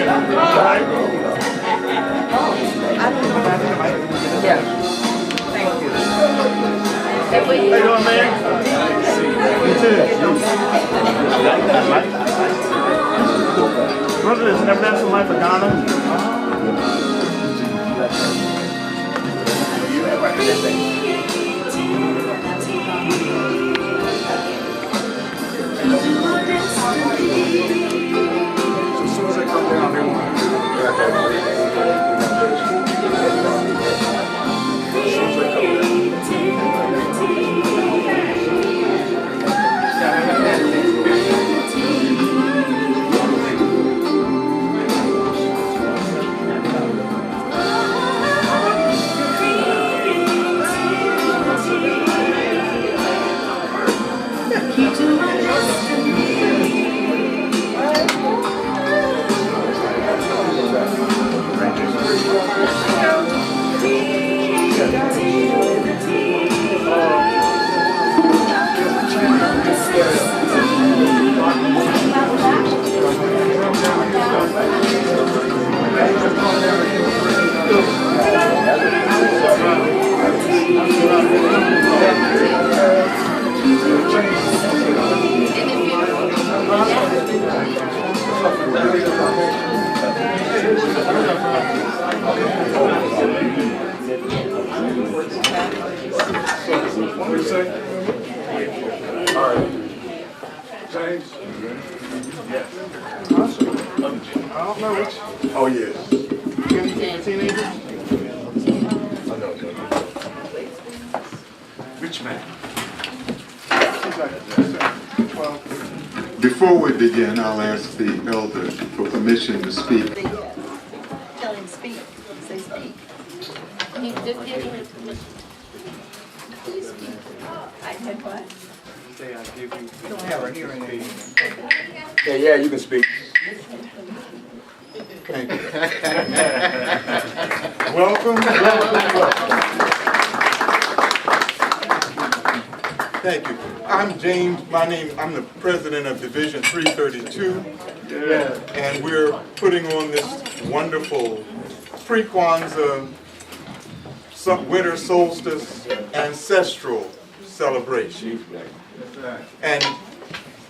Yeah. Thank you. How you doing, man? You too. Brother has never done somebody for Ghana. So as soon as I come down, they want to What do you say? All right. James? Yes. Awesome. I don't know which. Oh, yeah. Teenager? Oh, no. Which man? She's like 12. Before we begin, I'll ask the elder for permission to speak. Tell him speak. Say speak. He just gave me permission. Please speak. I said what? Say I give you. Don't have a hearing aid. Yeah, you can speak. Thank you. Welcome. Thank you. I'm James. I'm the president of Division 332. Yeah. And we're putting on this wonderful pre-Kwanzaa winter solstice ancestral celebration. And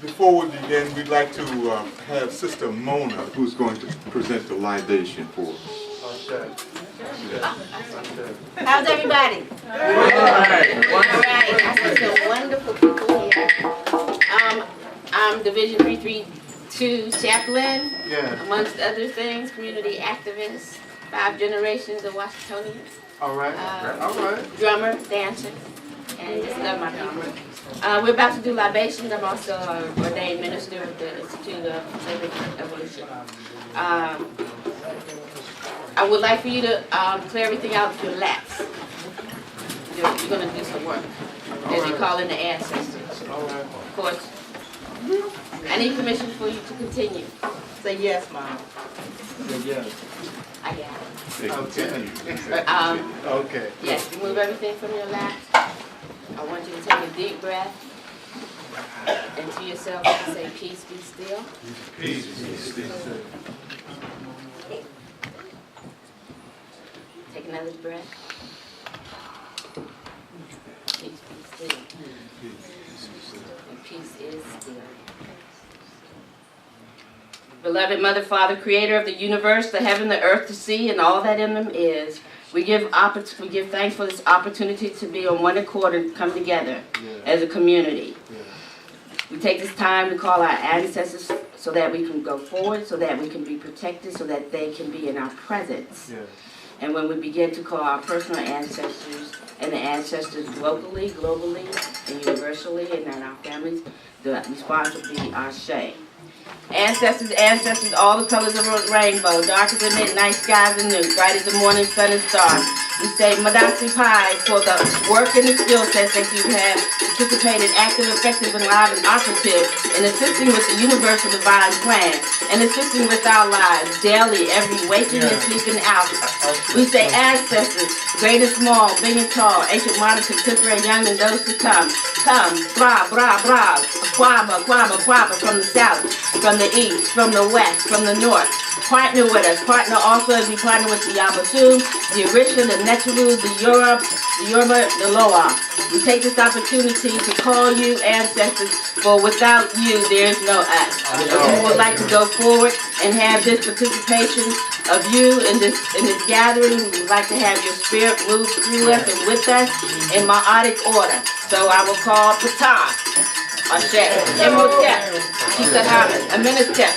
before we begin, we'd like to have Sister Mona, who's going to present the libation for us. How's everybody? All right. I see some wonderful people here. I'm Division 332 chaplain, amongst other things, community activist, 5 generations of Washingtonians. All right. Drummer, dancer, and just love my people. We're about to do libations. I'm also an ordained minister with the Institute of Slavery Evolution. I would like for you to clear everything out with your laps. You're going to do some work. As they call in the ancestors. Of course, I need permission for you to continue. Say yes, Mom. Yes. I got it. Okay. Okay. Yes, you move everything from your laps. I want you to take a deep breath into yourself and say, peace, be still. Peace, be still. Take another breath. Peace, be still. And peace is still. Beloved Mother, Father, Creator of the universe, the heaven, the earth, the sea, and all that in them is, we give thanks for this opportunity to be on one accord and come together as a community. We take this time to call our ancestors so that we can go forward, so that we can be protected, so that they can be in our presence. And when we begin to call our personal ancestors and the ancestors locally, globally, and universally, and in our families, the response will be Ashe. Ancestors, ancestors, all the colors of the rainbow, dark as the midnight skies and noon, bright as the morning sun and stars. We say Madasi Pai for the work and the skill sets that you have participated active, effective, and live and operative in assisting with the universal divine plan and assisting with our lives daily, every waking and sleeping out. We say ancestors, great and small, big and tall, ancient, modern, contemporary, young, and those to come. Come, bra, bra, bra, kwaba, kwaba, kwaba, from the south, from the east, from the west, from the north, partner with us. Partner also as we partner with the Yabasu, the Orisha, the Neteru, the Yoruba, the Loa. We take this opportunity to call you ancestors, for without you, there is no us. We would like to go forward and have this participation of you in this gathering. We would like to have your spirit move through us and with us in Ma'atic order. So I will call Ptah, Ashe, Imhotep, Kisahama, Amenhotep,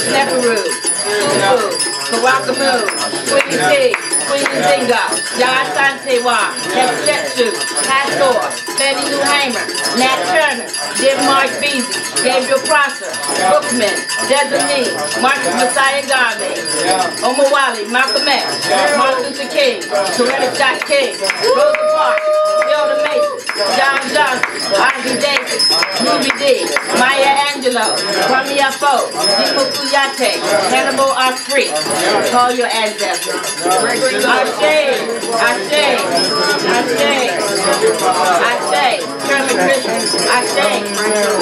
Neferu, Khufu, Kawakamu, Queen T, Queen Zinga, Yasantewa, Hefshetsu, Hathor, Betty Newhamer, Nat Turner, Div Mark Beasy, Gabriel Prosser, Bookman, Designee, Marcus Messiah Garvey, Omawali, Malcolm X, Martin Luther King, Coretta Scott King, Rosa Parks, Yoda Mason, John Johnson, Ivy Davis, Ruby D, Maya Angelou, Kwame Afo, Dimo Kuyate, Hannibal Afri. Call your ancestors. Ashe, Ashe, Ashe, Ashe, Shirley Christian, Ashe,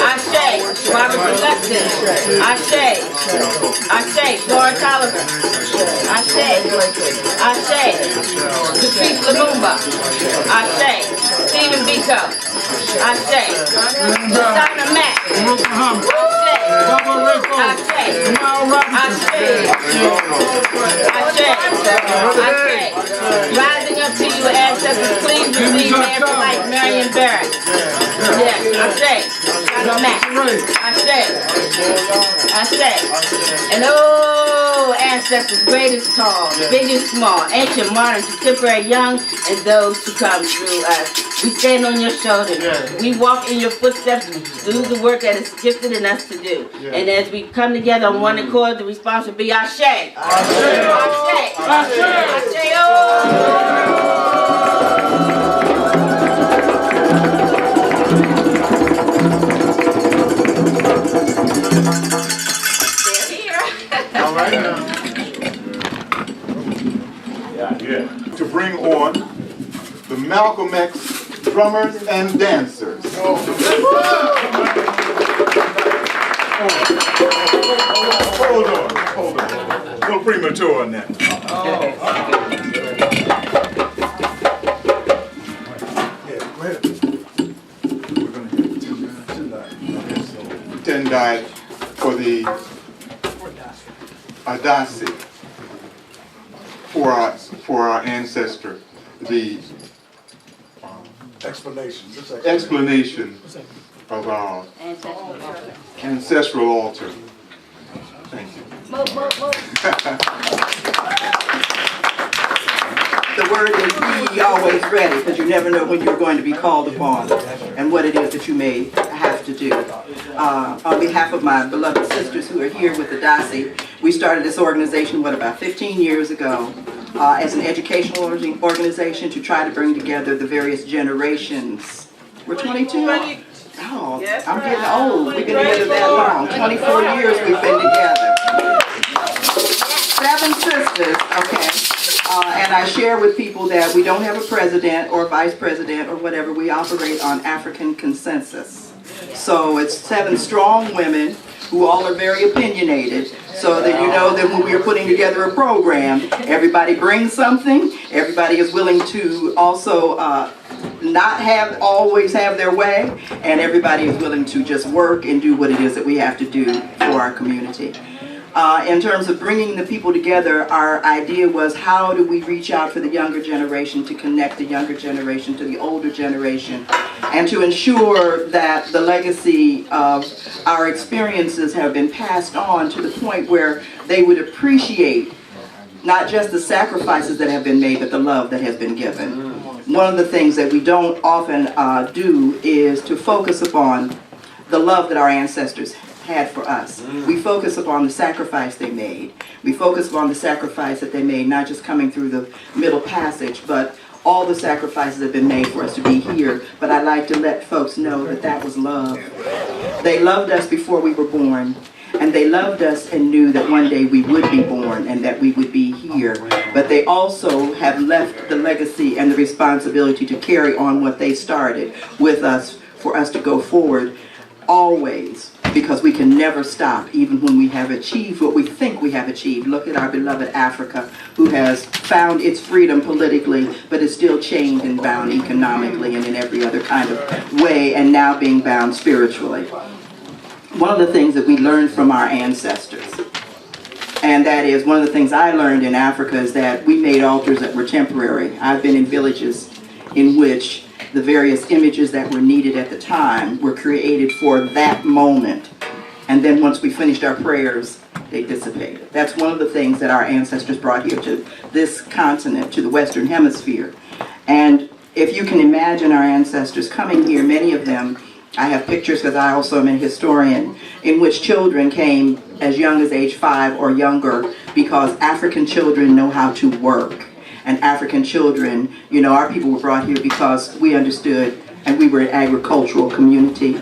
Ashe, Robert Alexis, Ashe, Ashe, Flora Tolliver, Ashe, Ashe, Patrice Lumumba, Ashe, Stephen Biko, Ashe, Dr. Mack, Ashe, rising up to you, ancestors, please receive hands like Marion Barrett. Yes, Ashe, Dr. Mack, Ashe, and oh, ancestors, great and tall, big and small, ancient, modern, contemporary, young, and those who come through us. We stand on your shoulders. We walk in your footsteps, do the work that is gifted in us to do. And as we come together on one accord, the response will be Ashe. Ashe. Ashe. Ashe. Oh. All right. To bring on the Malcolm X drummers and dancers. Hold on. A little premature on that. We're going to hit 10 died for the Adasi, for our ancestor, the explanation of our ancestral altar. Thank you. The word is be always ready, because you never know when you're going to be called upon and what it is that you may have to do. On behalf of my beloved sisters who are here with the Dasi, we started this organization, about 15 years ago, as an educational organization to try to bring together the various generations. We're 22? Oh, I'm getting old. We've been together that long. 24 years we've been together. 7 sisters, okay. And I share with people that we don't have a president or vice president or whatever. We operate on African consensus. So it's 7 strong women who all are very opinionated, so that you know that when we are putting together a program, everybody brings something, everybody is willing to also not always have their way, and everybody is willing to just work and do what it is that we have to do for our community. In terms of bringing the people together, our idea was, how do we reach out for the younger generation, to connect the younger generation to the older generation, and to ensure that the legacy of our experiences have been passed on to the point where they would appreciate not just the sacrifices that have been made, but the love that has been given. One of the things that we don't often do is to focus upon the love that our ancestors had for us. We focus upon the sacrifice they made. We focus upon the sacrifice that they made, not just coming through the Middle Passage, but all the sacrifices that have been made for us to be here. But I like to let folks know that that was love. They loved us before we were born, and they loved us and knew that one day we would be born and that we would be here. But they also have left the legacy and the responsibility to carry on what they started with us, for us to go forward always because we can never stop even when we have achieved what we think we have achieved. Look at our beloved Africa, who has found its freedom politically, but is still chained and bound economically and in every other kind of way, and now being bound spiritually. One of the things that we learned from our ancestors, and that is one of the things I learned in Africa, is that we made altars that were temporary. I've been in villages in which the various images that were needed at the time were created for that moment. And then once we finished our prayers, they dissipated. That's one of the things that our ancestors brought here to this continent, to the Western Hemisphere. And if you can imagine our ancestors coming here, many of them, I have pictures because I also am a historian, in which children came as young as age 5 or younger, because African children know how to work. And African children, you know, our people were brought here because we understood, and we were an agricultural community.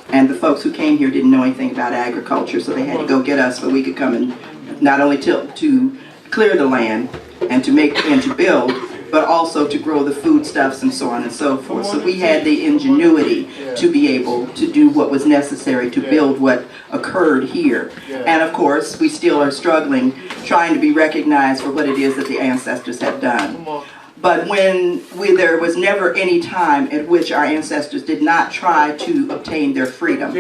And the folks who came here didn't know anything about agriculture, so they had to go get us so we could come and not only to clear the land and to make and to build, but also to grow the foodstuffs and so on and so forth. So we had the ingenuity to be able to do what was necessary to build what occurred here. And of course, we still are struggling, trying to be recognized for what it is that the ancestors have done. But there was never any time at which our ancestors did not try to obtain their freedom.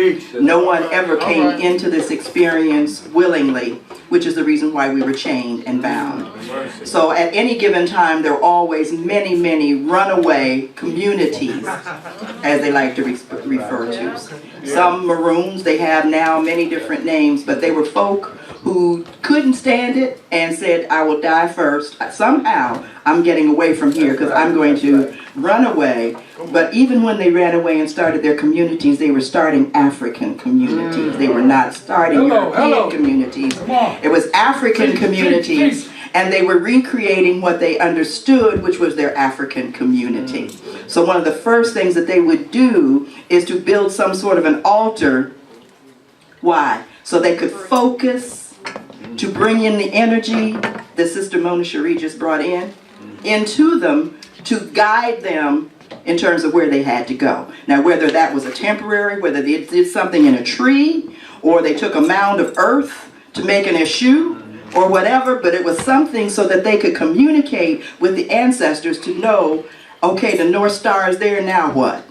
No one ever came into this experience willingly, which is the reason why we were chained and bound. So at any given time, there were always many, many runaway communities, as they like to refer to. Some maroons, they have now many different names, but they were folk who couldn't stand it and said, I will die first. Somehow, I'm getting away from here because I'm going to run away. But even when they ran away and started their communities, they were starting African communities. They were not starting European communities. It was African communities, and they were recreating what they understood, which was their African community. So one of the first things that they would do is to build some sort of an altar. Why? So they could focus, to bring in the energy that Sister Mona Cherie just brought into them, to guide them in terms of where they had to go. Now, whether that was a temporary, whether they did something in a tree, or they took a mound of earth to make an issue, or whatever, but it was something so that they could communicate with the ancestors to know, okay, the North Star is there, now what?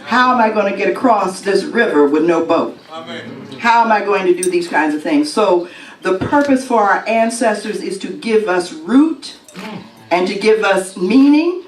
How am I going to get across this river with no boat? How am I going to do these kinds of things? So the purpose for our ancestors is to give us root, and to give us meaning,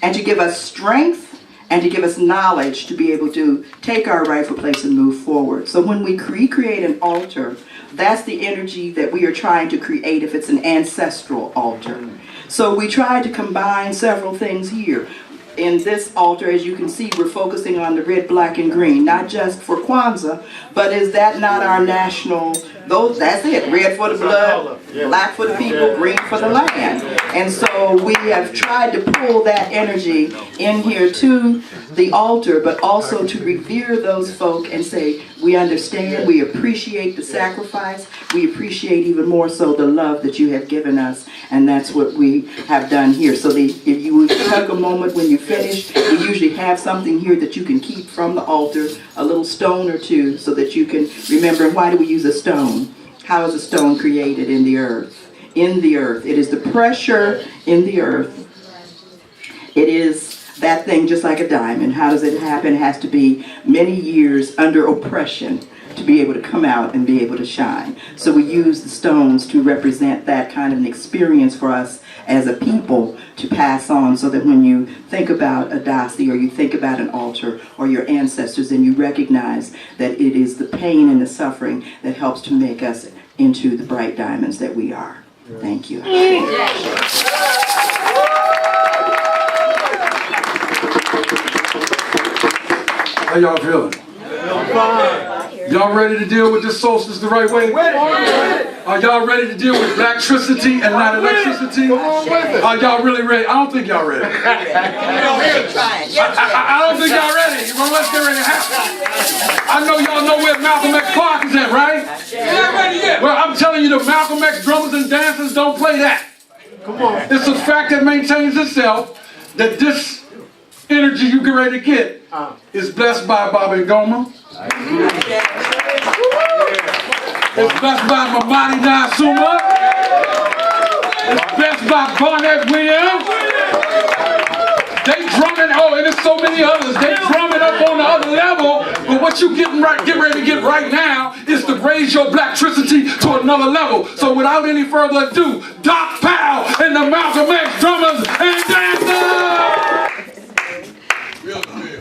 and to give us strength, and to give us knowledge to be able to take our rightful place and move forward. So when we recreate an altar, that's the energy that we are trying to create if it's an ancestral altar. So we try to combine several things here. In this altar, as you can see, we're focusing on the red, black, and green, not just for Kwanzaa, but is that not our national, that's it, red for the blood, black for the people, green for the land. And so we have tried to pull that energy in here to the altar, but also to revere those folk and say, we understand, we appreciate the sacrifice, we appreciate even more so the love that you have given us, and that's what we have done here. So if you would take a moment when you finish, we usually have something here that you can keep from the altar, a little stone or two, so that you can remember. Why do we use a stone? How is a stone created in the earth? In the earth. It is the pressure in the earth. It is that thing just like a diamond. How does it happen? It has to be many years under oppression to be able to come out and be able to shine. So we use the stones to represent that kind of an experience for us as a people to pass on, so that when you think about a dasi, or you think about an altar or your ancestors, then you recognize that it is the pain and the suffering that helps to make us into the bright diamonds that we are. Thank you. How y'all feeling? Y'all ready to deal with this solstice the right way? Are y'all ready to deal with electricity and not electricity? Are y'all really ready? I don't think y'all ready. I don't think y'all ready. Well, let's get ready to happen. I know y'all know where Malcolm X Clark is at, right? Not ready yet. Well, I'm telling you, the Malcolm X drummers and dancers don't play that. Come on. It's a fact that maintains itself, that this energy you get ready to get is blessed by Baba and Goma. It's blessed by Mamadi Nasuma. It's blessed by Barnett Williams. They drumming, oh, and there's so many others. They drumming up on the other level. But what you getting ready to get right now is to raise your blacktricity to another level. So without any further ado, Doc Powell and the Malcolm X drummers and dancers. Real deal.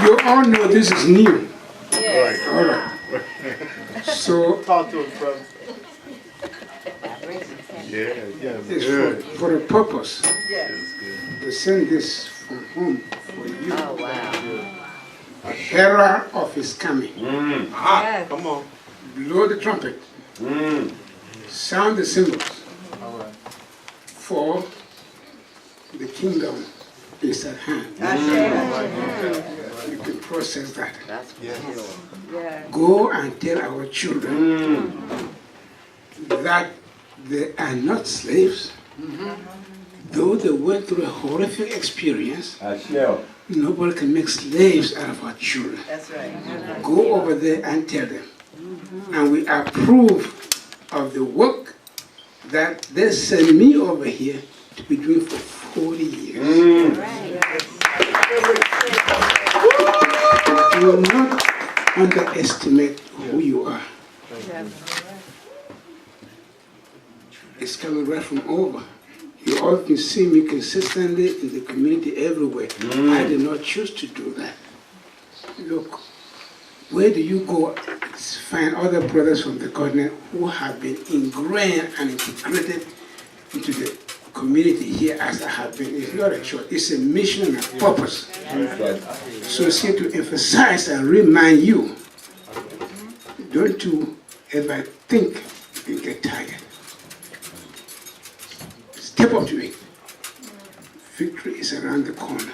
You all know this is new. Right. All right. So Talk to us, brother. Yeah, it's good. for a purpose. Yes. To send this from home for you. Oh, wow. A herald of his coming. Yes. Come on. Blow the trumpet. Sound the cymbals. All right. For the kingdom is at hand. You can process that. Yeah. Go and tell our children that they are not slaves. Though they went through a horrific experience, I shall. nobody can make slaves out of our children. That's right. Go over there and tell them. And we approve of the work that they sent me over here to be doing for 40 years. You will not underestimate who you are. It's coming right from over. You all can see me consistently in the community everywhere. I did not choose to do that. Look, where do you go find other brothers from the continent who have been ingrained and integrated into the community here as I have been? It's not a choice, it's a mission and a purpose. So it's here to emphasize and remind you, don't you ever think you get tired. Step up to it. Victory is around the corner.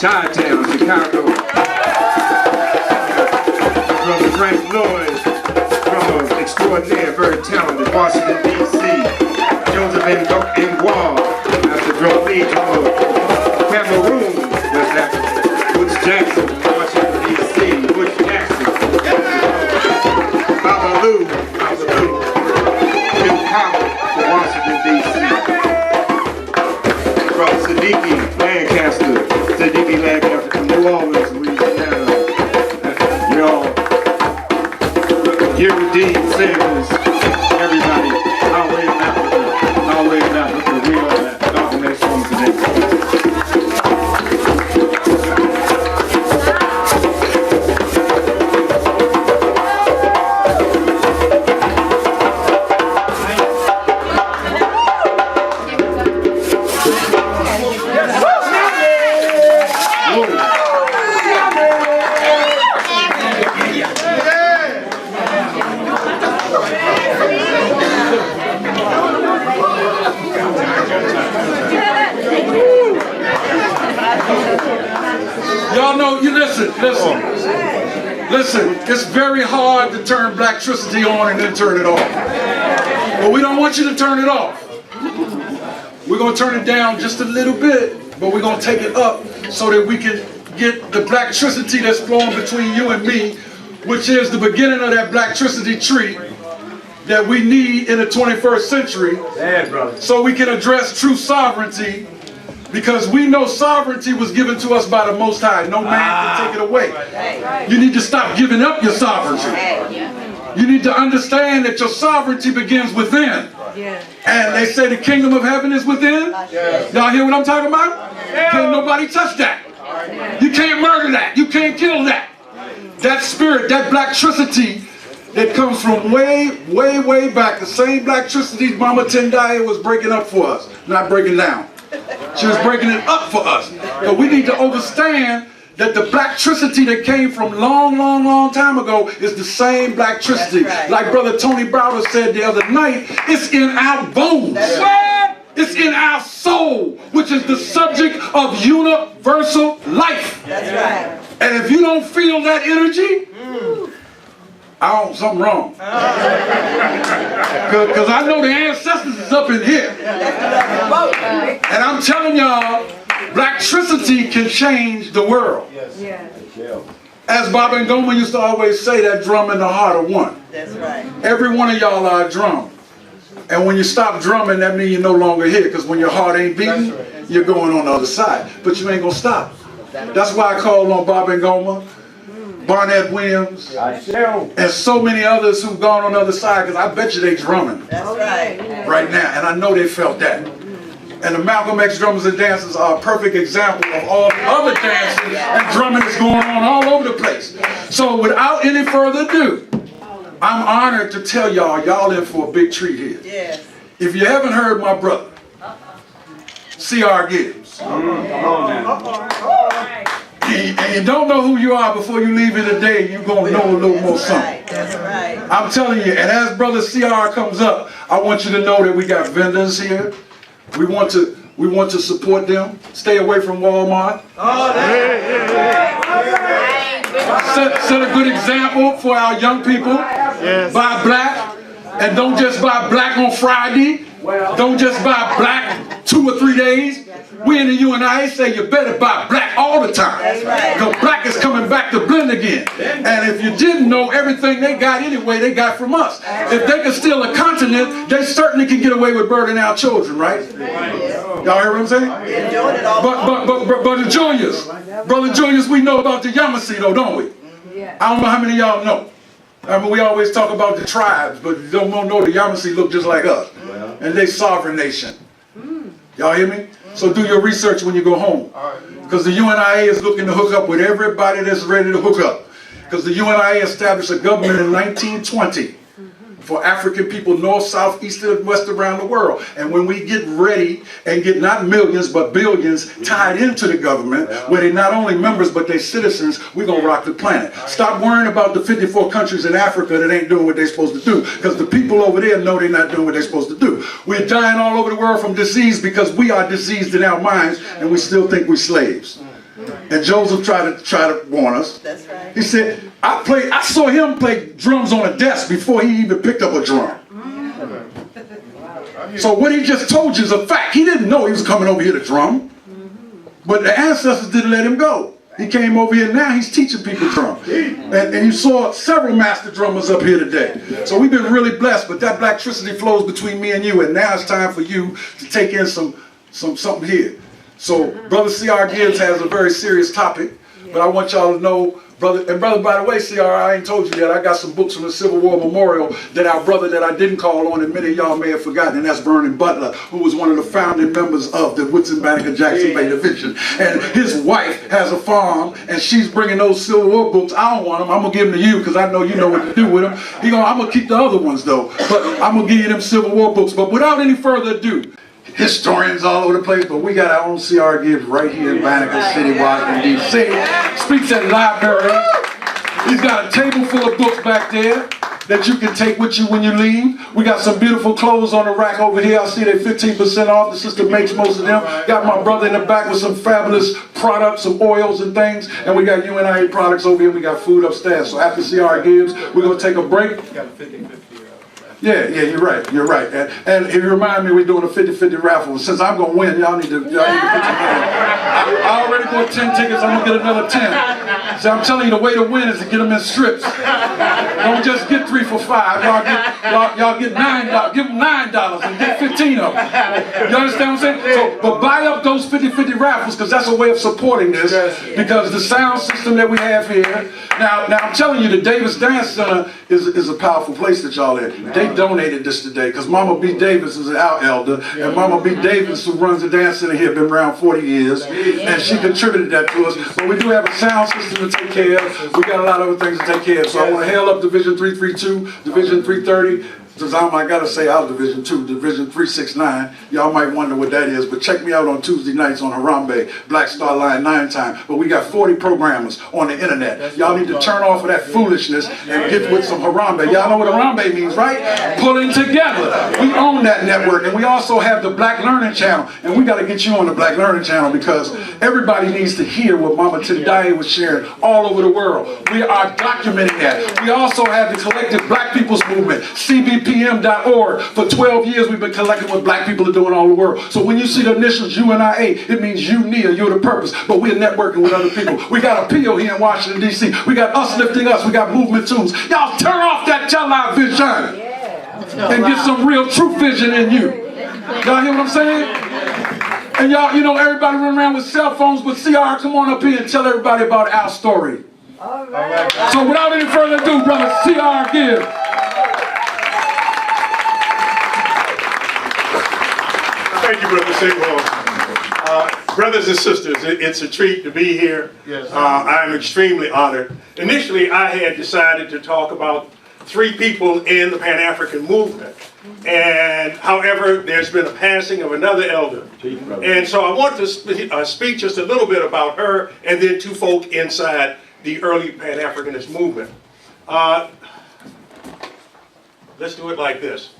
Chi-Town, Chicago. Brother Frank Lloyd, drummer extraordinaire, very talented, Washington, D.C. Joseph Ngwa, after drum lead, drummer, Cameroon, West Africa. Woods Jackson, Washington, D.C. Woods Jackson. Babalu, Bill Powell, from Washington, D.C. Brother Siddiqui Lancaster, from New Orleans, Louisiana. Y'all, Eugene Sanders, everybody, our way in Africa, we all that. God bless you today. Y'all know, you listen, it's very hard to turn Blacktricity on and then turn it off. But we don't want you to turn it off. We're going to turn it down just a little bit, but we're going to take it up so that we can get the Blacktricity that's flowing between you and me, which is the beginning of that Blacktricity tree that we need in the 21st century, so we can address true sovereignty. Because we know sovereignty was given to us by the Most High. No man can take it away. You need to stop giving up your sovereignty. You need to understand that your sovereignty begins within. And they say the kingdom of heaven is within. Y'all hear what I'm talking about? Can't nobody touch that. You can't murder that. You can't kill that. That spirit, that Blacktricity that comes from way, way, way back. The same Blacktricity Mama Tendai was breaking up for us, not breaking down. She was breaking it up for us. But we need to understand that the Blacktricity that came from long, long, long time ago is the same Blacktricity. Like Brother Tony Browder said the other night, it's in our bones. It's in our soul, which is the subject of universal life. And if you don't feel that energy, something wrong. Because I know the ancestors is up in here. And I'm telling y'all, Blacktricity can change the world. As Baba and Goma used to always say, that drum in the heart of one. Every one of y'all are a drum. And when you stop drumming, that means you're no longer here. Because when your heart ain't beating, you're going on the other side. But you ain't going to stop. That's why I called on Baba and Goma, Barnett Williams, and so many others who've gone on the other side, because I bet you they drumming right now, and I know they felt that. And the Malcolm X drummers and dancers are a perfect example of all the other dancing and drumming that's going on all over the place. So without any further ado, I'm honored to tell y'all in for a big treat here. If you haven't heard my brother, C.R. Gibbs, and you don't know who you are before you leave here today, you're going to know a little more something. I'm telling you, and as Brother C.R. comes up, I want you to know that we got vendors here. We want to support them. Stay away from Walmart. Set a good example for our young people. Buy black, and don't just buy black on Friday. Don't just buy black 2 or 3 days. We in the UNIA say you better buy black all the time. Because black is coming back to blend again. And if you didn't know, everything they got anyway, they got from us. If they can steal a continent, they certainly can get away with murdering our children, right? Y'all hear what I'm saying? But Brother Julius, we know about the Yamasee, don't we? I don't know how many of y'all know. I mean, we always talk about the tribes, but you don't know the Yamasee look just like us. And they sovereign nation. Y'all hear me? So do your research when you go home. Because the UNIA is looking to hook up with everybody that's ready to hook up. Because the UNIA established a government in 1920 for African people north, south, east, and west around the world. And when we get ready and get not millions but billions tied into the government, where they're not only members but they're citizens, we're going to rock the planet. Stop worrying about the 54 countries in Africa that ain't doing what they're supposed to do, because the people over there know they're not doing what they're supposed to do. We're dying all over the world from disease because we are diseased in our minds and we still think we're slaves. And Joseph tried to warn us. That's right. He said, I saw him play drums on a desk before he even picked up a drum. So what he just told you is a fact. He didn't know he was coming over here to drum. But the ancestors didn't let him go. He came over here, now he's teaching people drum. And you saw several master drummers up here today. So we've been really blessed, but that blacktricity flows between me and you, and now it's time for you to take in something here. So Brother C.R. Gibbs has a very serious topic, but I want y'all to know, brother, by the way, C.R., I ain't told you yet, I got some books from the Civil War Memorial that our brother that I didn't call on, and many of y'all may have forgotten, and that's Vernon Butler, who was one of the founding members of the Woodson, Banneker, Jackson Bay Division. And his wife has a farm, and she's bringing those Civil War books. I don't want them. I'm going to give them to you because I know you know what to do with them. I'm going to keep the other ones, though, but I'm going to give you them Civil War books. But without any further ado, historians all over the place, but we got our own C.R. Gibbs right here in Banneker City, Washington, D.C. Speaks at libraries. He's got a table full of books back there that you can take with you when you leave. We got some beautiful clothes on the rack over here. I see they're 15% off. The sister makes most of them. Got my brother in the back with some fabulous products, some oils and things. And we got UNIA products over here. We got food upstairs. So after C.R. Gibbs, we're going to take a break. Yeah, you're right. And if you remind me, we're doing a 50-50 raffle. Since I'm going to win, y'all need to put your hand. I already bought 10 tickets. I'm going to get another 10. So I'm telling you, the way to win is to get them in strips. Don't just get 3 for $5. Y'all get $9. Give them $9 and get 15 of them. You understand what I'm saying? So, but buy up those 50-50 raffles because that's a way of supporting this. Because the sound system that we have here. Now I'm telling you, the Davis Dance Center is a powerful place that y'all in. They donated this today because Mama B. Davis is our elder, and Mama B. Davis, who runs the dance center here, been around 40 years, and she contributed that to us. But we do have a sound system to take care of. We got a lot of other things to take care of. So I want to hail up Division 332, Division 330. I gotta say our Division 2, Division 369. Y'all might wonder what that is, but check me out on Tuesday nights on Harambe, Black Star Line 9 time. But we got 40 programmers on the internet. Y'all need to turn off of that foolishness and get with some Harambe. Y'all know what Harambe means, right? Pulling together. We own that network, and we also have the Black Learning Channel. And we gotta get you on the Black Learning Channel because everybody needs to hear what Mama Tididaye was sharing all over the world. We are documenting that. We also have the Collective Black People's Movement, CBPM.org. For 12 years we've been collecting what black people are doing all over the world. So when you see the initials UNIA, it means UNIA, you're the purpose. But we're networking with other people. We got a PO here in Washington, D.C. We got Us Lifting Us. We got Movement Tunes. Y'all turn off that television and get some real true vision in you. Y'all hear what I'm saying? And y'all, you know, everybody run around with cell phones, but CR, come on up here and tell everybody about our story. All right. So without any further ado, brother CR Gibbs. Thank you, Brother Seymour. Brothers and sisters, it's a treat to be here. I'm extremely honored. Initially, I had decided to talk about 3 people in the Pan-African movement. And however, there's been a passing of another elder. And so I want to speak just a little bit about her and then 2 folk inside the early Pan-Africanist movement. Let's do it like this.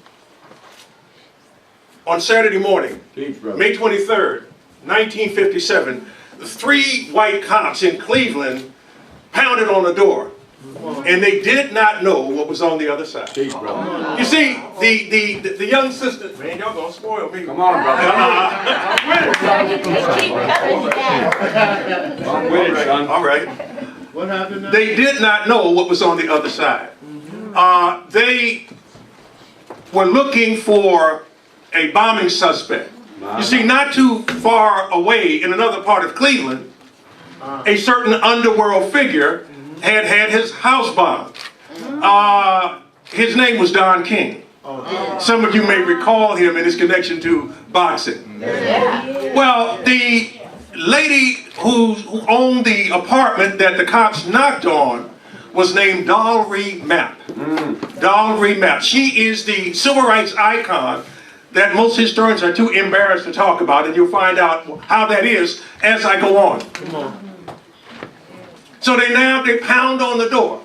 On Saturday morning, May 23rd, 1957, 3 white cops in Cleveland pounded on the door, and they did not know what was on the other side. You see, the young sister, man, y'all gonna spoil me. Come on, brother. I'm with it, son. All right. What happened now? They did not know what was on the other side. They were looking for a bombing suspect. You see, not too far away in another part of Cleveland, a certain underworld figure had his house bombed. His name was Don King. Some of you may recall him in his connection to boxing. Well, the lady who owned the apartment that the cops knocked on was named Dalry Mapp. Dalry Mapp. She is the civil rights icon that most historians are too embarrassed to talk about, and you'll find out how that is as I go on. So they pound on the door.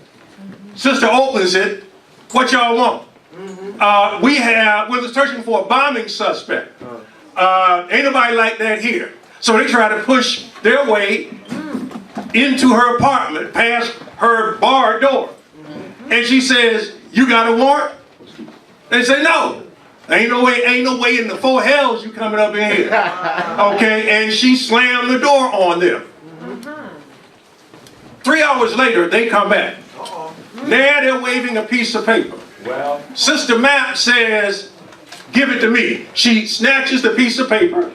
Sister opens it. What y'all want? We're searching for a bombing suspect. Ain't nobody like that here. So they try to push their way into her apartment past her bar door. And she says, "You got a warrant?" They say, "No. Ain't no way in the four hells you coming up in here." Okay, and she slammed the door on them. 3 hours later, they come back. Now they're waving a piece of paper. Sister Map says, "Give it to me." She snatches the piece of paper,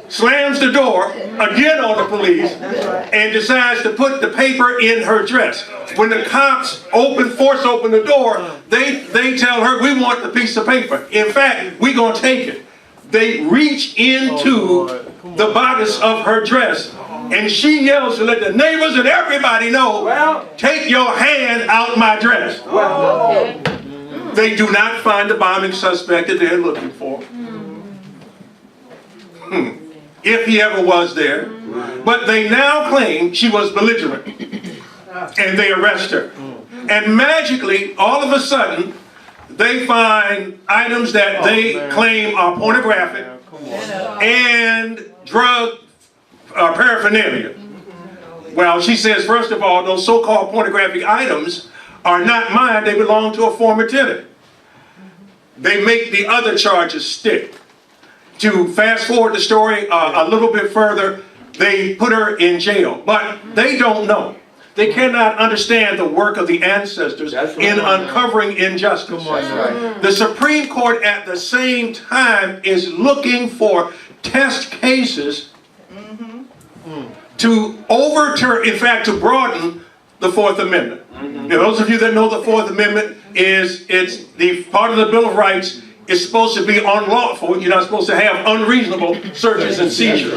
slams the door again on the police, and decides to put the paper in her dress. When the cops force open the door, they tell her, "We want the piece of paper. In fact, we're going to take it." They reach into the bodice of her dress, and she yells to let the neighbors and everybody know, "Take your hand out my dress." They do not find the bombing suspect that they're looking for. If he ever was there. But they now claim she was belligerent. And they arrest her. And magically, all of a sudden, they find items that they claim are pornographic and drug paraphernalia. Well, she says, first of all, those so-called pornographic items are not mine. They belong to a former tenant. They make the other charges stick. To fast forward the story a little bit further, they put her in jail. But they don't know. They cannot understand the work of the ancestors in uncovering injustice. The Supreme Court at the same time is looking for test cases to overturn, in fact, to broaden the Fourth Amendment. Now, those of you that know the Fourth Amendment, it's the part of the Bill of Rights is supposed to be unlawful. You're not supposed to have unreasonable searches and seizures.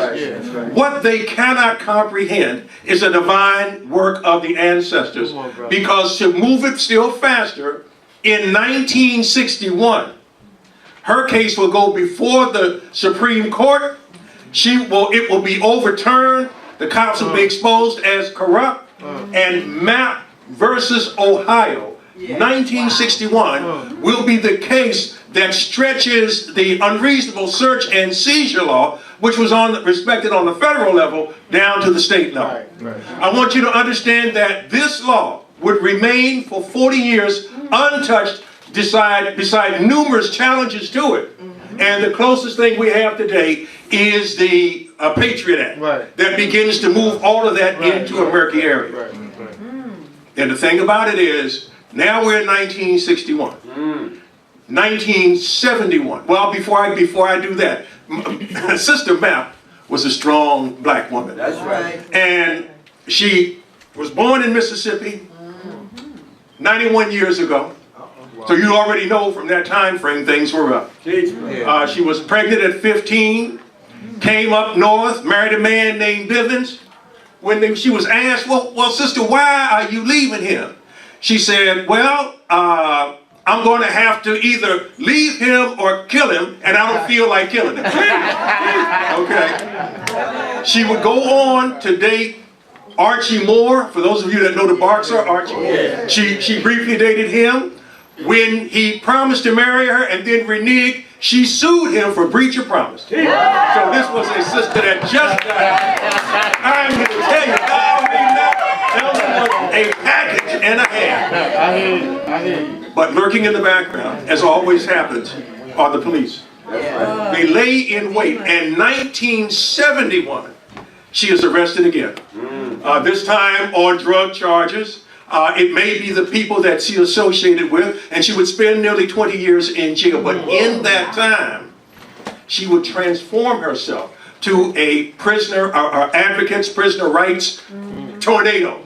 What they cannot comprehend is the divine work of the ancestors. Because to move it still faster, in 1961, her case will go before the Supreme Court. It will be overturned. The cops will be exposed as corrupt. And Mapp versus Ohio, 1961, will be the case that stretches the unreasonable search and seizure law, which was respected on the federal level, down to the state level. I want you to understand that this law would remain for 40 years untouched beside numerous challenges to it. And the closest thing we have today is the Patriot Act that begins to move all of that into a murky area. And the thing about it is, now we're in 1961. 1971. Well, before I do that, Sister Map was a strong black woman. That's right. And she was born in Mississippi 91 years ago. So you already know from that time frame things were rough. She was pregnant at 15, came up north, married a man named Bivens. When she was asked, well, sister, why are you leaving him? She said, well, I'm going to have to either leave him or kill him, and I don't feel like killing him. Okay. She would go on to date Archie Moore. For those of you that know the boxer, Archie Moore. She briefly dated him. When he promised to marry her and then reneged, she sued him for breach of promise. So this was a sister that just died. I'm here to tell you, that was a package and a half. I hear you. But lurking in the background, as always happens, are the police. They lay in wait. And 1971, she is arrested again. This time on drug charges. It may be the people that she associated with, and she would spend nearly 20 years in jail. But in that time, she would transform herself to a prisoner, advocates, prisoner rights tornado.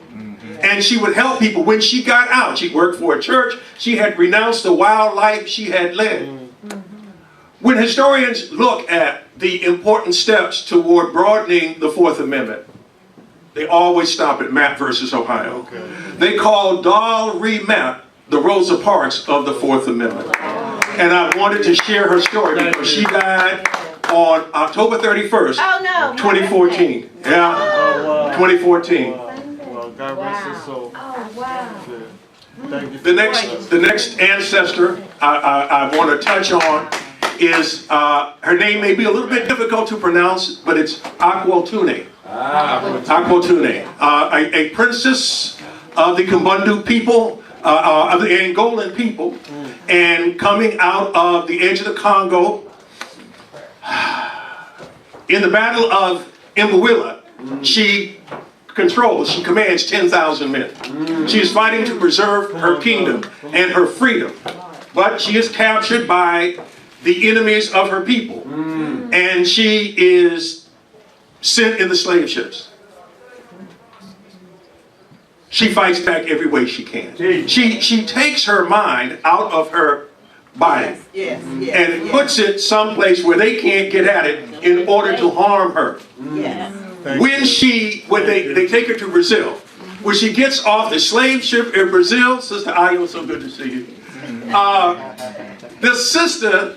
And she would help people. When she got out, she worked for a church. She had renounced the wild life she had led. When historians look at the important steps toward broadening the Fourth Amendment, they always stop at Mapp versus Ohio. They call Doll Ree Mapp the Rosa Parks of the Fourth Amendment. And I wanted to share her story because she died on October 31st, 2014. Yeah, 2014. Well, God rest his soul. Oh, wow. The next ancestor I want to touch on is, her name may be a little bit difficult to pronounce, but it's Aquatune. Aquatune, a princess of the Kimbundu people, of the Angolan people, and coming out of the edge of the Congo, in the Battle of Imboila, she commands 10,000 men. She is fighting to preserve her kingdom and her freedom, but she is captured by the enemies of her people, and she is sent in the slave ships. She fights back every way she can. She takes her mind out of her body and puts it someplace where they can't get at it in order to harm her. When they take her to Brazil, when she gets off the slave ship in Brazil, Sister Ayo, so good to see you. The sister,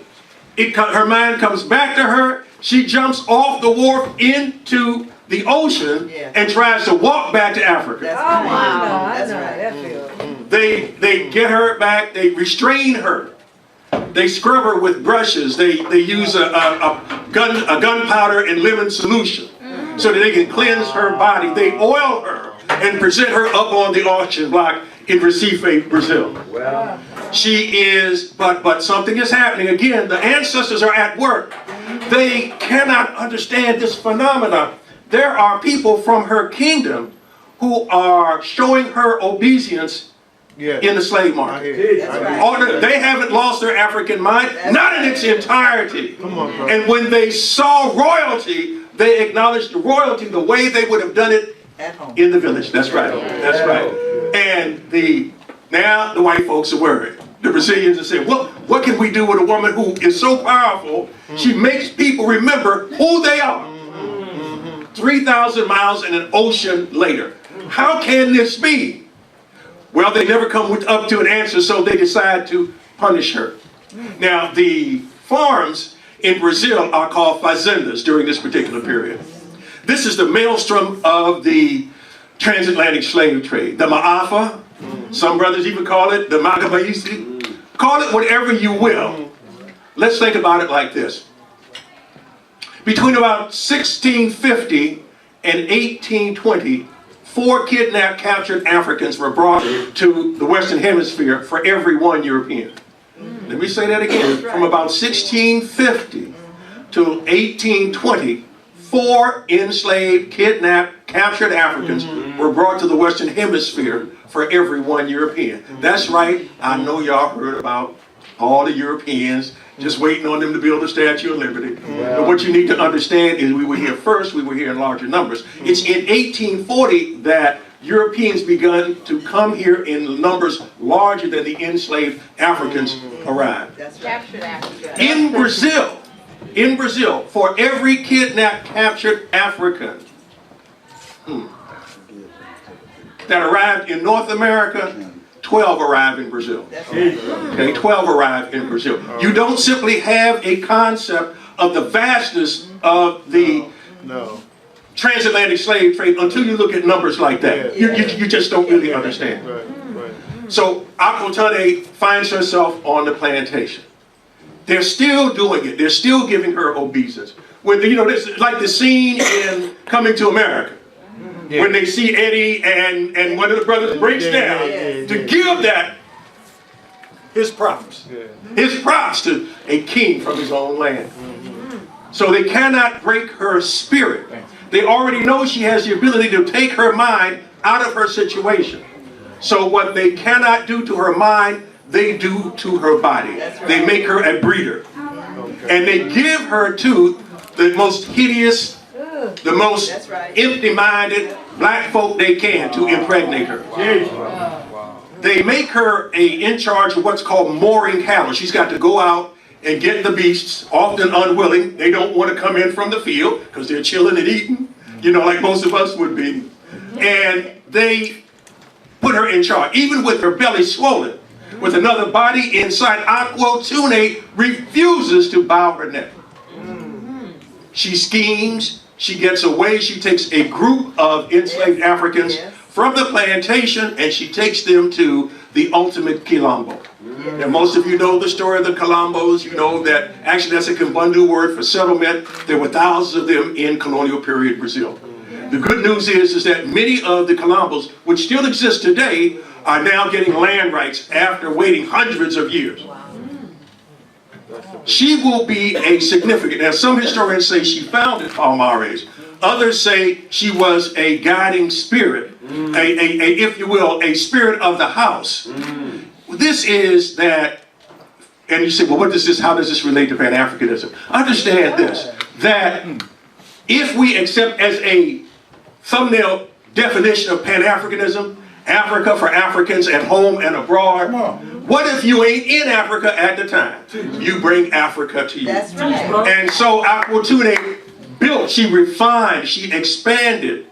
her mind comes back to her. She jumps off the wharf into the ocean and tries to walk back to Africa. That's right. They get her back. They restrain her. They scrub her with brushes. They use a gunpowder and lemon solution so that they can cleanse her body. They oil her and present her up on the auction block in Recife, Brazil. She is, but something is happening. Again, the ancestors are at work. They cannot understand this phenomenon. There are people from her kingdom who are showing her obedience in the slave market. They haven't lost their African mind, not in its entirety. And when they saw royalty, they acknowledged the royalty the way they would have done it in the village. That's right. That's right. And now the white folks are worried. The Brazilians are saying, well, what can we do with a woman who is so powerful, she makes people remember who they are? 3,000 miles and an ocean later. How can this be? Well, they never come up to an answer, so they decide to punish her. Now, the farms in Brazil are called fazendas during this particular period. This is the maelstrom of the transatlantic slave trade. The Ma'afa, some brothers even call it the Magabaisi. Call it whatever you will. Let's think about it like this. Between about 1650 and 1820, 4 kidnapped, captured Africans were brought to the Western Hemisphere for every 1 European. Let me say that again. From about 1650 to 1820, 4 enslaved, kidnapped, captured Africans were brought to the Western Hemisphere for every 1 European. That's right. I know y'all heard about all the Europeans just waiting on them to build the Statue of Liberty. But what you need to understand is we were here first, we were here in larger numbers. It's in 1840 that Europeans begun to come here in numbers larger than the enslaved Africans arrived. Captured Africa. In Brazil, for every kidnapped, captured African that arrived in North America, 12 arrived in Brazil. Okay, 12 arrived in Brazil. You don't simply have a concept of the vastness of the transatlantic slave trade until you look at numbers like that. You just don't really understand. So Aquatune finds herself on the plantation. They're still doing it. They're still giving her obeisance. When it's like the scene in Coming to America. When they see Eddie and one of the brothers breaks down to give that his props. His props to a king from his own land. So they cannot break her spirit. They already know she has the ability to take her mind out of her situation. So what they cannot do to her mind, they do to her body. They make her a breeder. And they give her to the most hideous, the most empty-minded black folk they can to impregnate her. They make her in charge of what's called mooring cattle. She's got to go out and get the beasts, often unwilling. They don't want to come in from the field because they're chilling and eating, like most of us would be. And they put her in charge, even with her belly swollen, with another body inside. Aquatune refuses to bow her neck. She schemes. She gets away. She takes a group of enslaved Africans from the plantation and she takes them to the ultimate Quilombo. Now, most of you know the story of the Quilombos. You know that actually that's a Kimbundu word for settlement. There were thousands of them in colonial period Brazil. The good news is that many of the Kalambos, which still exist today, are now getting land rights after waiting hundreds of years. She will be a significant, now some historians say she founded Palmares. Others say she was a guiding spirit, if you will, a spirit of the house. This is that, and you say, well, how does this relate to Pan-Africanism? Understand this, that if we accept as a thumbnail definition of Pan-Africanism, Africa for Africans at home and abroad, what if you ain't in Africa at the time? You bring Africa to you. That's right. And so Aquatune built, she refined, she expanded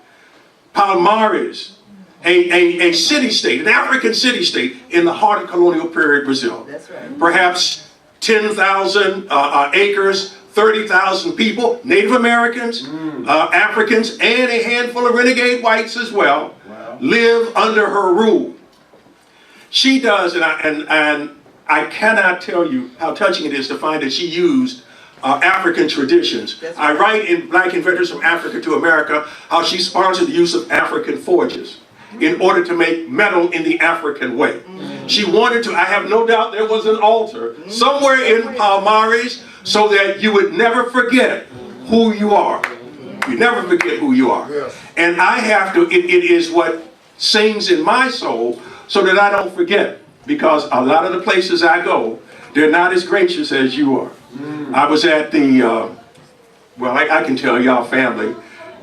Palmares, a city-state, an African city-state in the heart of colonial period Brazil. That's right. Perhaps 10,000 acres, 30,000 people, Native Americans, Africans, and a handful of renegade whites as well, live under her rule. She does, and I cannot tell you how touching it is to find that she used African traditions. I write in Black Inventors from Africa to America how she sponsored the use of African forges in order to make metal in the African way. She wanted to, I have no doubt there was an altar somewhere in Palmares so that you would never forget who you are. You never forget who you are. And I have to, it is what sings in my soul so that I don't forget, because a lot of the places I go, they're not as gracious as you are. I was at the, well, I can tell y'all family,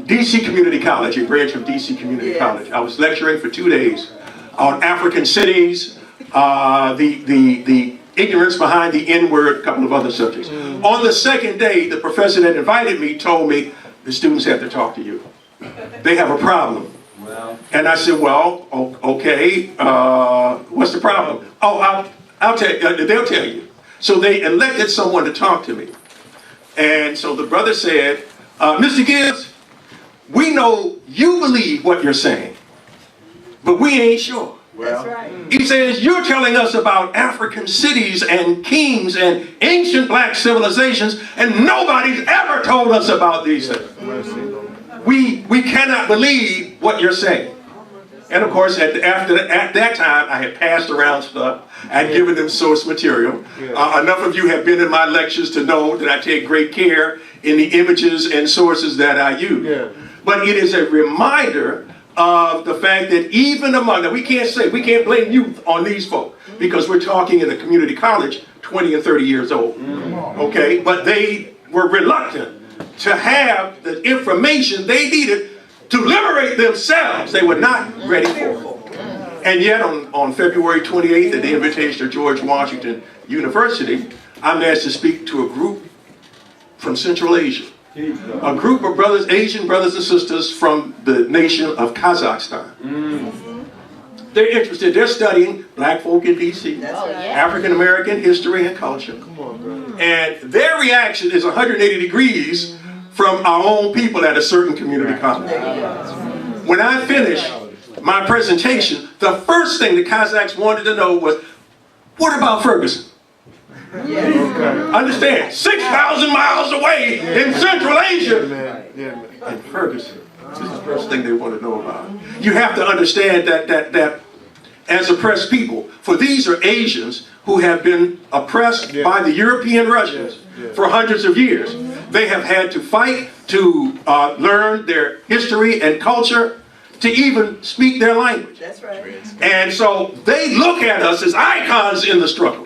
DC Community College, a branch of DC Community College. I was lecturing for 2 days on African cities, the ignorance behind the N-word, a couple of other subjects. On the second day, the professor that invited me told me, the students have to talk to you. They have a problem. And I said, well, okay, what's the problem? Oh, I'll tell you, they'll tell you. So they elected someone to talk to me. And so the brother said, Mr. Gibbs, we know you believe what you're saying, but we ain't sure. That's right. He says, you're telling us about African cities and kings and ancient black civilizations, and nobody's ever told us about these things. We cannot believe what you're saying. And of course, at that time, I had passed around stuff. I'd given them source material. Enough of you have been in my lectures to know that I take great care in the images and sources that I use. But it is a reminder of the fact that even among them, we can't blame youth on these folk, because we're talking in a community college 20 and 30 years old. Okay, but they were reluctant to have the information they needed to liberate themselves. They were not ready for it. And yet on February 28th, at the invitation of George Washington University, I'm asked to speak to a group from Central Asia. A group of brothers, Asian brothers and sisters from the nation of Kazakhstan. They're interested, they're studying black folk in DC, African American history and culture. And their reaction is 180 degrees from our own people at a certain community college. When I finished my presentation, the first thing the Kazakhs wanted to know was, what about Ferguson? Understand, 6,000 miles away in Central Asia. And Ferguson is the first thing they want to know about. You have to understand that as oppressed people, for these are Asians who have been oppressed by the European Russians for hundreds of years. They have had to fight to learn their history and culture, to even speak their language. That's right. And so they look at us as icons in the struggle.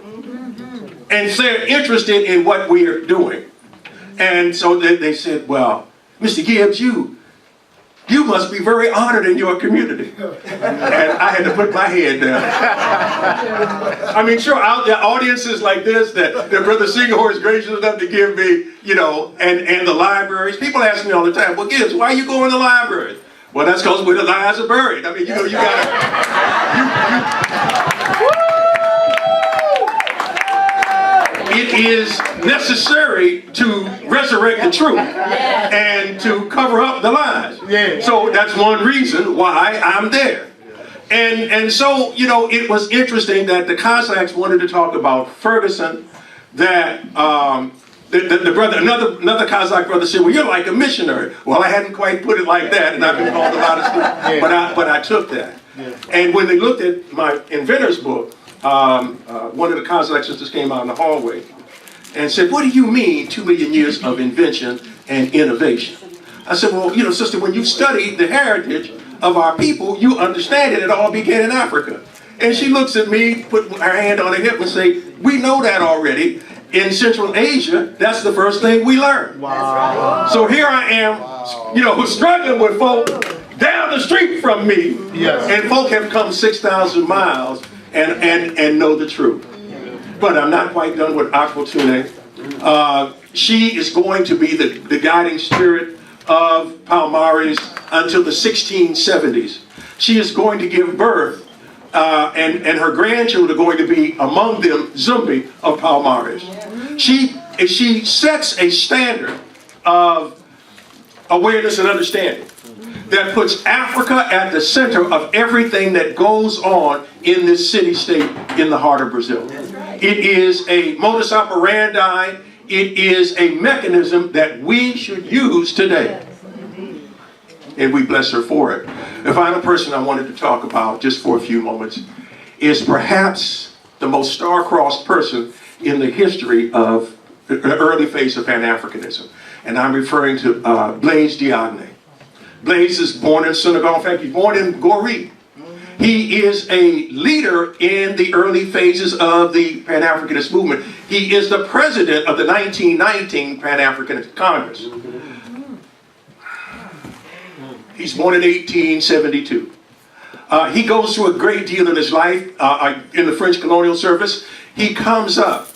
And they're interested in what we are doing. And so they said, well, Mr. Gibbs, you must be very honored in your community. And I had to put my head down. I mean, sure, the audiences like this, that Brother Singapore is gracious enough to give me, you know, and the libraries. People ask me all the time, well, Gibbs, why are you going to the library? Well, that's because where the lives are buried. I mean, you know, you gotta... It is necessary to resurrect the truth and to cover up the lies. So that's one reason why I'm there. And so, you know, it was interesting that the Cossacks wanted to talk about Ferguson, that the brother, another Kazakh brother said, well, you're like a missionary. Well, I hadn't quite put it like that, and I've been called a lot of stuff, but I took that. And when they looked at my inventor's book, one of the Kazakh sisters came out in the hallway and said, what do you mean 2 million years of invention and innovation? I said, well, you know, sister, when you study the heritage of our people, you understand it all began in Africa. And she looks at me, put her hand on her hip and say, we know that already. In Central Asia, that's the first thing we learned. Wow. So here I am, you know, struggling with folk down the street from me. Yes. And folk have come 6,000 miles and know the truth. But I'm not quite done with Aquatune. She is going to be the guiding spirit of Palmares until the 1670s. She is going to give birth, and her grandchildren are going to be among them Zumbi of Palmares. She sets a standard of awareness and understanding that puts Africa at the center of everything that goes on in this city-state in the heart of Brazil. It is a modus operandi. It is a mechanism that we should use today. And we bless her for it. The final person I wanted to talk about, just for a few moments, is perhaps the most star-crossed person in the history of the early phase of Pan-Africanism. And I'm referring to Blaise Diagne. Blaise is born in Senegal. In fact, he's born in Gorée. He is a leader in the early phases of the Pan-Africanist movement. He is the president of the 1919 Pan-Africanist Congress. He's born in 1872. He goes through a great deal in his life in the French colonial service. He comes up,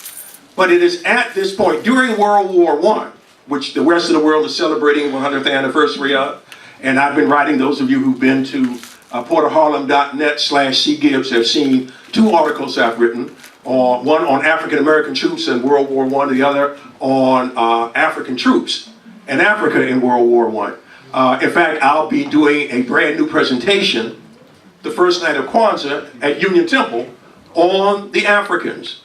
but it is at this point, during World War I, which the rest of the world is celebrating 100th anniversary of, and I've been writing, those of you who've been to porterharlem.net/cgibbs have seen 2 articles I've written, one on African American troops in World War I, the other on African troops in Africa in World War I. In fact, I'll be doing a brand new presentation the first night of Kwanzaa at Union Temple on the Africans.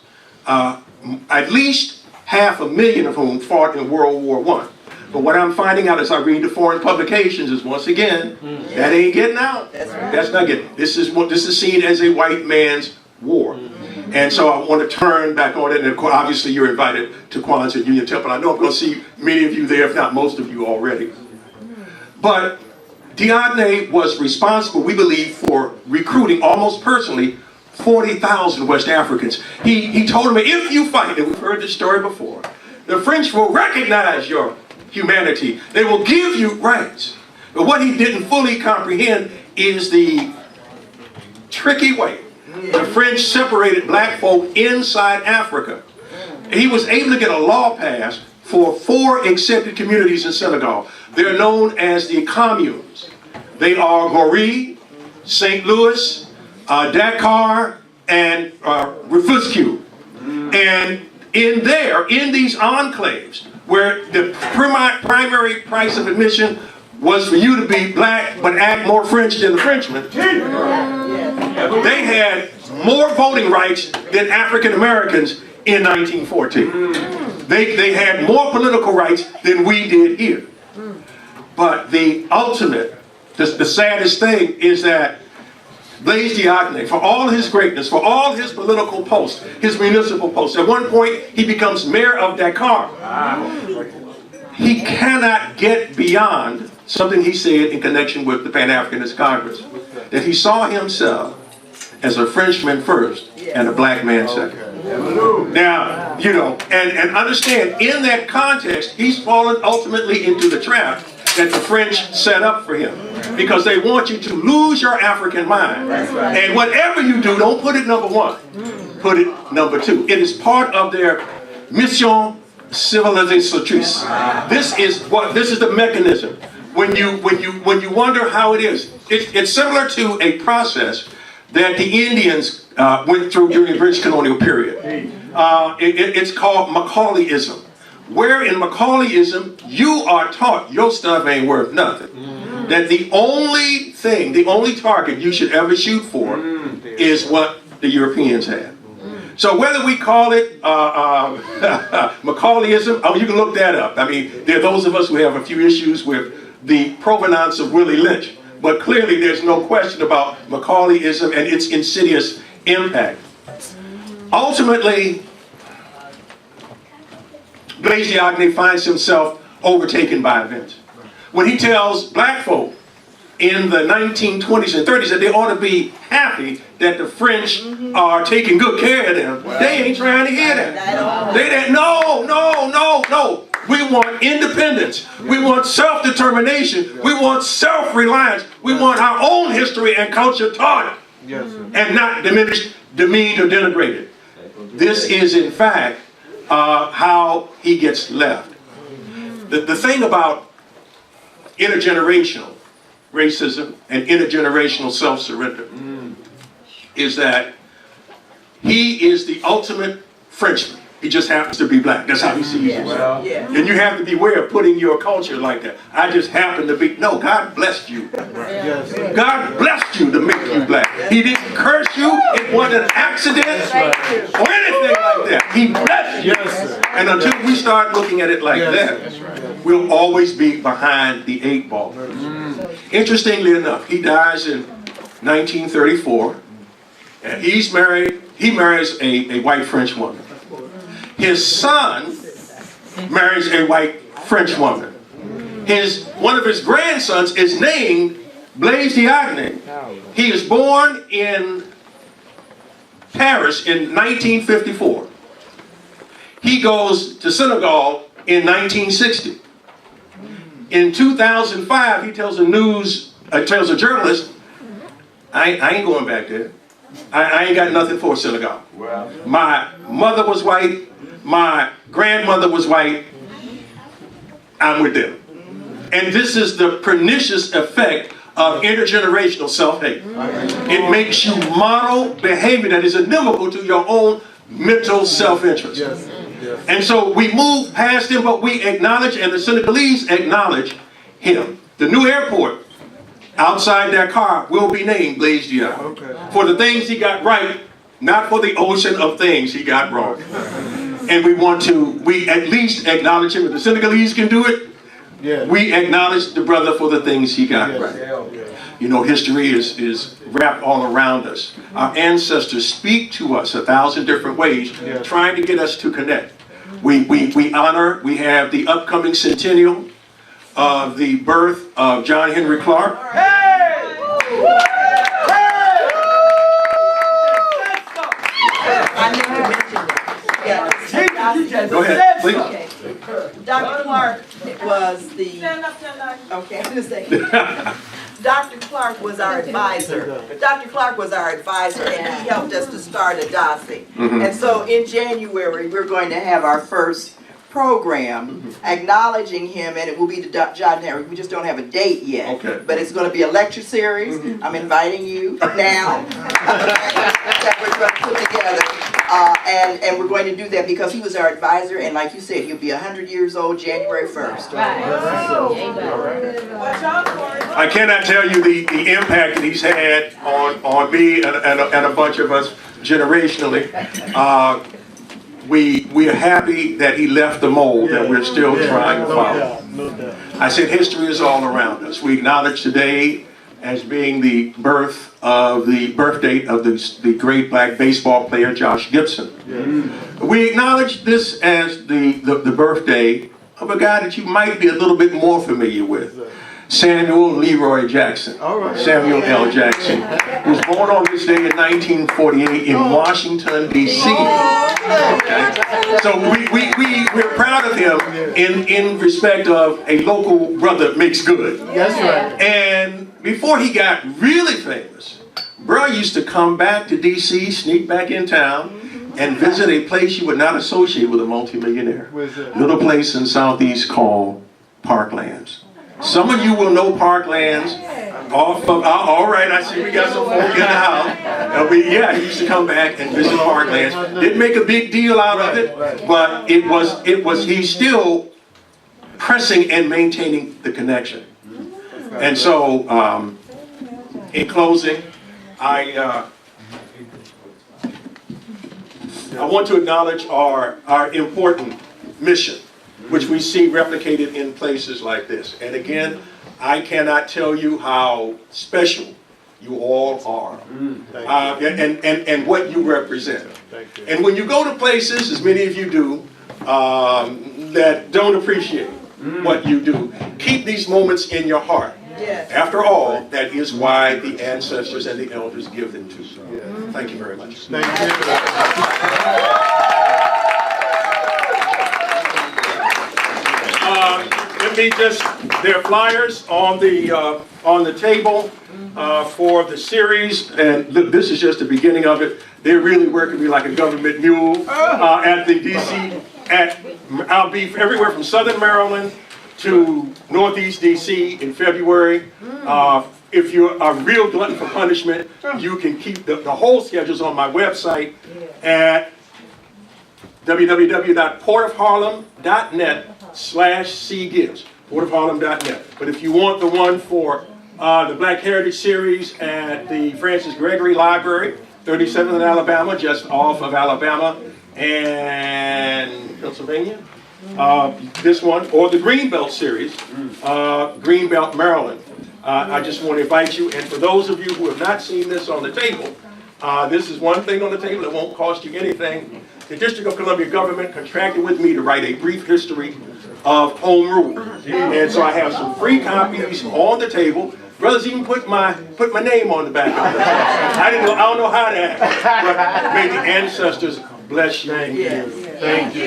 At least 500,000 of whom fought in World War I. But what I'm finding out as I read the foreign publications is, once again, that ain't getting out. That's not getting. This is seen as a white man's war. And so I want to turn back on it. And obviously you're invited to Kwanzaa at Union Temple. I know I'm going to see many of you there, if not most of you already. But Diagne was responsible, we believe, for recruiting almost personally 40,000 West Africans. He told them, if you fight, and we've heard this story before, the French will recognize your humanity. They will give you rights. But what he didn't fully comprehend is the tricky way the French separated black folk inside Africa. He was able to get a law passed for 4 accepted communities in Senegal. They're known as the communes. They are Gorée, St. Louis, Dakar, and Rufusque. And in these enclaves, where the primary price of admission was for you to be black but act more French than the Frenchman, they had more voting rights than African Americans in 1914. They had more political rights than we did here. But the ultimate, the saddest thing is that Blaise Diagne, for all his greatness, for all his political posts, his municipal posts, at one point he becomes mayor of Dakar. He cannot get beyond something he said in connection with the Pan-Africanist Congress, that he saw himself as a Frenchman first and a black man second. Now, you know, and understand, in that context, he's fallen ultimately into the trap that the French set up for him, because they want you to lose your African mind. And whatever you do, don't put it number 1, put it number 2. It is part of their mission civilisatrice. This is the mechanism. When you wonder how it is, it's similar to a process that the Indians went through during the British colonial period. It's called Macaulayism. Where in Macaulayism, you are taught your stuff ain't worth nothing. That the only target you should ever shoot for is what the Europeans had. So whether we call it Macaulayism, you can look that up. I mean, there are those of us who have a few issues with the provenance of Willie Lynch, but clearly there's no question about Macaulayism and its insidious impact. Ultimately, Blaise Diagne finds himself overtaken by events. When he tells black folk in the 1920s and 30s that they ought to be happy that the French are taking good care of them, they ain't trying to hear that. No. We want independence. We want self-determination. We want self-reliance. We want our own history and culture taught and not diminished, demeaned, or denigrated. This is, in fact, how he gets left. The thing about intergenerational racism and intergenerational self-surrender is that he is the ultimate Frenchman. He just happens to be black. That's how he sees himself. And you have to beware of putting your culture like that. I just happen to be. No, God blessed you. God blessed you to make you black. He didn't curse you. It wasn't an accident or anything like that. He blessed you. And until we start looking at it like that, we'll always be behind the 8 ball. Interestingly enough, he dies in 1934. And he marries a white French woman. His son marries a white French woman. One of his grandsons is named Blaise Diagne. He is born in Paris in 1954. He goes to Senegal in 1960. In 2005, he tells a journalist, I ain't going back there. I ain't got nothing for Senegal. My mother was white. My grandmother was white. I'm with them. And this is the pernicious effect of intergenerational self-hate. It makes you model behavior that is inimical to your own mental self-interest. And so we move past him, but we acknowledge, and the Senegalese acknowledge him. The new airport outside their car will be named Blaise Diagne for the things he got right, not for the ocean of things he got wrong. And we at least acknowledge him. If the Senegalese can do it, we acknowledge the brother for the things he got right. You know, history is wrapped all around us. Our ancestors speak to us 1,000 different ways, trying to get us to connect. We have the upcoming centennial of the birth of John Henry Clark. I need to mention that. Go ahead, please. Dr. Clark was the, okay, I'm just saying. Dr. Clark was our advisor. Dr. Clark was our advisor, and he helped us to start ADASI. And so in January, we're going to have our first program acknowledging him, and it will be the John Henry. We just don't have a date yet, but it's going to be a lecture series. I'm inviting you now that we're going to put together, and we're going to do that because he was our advisor, and like you said, he'll be 100 years old January 1st. I cannot tell you the impact that he's had on me and a bunch of us generationally. We are happy that he left the mold that we're still trying to follow. I said history is all around us. We acknowledge today as being the birth date of the great black baseball player Josh Gibson. We acknowledge this as the birthday of a guy that you might be a little bit more familiar with. Samuel Leroy Jackson, Samuel L. Jackson, was born on this day in 1948 in Washington, D.C. So we're proud of him in respect of a local brother makes good. That's right. And before he got really famous, bro used to come back to D.C., sneak back in town, and visit a place you would not associate with a multimillionaire. Little place in Southeast called Parklands. Some of you will know Parklands off of, all right, I see we got some folk in the house. He used to come back and visit Parklands. Didn't make a big deal out of it, but he's still pressing and maintaining the connection. And so, in closing, I want to acknowledge our important mission, which we see replicated in places like this. And again, I cannot tell you how special you all are, and what you represent. And when you go to places, as many of you do, that don't appreciate what you do, keep these moments in your heart. Yes. After all, that is why the ancestors and the elders give them to you. Thank you very much. Thank you. Let me just, there are flyers on the table for the series, and this is just the beginning of it. They're really working me like a government mule at the DC. I'll be everywhere from Southern Maryland to Northeast DC in February. If you're a real glutton for punishment, you can keep the whole schedules on my website at www.portofharlem.net/cgives, portofharlem.net. But if you want the one for the Black Heritage Series at the Francis Gregory Library, 37th in Alabama, just off of Alabama and Pennsylvania, this one, or the Greenbelt Series, Greenbelt, Maryland. I just want to invite you, and for those of you who have not seen this on the table, this is one thing on the table that won't cost you anything. The District of Columbia government contracted with me to write a brief history of home rule. And so I have some free copies on the table. Brothers even put my name on the back of it. I don't know how to act, but may the ancestors bless you. Thank you. Thank you.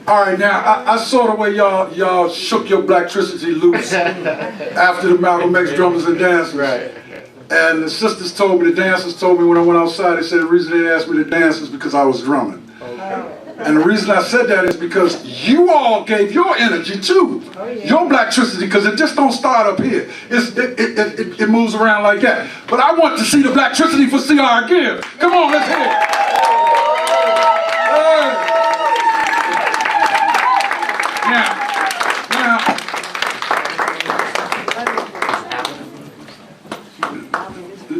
All right, now I saw the way y'all shook your blacktricity loose after the Malcolm X drummers and dancers. Right. And the sisters told me, the dancers told me when I went outside, they said the reason they asked me to dance is because I was drumming. Okay. And the reason I said that is because you all gave your energy too, your blacktricity, because it just don't start up here. It moves around like that. But I want to see the blacktricity for CR Give. Come on, let's hear it.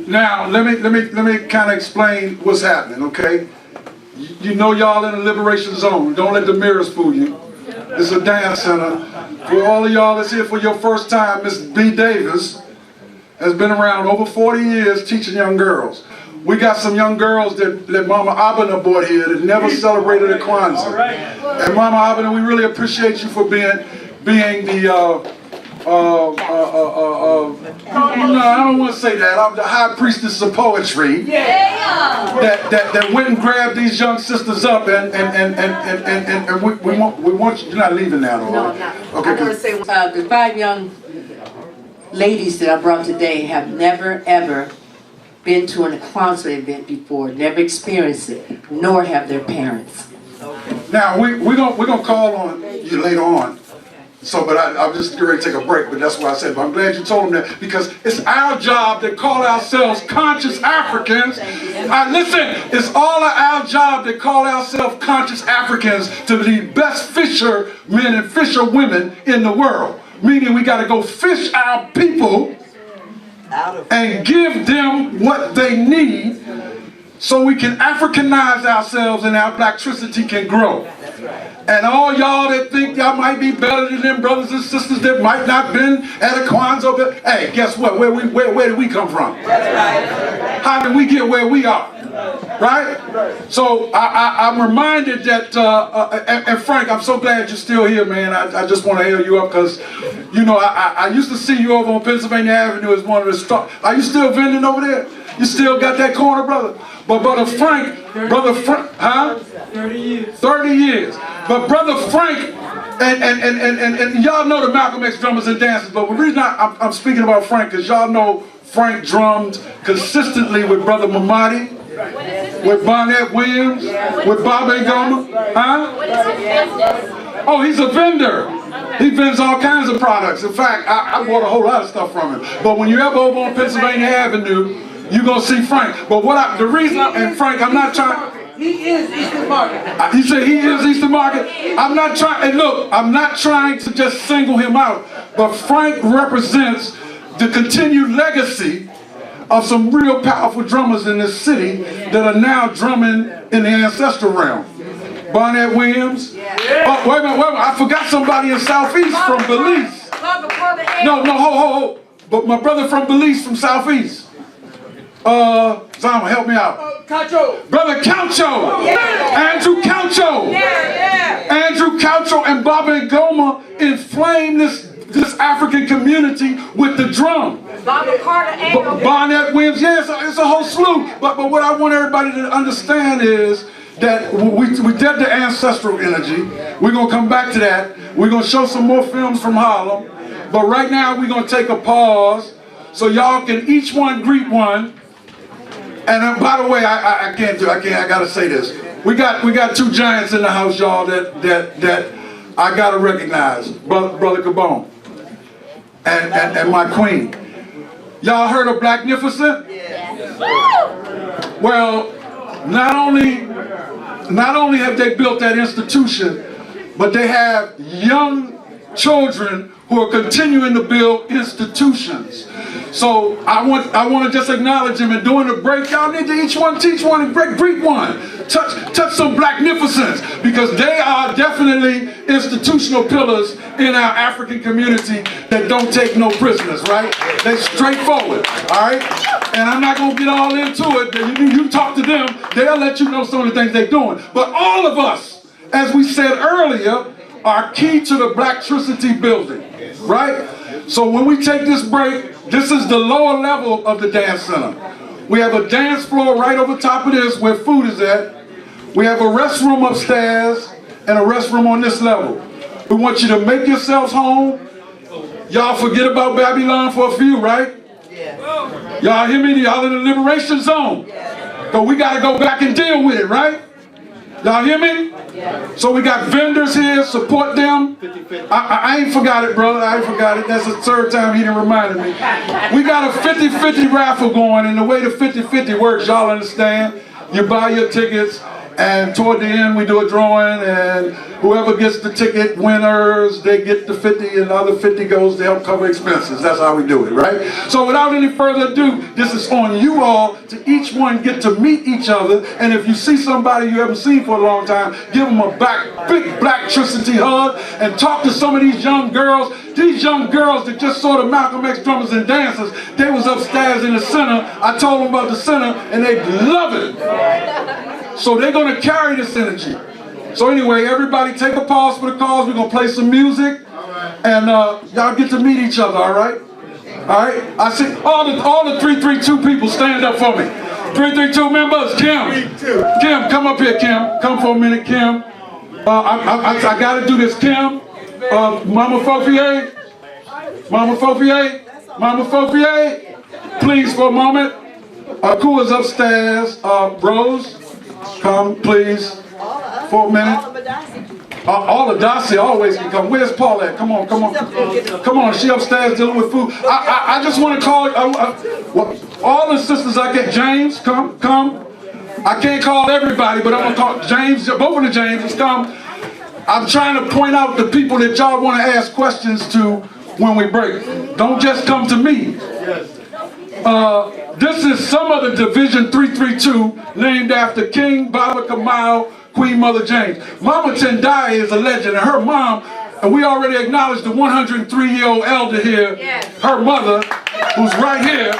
Now, let me kind of explain what's happening, okay? You know y'all in a liberation zone. Don't let the mirrors fool you. It's a dance center. For all of y'all that's here for your first time, Miss B. Davis has been around over 40 years teaching young girls. We got some young girls that Mama Abena brought here that never celebrated a Kwanzaa. And Mama Abena, we really appreciate you for being the no, I don't want to say that. I'm the high priestess of poetry. That went and grabbed these young sisters up and we want you. You're not leaving now, though. No, I'm not. Okay, I want to say the 5 young ladies that I brought today have never ever been to a Kwanzaa event before, never experienced it, nor have their parents. Now we're gonna call on you later on. So, but I'm just ready to take a break, but that's what I said. But I'm glad you told them that, because it's our job to call ourselves conscious Africans. Listen, it's all our job to call ourselves conscious Africans to be the best fishermen and fisherwomen in the world. Meaning we got to go fish our people and give them what they need so we can Africanize ourselves and our blacktricity can grow. And all y'all that think y'all might be better than them brothers and sisters that might not been at a Kwanzaa, but hey, guess what? Where did we come from? How did we get where we are? Right? So I'm reminded that, and Frank, I'm so glad you're still here, man. I just want to hail you up because, you know, I used to see you over on Pennsylvania Avenue as one of the stars. Are you still vending over there? You still got that corner, brother? But Brother Frank, huh? 30 years. 30 years. But Brother Frank, and y'all know the Malcolm X drummers and dancers, but the reason I'm speaking about Frank, because y'all know Frank drummed consistently with Brother Mamadi, with Bonnet Williams, with Bobby Goma. Huh? What is his business? Oh, he's a vendor. He vends all kinds of products. In fact, I bought a whole lot of stuff from him. But when you're ever over on Pennsylvania Avenue, you're going to see Frank. But the reason, and Frank, I'm not trying. He is Eastern Market. He said he is Eastern Market. I'm not trying, and look, I'm not trying to just single him out, but Frank represents the continued legacy of some real powerful drummers in this city that are now drumming in the ancestral realm. Barnett Williams. Oh, wait a minute, I forgot somebody in Southeast from Belize. No, but my brother from Belize from Southeast. Zama, help me out. Cacho. Brother Caucho. Andrew Caucho. Andrew Caucho and Baba Ngoma inflamed this African community with the drum. Barnett Williams, it's a whole slew. But what I want everybody to understand is that we did the ancestral energy. We're going to come back to that. We're going to show some more films from Harlem. But right now we're going to take a pause so y'all can each one greet one. And by the way, I gotta say this. We got two giants in the house, y'all, that I gotta recognize. Brother Cabone and my queen. Y'all heard of Blacknificent? Yes. Well, not only have they built that institution, but they have young children who are continuing to build institutions. So I want to just acknowledge them, and during the break, y'all need to each one teach one and greet one. Touch some Blacknificence, because they are definitely institutional pillars in our African community that don't take no prisoners, right? They straightforward, all right? And I'm not gonna get all into it. You talk to them, they'll let you know some of the things they're doing. But all of us, as we said earlier, are key to the Blacktricity building, right? So when we take this break, this is the lower level of the dance center. We have a dance floor right over top of this where food is at. We have a restroom upstairs and a restroom on this level. We want you to make yourselves home. Y'all forget about Babylon for a few, right? Yeah. Y'all hear me? Y'all in the liberation zone. So we got to go back and deal with it, right? Y'all hear me? Yeah. So we got vendors here, support them. I ain't forgot it, brother. I ain't forgot it. That's the third time he done reminded me. We got a 50-50 raffle going, and the way the 50-50 works, y'all understand. You buy your tickets, and toward the end we do a drawing, and whoever gets the ticket winners, they get the 50, and the other 50 goes to help cover expenses. That's how we do it, right? So without any further ado, this is on you all to each one get to meet each other, and if you see somebody you haven't seen for a long time, give them a big Blacktricity hug, and talk to some of these young girls. These young girls that just saw the Malcolm X drummers and dancers, they was upstairs in the center. I told them about the center, and they love it. So they're going to carry this energy. So anyway, everybody take a pause for the calls. We're going to play some music. And y'all get to meet each other, all right? All right? I see all the 332 people stand up for me. 332 members, Kim, come up here, Kim. Come for a minute, Kim. I got to do this, Kim. Mama Fofier, please for a moment. Who is upstairs? Rose, come please for a minute. All of Darcy always can come. Where's Paulette? Come on. She upstairs dealing with food. I just want to call all the sisters. I get James, come. I can't call everybody, but I'm gonna call James. Both of the Jameses, come. I'm trying to point out the people that y'all want to ask questions to when we break. Don't just come to me. This is some of the Division 332 named after King Baba Kamau, Queen Mother James. Mama Tendai is a legend, and her mom, and we already acknowledged the 103-year-old elder here, her mother, who's right here.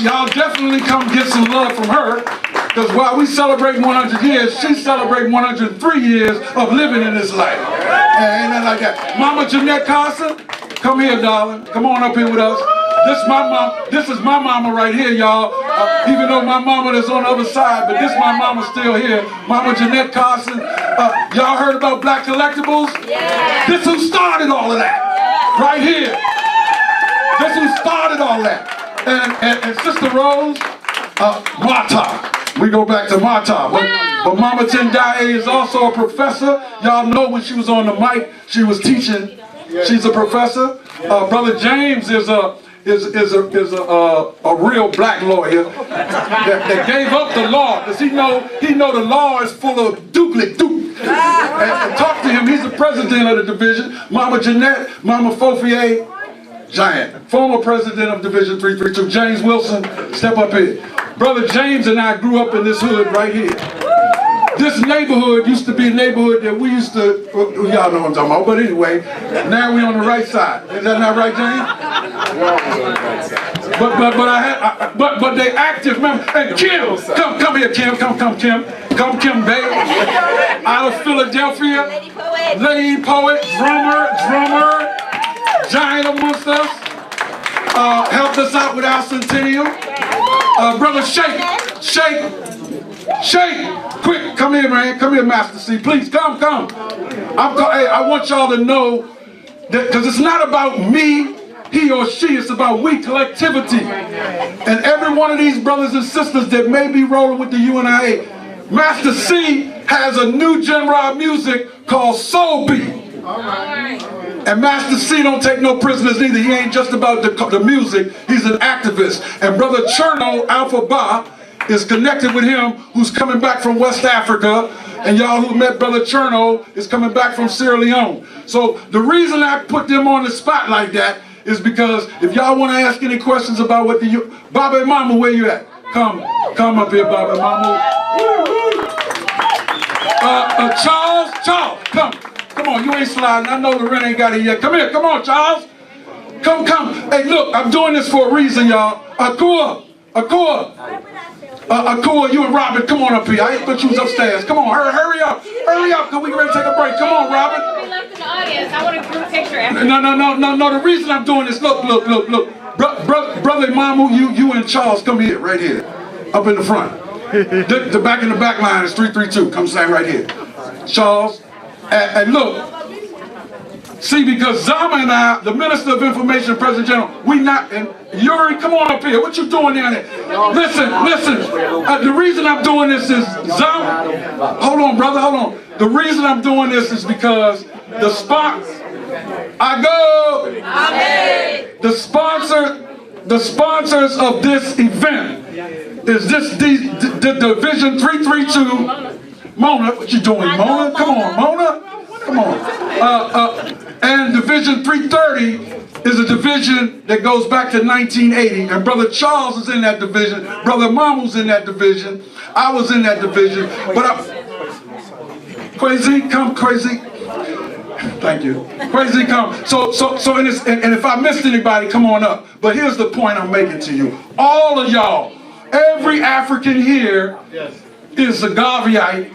Y'all definitely come get some love from her. Because while we celebrate 100 years, she's celebrating 103 years of living in this life. Ain't nothing like that. Mama Jeanette Carson, come here, darling. Come on up here with us. This is my mom. This is my mama right here, y'all. Even though my mama is on the other side, but this my mama still here. Mama Jeanette Carson. Y'all heard about Black Collectibles? Yeah. This who started all of that. Right here. This who started all that. And Sister Rose, Mata. We go back to Mata. But Mama Tendai is also a professor. Y'all know when she was on the mic, she was teaching. She's a professor. Brother James is a real black lawyer that gave up the law because he know the law is full of duplicate. And talk to him. He's the president of the division. Mama Jeanette, Mama Fofier. giant. Former president of Division 332, James Wilson, step up here. Brother James and I grew up in this hood right here. This neighborhood used to be a neighborhood that we used to, y'all know what I'm talking about, but anyway, now we're on the right side. Is that not right, James? But they active members. And Kim, come here, Kim, come Kim, baby. Out of Philadelphia, lady poet, drummer, giant amongst us. Helped us out with our centennial. Brother Shake, quick, come here, man. Come here, Master C. Please, come. Hey, I want y'all to know that, because it's not about me, he or she, it's about we, collectivity. And every one of these brothers and sisters that may be rolling with the UNIA, Master C has a new genre of music called Soul Beat. And Master C don't take no prisoners neither. He ain't just about the music, he's an activist. And Brother Cherno Alpha Ba is connected with him, who's coming back from West Africa, and y'all who met Brother Cherno is coming back from Sierra Leone. So the reason I put them on the spot like that is because if y'all want to ask any questions about what the Baba Mama, where you at? Come up here, Baba Mama. Charles, come on, you ain't sliding. I know Loretta ain't got it yet. Come here, come on, Charles. Come. Hey, look, I'm doing this for a reason, y'all. Akua, you and Robin, come on up here. I ain't thought you was upstairs. Come on, hurry up, cause we ready to take a break. Come on, Robin. We left in the audience. I want a group picture after. No. The reason I'm doing this, look. Brother Mamu, you and Charles, come here, right here, up in the front. The back in the back line is 332. Come stand right here, Charles. And look. See, because Zama and I, the Minister of Information, President General, we not, and Yuri, come on up here. What you doing down there? Listen. The reason I'm doing this is, Zama, hold on, brother, hold on. The reason I'm doing this is because the sponsors of this event is the Division 332. Mona, what you doing, Mona? Come on, Mona. Come on. And Division 330 is a division that goes back to 1980. And Brother Charles is in that division. Brother Mamu's in that division. I was in that division. But Crazy, come, Crazy. Thank you. Crazy, come. So and if I missed anybody, come on up. But here's the point I'm making to you. All of y'all, every African here is a Gaviite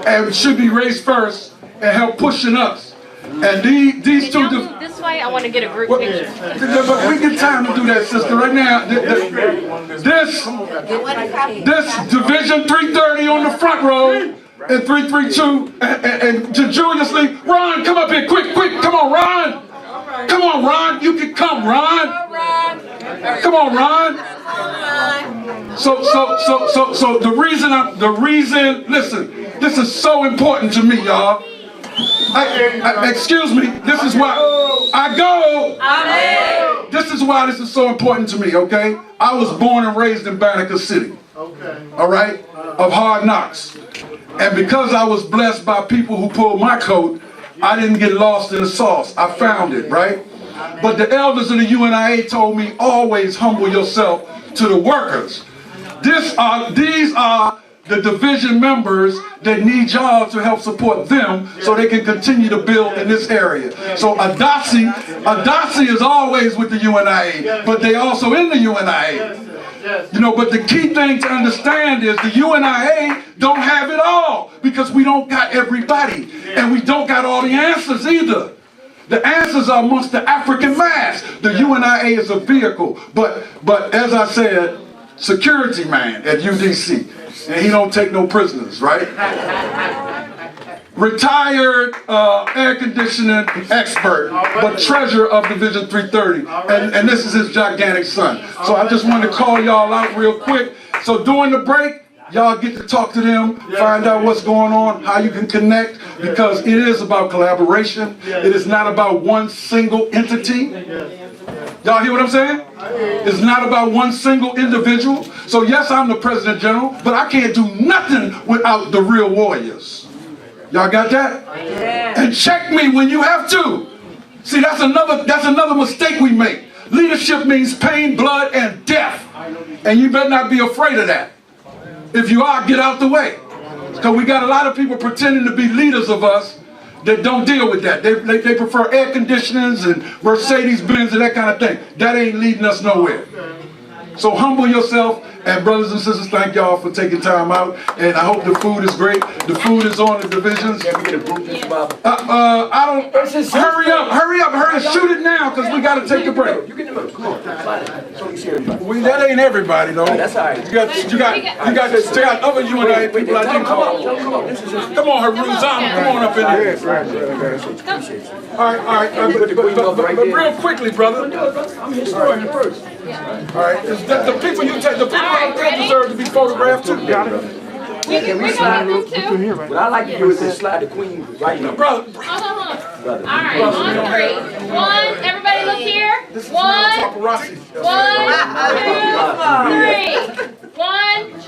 and should be raised first and help pushing us. And these two... This way, I want to get a group picture. But we get time to do that, sister. Right now, this Division 330 on the front row and 332 and to Julius Lee. Ron, come up here, quick. Come on, Ron. Come on, Ron. You can come, Ron. Come on, Ron. So the reason, listen, this is so important to me, y'all. Excuse me, this is why I go. Amen. This is why this is so important to me, okay? I was born and raised in Banneker City, all right, of hard knocks. And because I was blessed by people who pulled my coat, I didn't get lost in the sauce. I found it, right? But the elders of the UNIA told me, always humble yourself to the workers. These are the division members that need y'all to help support them so they can continue to build in this area. So Adasi is always with the UNIA, but they also in the UNIA. You know, but the key thing to understand is the UNIA don't have it all because we don't got everybody and we don't got all the answers either. The answers are amongst the African mass. The UNIA is a vehicle, but as I said, security man at UDC. And he don't take no prisoners, right? Retired air conditioning expert, but treasurer of Division 330. And this is his gigantic son. So I just wanted to call y'all out real quick. So during the break, y'all get to talk to them, find out what's going on, how you can connect, because it is about collaboration. It is not about one single entity. Y'all hear what I'm saying? It's not about one single individual. So yes, I'm the President General, but I can't do nothing without the real warriors. Y'all got that? And check me when you have to. See, that's another mistake we make. Leadership means pain, blood, and death. And you better not be afraid of that. If you are, get out the way. Because we got a lot of people pretending to be leaders of us that don't deal with that. They prefer air conditioners and Mercedes-Benz and that kind of thing. That ain't leading us nowhere. So humble yourself, and brothers and sisters, thank y'all for taking time out. And I hope the food is great. The food is on the divisions. Can we get a group picture, Bob? I don't. Hurry up, shoot it now, because we got to take a break. You get the middle. Come on. That ain't everybody though. That's all right. You got other UNIA people I didn't call. Come on, Haruzama, come on up in there. All right. But real quickly, brother. I'm historian first. All right, the people you take, the people out there deserve to be photographed too. We got this too. What I like to do is just slide the queen right now. Brother. All right, on 3. 1, everybody look here. 1,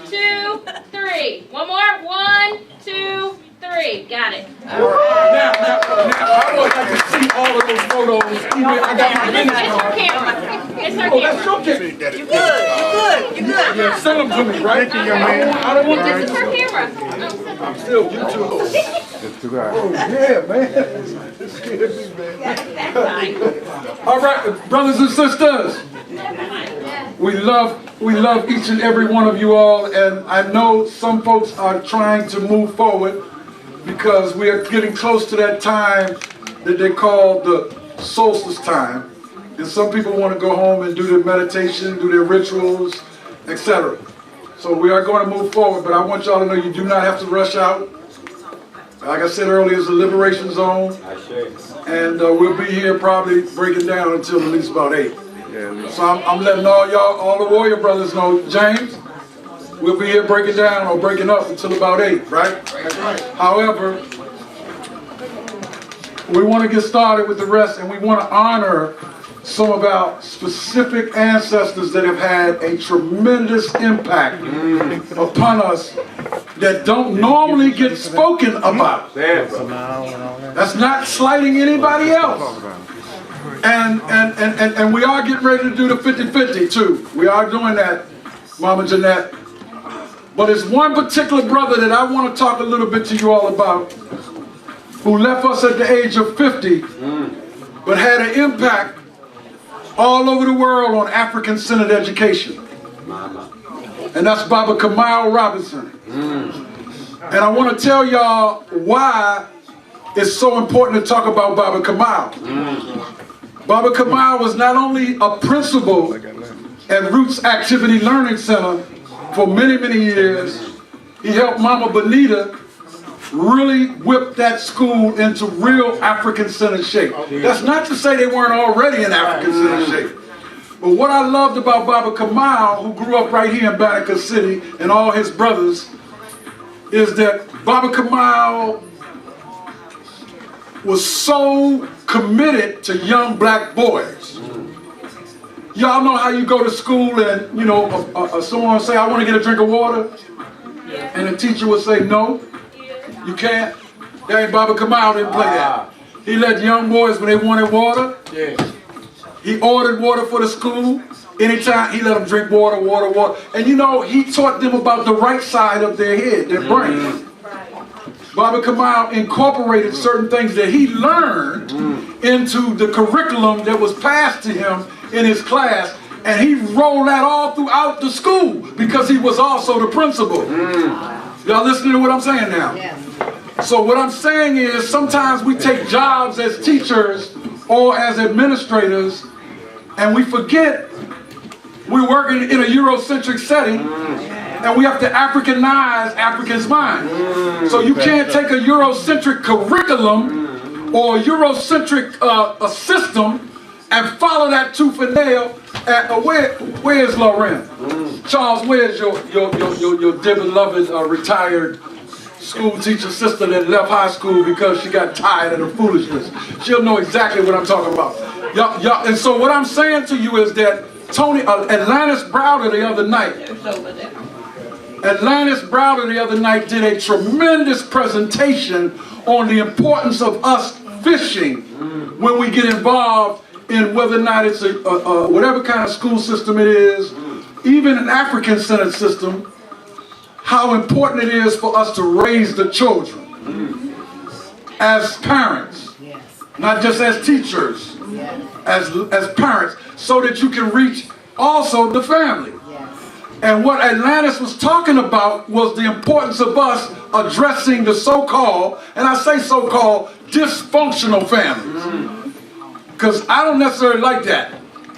2, 3. One more. 1, 2, 3. Got it. Now, I would like to see all of those photos. I got my business It's her card. camera. It's her Oh, that's camera. your camera. You good. Yeah, send them to me, right? I don't want This is her camera. I'm still YouTube. Oh, yeah, man. This scared me, man. All right, brothers and sisters. We love each and every one of you all, and I know some folks are trying to move forward because we are getting close to that time that they call the solstice time. And some people want to go home and do their meditation, do their rituals, etc. So we are going to move forward, but I want y'all to know you do not have to rush out. Like I said earlier, it's a liberation zone. And we'll be here probably breaking down until at least about 8. So I'm letting all the warrior brothers know, James, we'll be here breaking down or breaking up until about 8, right? However, we want to get started with the rest, and we want to honor some of our specific ancestors that have had a tremendous impact upon us that don't normally get spoken about. That's not slighting anybody else. And we are getting ready to do the 50-50 too. We are doing that, Mama Jeanette. But it's one particular brother that I want to talk a little bit to you all about, who left us at the age of 50, but had an impact all over the world on African-centered education. And that's Baba Kamal Robinson. And I want to tell y'all why it's so important to talk about Baba Kamal. Baba Kamal was not only a principal at Roots Activity Learning Center for many, many years. He helped Mama Bonita really whip that school into real African-centered shape. That's not to say they weren't already in African-centered shape. But what I loved about Baba Kamal, who grew up right here in Banneker City, and all his brothers, is that Baba Kamal was so committed to young black boys. Y'all know how you go to school and, you know, someone will say, I want to get a drink of water. And the teacher will say, no, you can't. That ain't Baba Kamal didn't play that. He let young boys, when they wanted water, he ordered water for the school. Anytime, he let them drink water. And you know, he taught them about the right side of their head, their brain. Baba Kamal incorporated certain things that he learned into the curriculum that was passed to him in his class, and he rolled that all throughout the school because he was also the principal. Y'all listening to what I'm saying now? So what I'm saying is sometimes we take jobs as teachers or as administrators and we forget we're working in a Eurocentric setting and we have to Africanize Africans' mind. So you can't take a Eurocentric curriculum or a Eurocentric system and follow that tooth and nail. Where's Lauren? Charles, where's your dear beloved retired school teacher sister that left high school because she got tired of the foolishness? She'll know exactly what I'm talking about. Y'all, and so what I'm saying to you is that Atlantis Browder the other night did a tremendous presentation on the importance of us fishing when we get involved in whether or not it's whatever kind of school system it is, even an African-centered system, how important it is for us to raise the children as parents, not just as teachers, as parents, so that you can reach also the family. And what Atlantis was talking about was the importance of us addressing the so-called, and I say so-called, dysfunctional families. Because I don't necessarily like that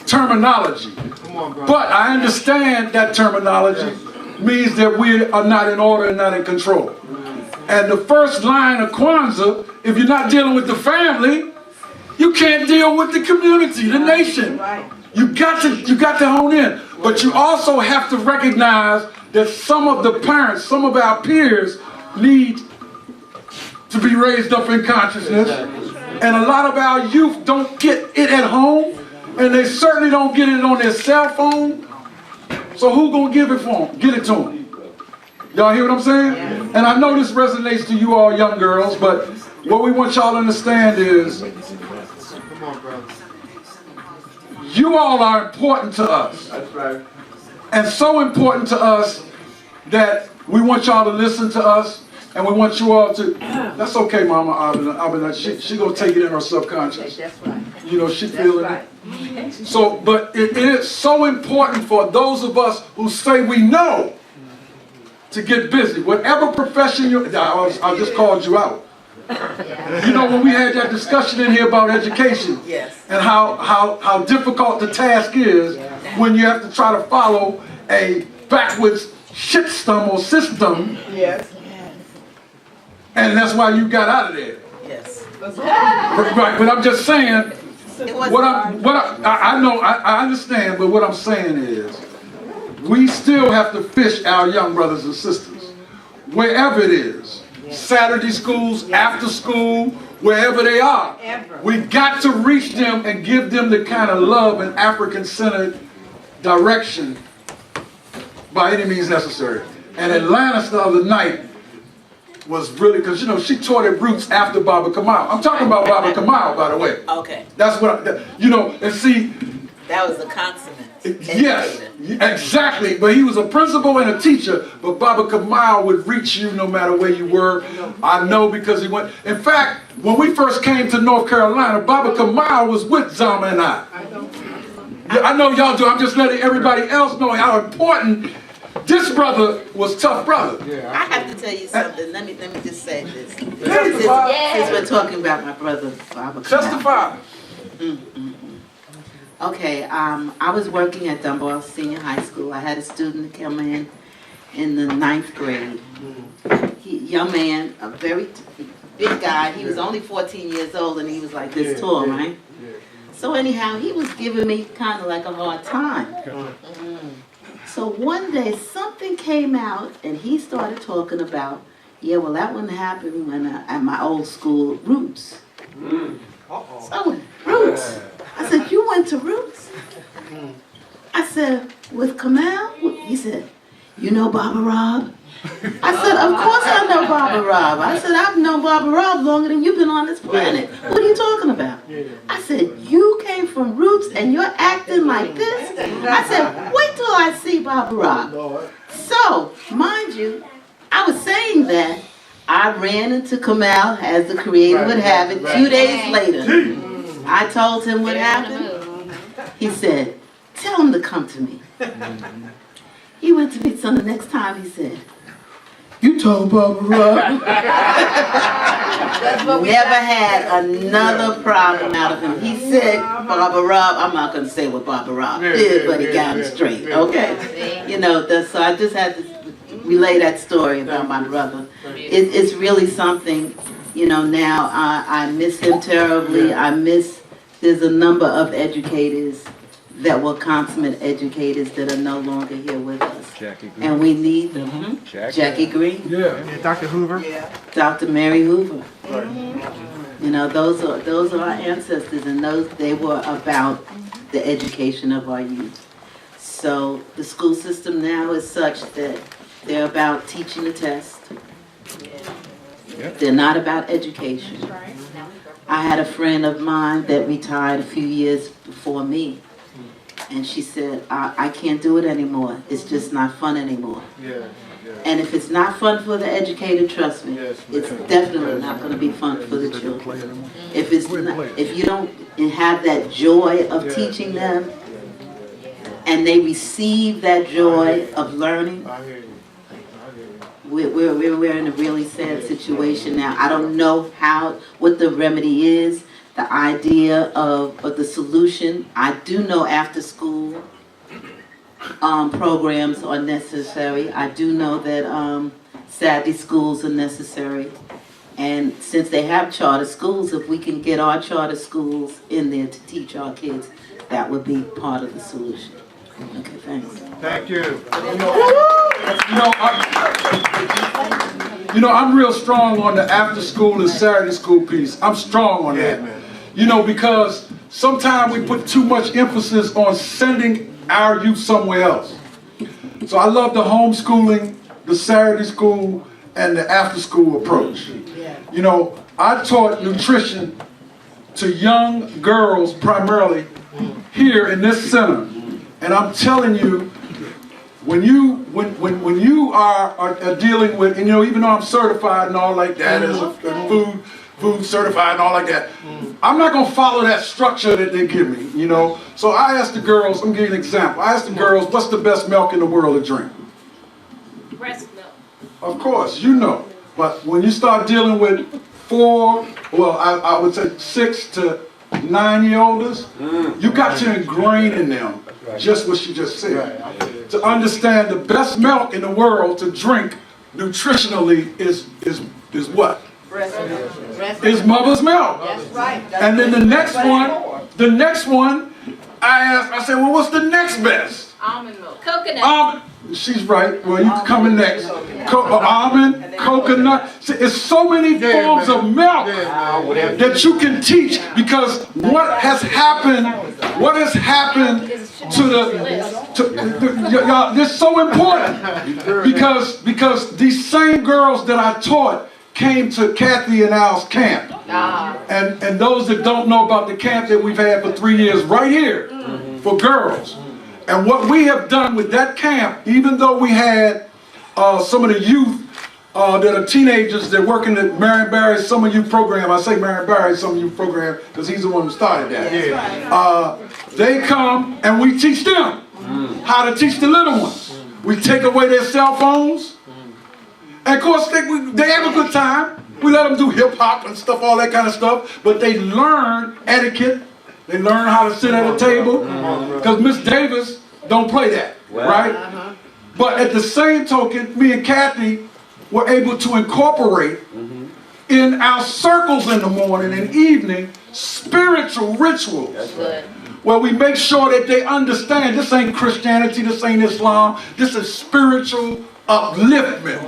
terminology. But I understand that terminology means that we are not in order and not in control. And the first line of Kwanzaa, if you're not dealing with the family, you can't deal with the community, the nation. You got to hone in. But you also have to recognize that some of the parents, some of our peers need to be raised up in consciousness. And a lot of our youth don't get it at home, and they certainly don't get it on their cell phone. So who gonna give it for them? Get it to them. Y'all hear what I'm saying? And I know this resonates to you all young girls, but what we want y'all to understand is you all are important to us. That's right. And so important to us that we want y'all to listen to us, and we want you all to, that's okay, Mama Abena, she gonna take it in her subconscious. That's right. You know, she feeling it. So, but it is so important for those of us who say we know to get busy. Whatever profession you're, I just called you out. You know, when we had that discussion in here about education and how difficult the task is when you have to try to follow a backwards shitstorm or system. Yes. And that's why you got out of there. Yes. Right, but I'm just saying, I understand, but what I'm saying is, we still have to fish our young brothers and sisters, wherever it is. Saturday schools, after school, wherever they are. We've got to reach them and give them the kind of love and African-centered direction by any means necessary. And Atlantis the other night was really, because you know, she taught at Roots after Baba Kamal. I'm talking about Baba Kamal, by the way. Okay. That's what, you know, and see. That was the consummate. Yes, exactly. But he was a principal and a teacher. But Baba Kamal would reach you no matter where you were. I know because he went. In fact, when we first came to North Carolina, Baba Kamal was with Zama and I. Yeah, I know y'all do. I'm just letting everybody else know how important this brother was. Tough brother. I have to tell you something. Let me just say this. Since we're talking about my brother Baba Kamal. Testify. Okay, I was working at Dunbar Senior High School. I had a student come in the 9th grade. Young man, a very big guy. He was only 14 years old and he was like this tall, right? So anyhow, he was giving me kind of like a hard time. So one day something came out and he started talking about, yeah, well that one happened when at my old school, Roots. So, Roots. I said, you went to Roots? I said, with Kamal? He said, you know Baba Rob? I said, of course I know Baba Rob. I said, I've known Baba Rob longer than you've been on this planet. What are you talking about? I said, you came from Roots and you're acting like this? I said, wait till I see Baba Rob. So, mind you, I was saying that I ran into Kamal, as the Creator would have it, 2 days later. I told him what happened. He said, tell him to come to me. He went to me, so the next time he said, you told Baba Rob. Never had another problem out of him. He said, Baba Rob, I'm not going to say what Baba Rob did, but he got it straight, okay? You know, so I just had to relay that story about my brother. It's really something. You know, now I miss him terribly. There's a number of educators that were consummate educators that are no longer here with us. And we need them. Jackie Green. Yeah, Dr. Hoover. Dr. Mary Hoover. You know, those are our ancestors, and they were about the education of our youth. So the school system now is such that they're about teaching the test. They're not about education. I had a friend of mine that retired a few years before me, and she said, I can't do it anymore. It's just not fun anymore. Yeah. And if it's not fun for the educated, trust me, Yes, it's definitely not going to be fun for the children. If it's not, if you don't have that joy of teaching them, and they receive that joy of learning, I hear you. we're in a really sad situation now. I don't know what the remedy is, the idea of the solution. I do know after school programs are necessary. I do know that Saturday schools are necessary. And since they have charter schools, if we can get our charter schools in there to teach our kids, that would be part of the solution. Okay, thanks. Thank you. I'm real strong on the after school and Saturday school piece. I'm strong on that. Because sometimes we put too much emphasis on sending our youth somewhere else. So I love the homeschooling, the Saturday school, and the after school approach. I taught nutrition to young girls primarily here in this center. And I'm telling you, when you are dealing with, and even though I'm certified and all like that, as a food certified and all like that, I'm not gonna follow that structure that they give me, So I asked the girls, I'm giving you an example. I asked the girls, what's the best milk in the world to drink? Breast milk. Of course, But when you start dealing with I would say 6 to 9-year-olds, you got to ingrain in them just what you just said. To understand the best milk in the world to drink nutritionally is what? Breast milk. Is mother's milk. That's right. And then the next one, I said, well, what's the next best? Almond milk. Coconut. She's right. Well, you coming next. Almond, coconut. See, it's so many forms of milk that you can teach, because what has happened y'all, this is so important, because these same girls that I taught came to Kathy and Al's camp. And those that don't know about the camp that we've had for 3 years right here for girls. And what we have done with that camp, even though we had some of the youth that are teenagers that work in the Marion Barry's Summer Youth Program. I say Marion Barry's Summer Youth Program because he's the one who started that. They come and we teach them how to teach the little ones. We take away their cell phones. And of course, they have a good time. We let them do hip hop and stuff, all that kind of stuff. But they learn etiquette. They learn how to sit at a table. Because Miss Davis don't play that, right? But at the same token, me and Kathy were able to incorporate in our circles in the morning and evening spiritual rituals. Where we make sure that they understand this ain't Christianity, this ain't Islam, this is spiritual upliftment.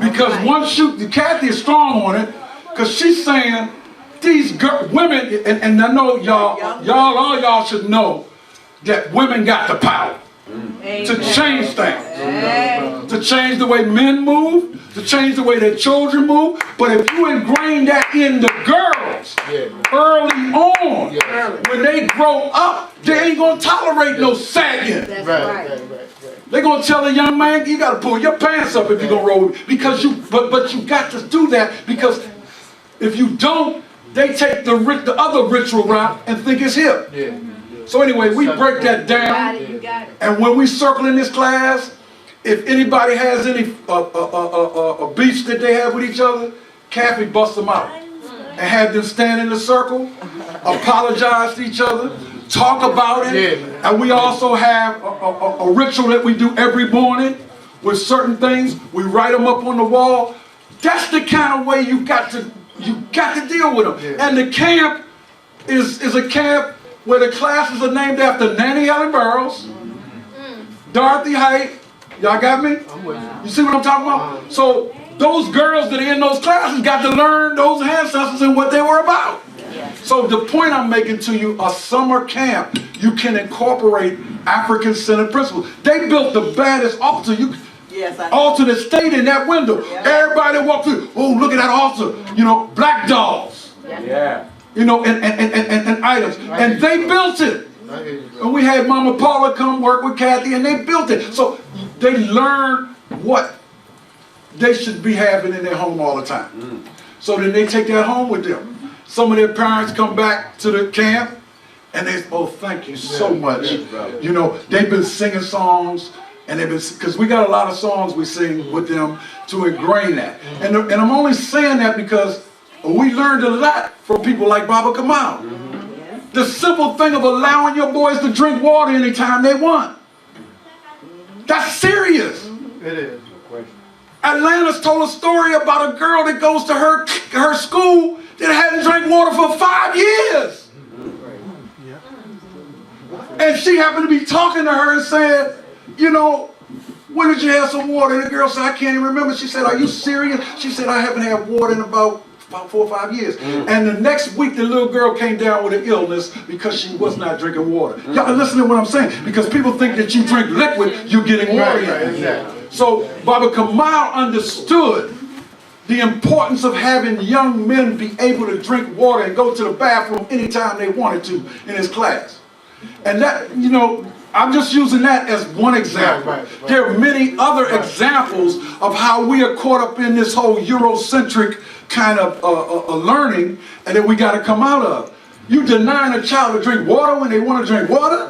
Because once Kathy is strong on it, because she's saying these women, and I know all y'all should know that women got the power to change things, to change the way men move, to change the way their children move. But if you ingrain that in the girls early on, when they grow up, they ain't gonna tolerate no sagging. They're gonna tell a young man, you gotta pull your pants up if you're gonna roll, because but you got to do that, because if you don't, they take the other ritual route and think it's hip. So anyway, we break that down, and when we circle in this class, if anybody has any beefs that they have with each other, Kathy busts them out and have them stand in a circle, apologize to each other, talk about it, and we also have a ritual that we do every morning with certain things. We write them up on the wall. That's the kind of way you got to deal with them. And the camp is a camp where the classes are named after Nanny Helen Burroughs, Dorothy Height. Y'all got me? You see what I'm talking about? So those girls that are in those classes got to learn those ancestors and what they were about. So the point I'm making to you, a summer camp, you can incorporate African-centered principles. They built the baddest altar altar that stayed in that window. Everybody walked through. Oh, look at that altar. Black dolls. you know, and items. And they built it. And we had Mama Paula come work with Kathy, and they built it. So they learned what they should be having in their home all the time. So then they take that home with them. Some of their parents come back to the camp, and they say, oh, thank you so much. You know, they've been singing songs, and they've been, because we got a lot of songs we sing with them to ingrain that. And I'm only saying that because we learned a lot from people like Baba Kamal. The simple thing of allowing your boys to drink water anytime they want. That's serious. It is. Atlanta's told a story about a girl that goes to her school that hadn't drank water for 5 years. And she happened to be talking to her and said, you know, when did you have some water? And the girl said, I can't even remember. She said, are you serious? She said, I haven't had water in about 4 or 5 years. And the next week, the little girl came down with an illness because she was not drinking water. Y'all listen to what I'm saying? Because people think that you drink liquid, you're getting water in. So Baba Kamal understood the importance of having young men be able to drink water and go to the bathroom anytime they wanted to in his class. And that, you know, I'm just using that as one example. There are many other examples of how we are caught up in this whole Eurocentric kind of learning, and that we got to come out of. You denying a child to drink water when they want to drink water?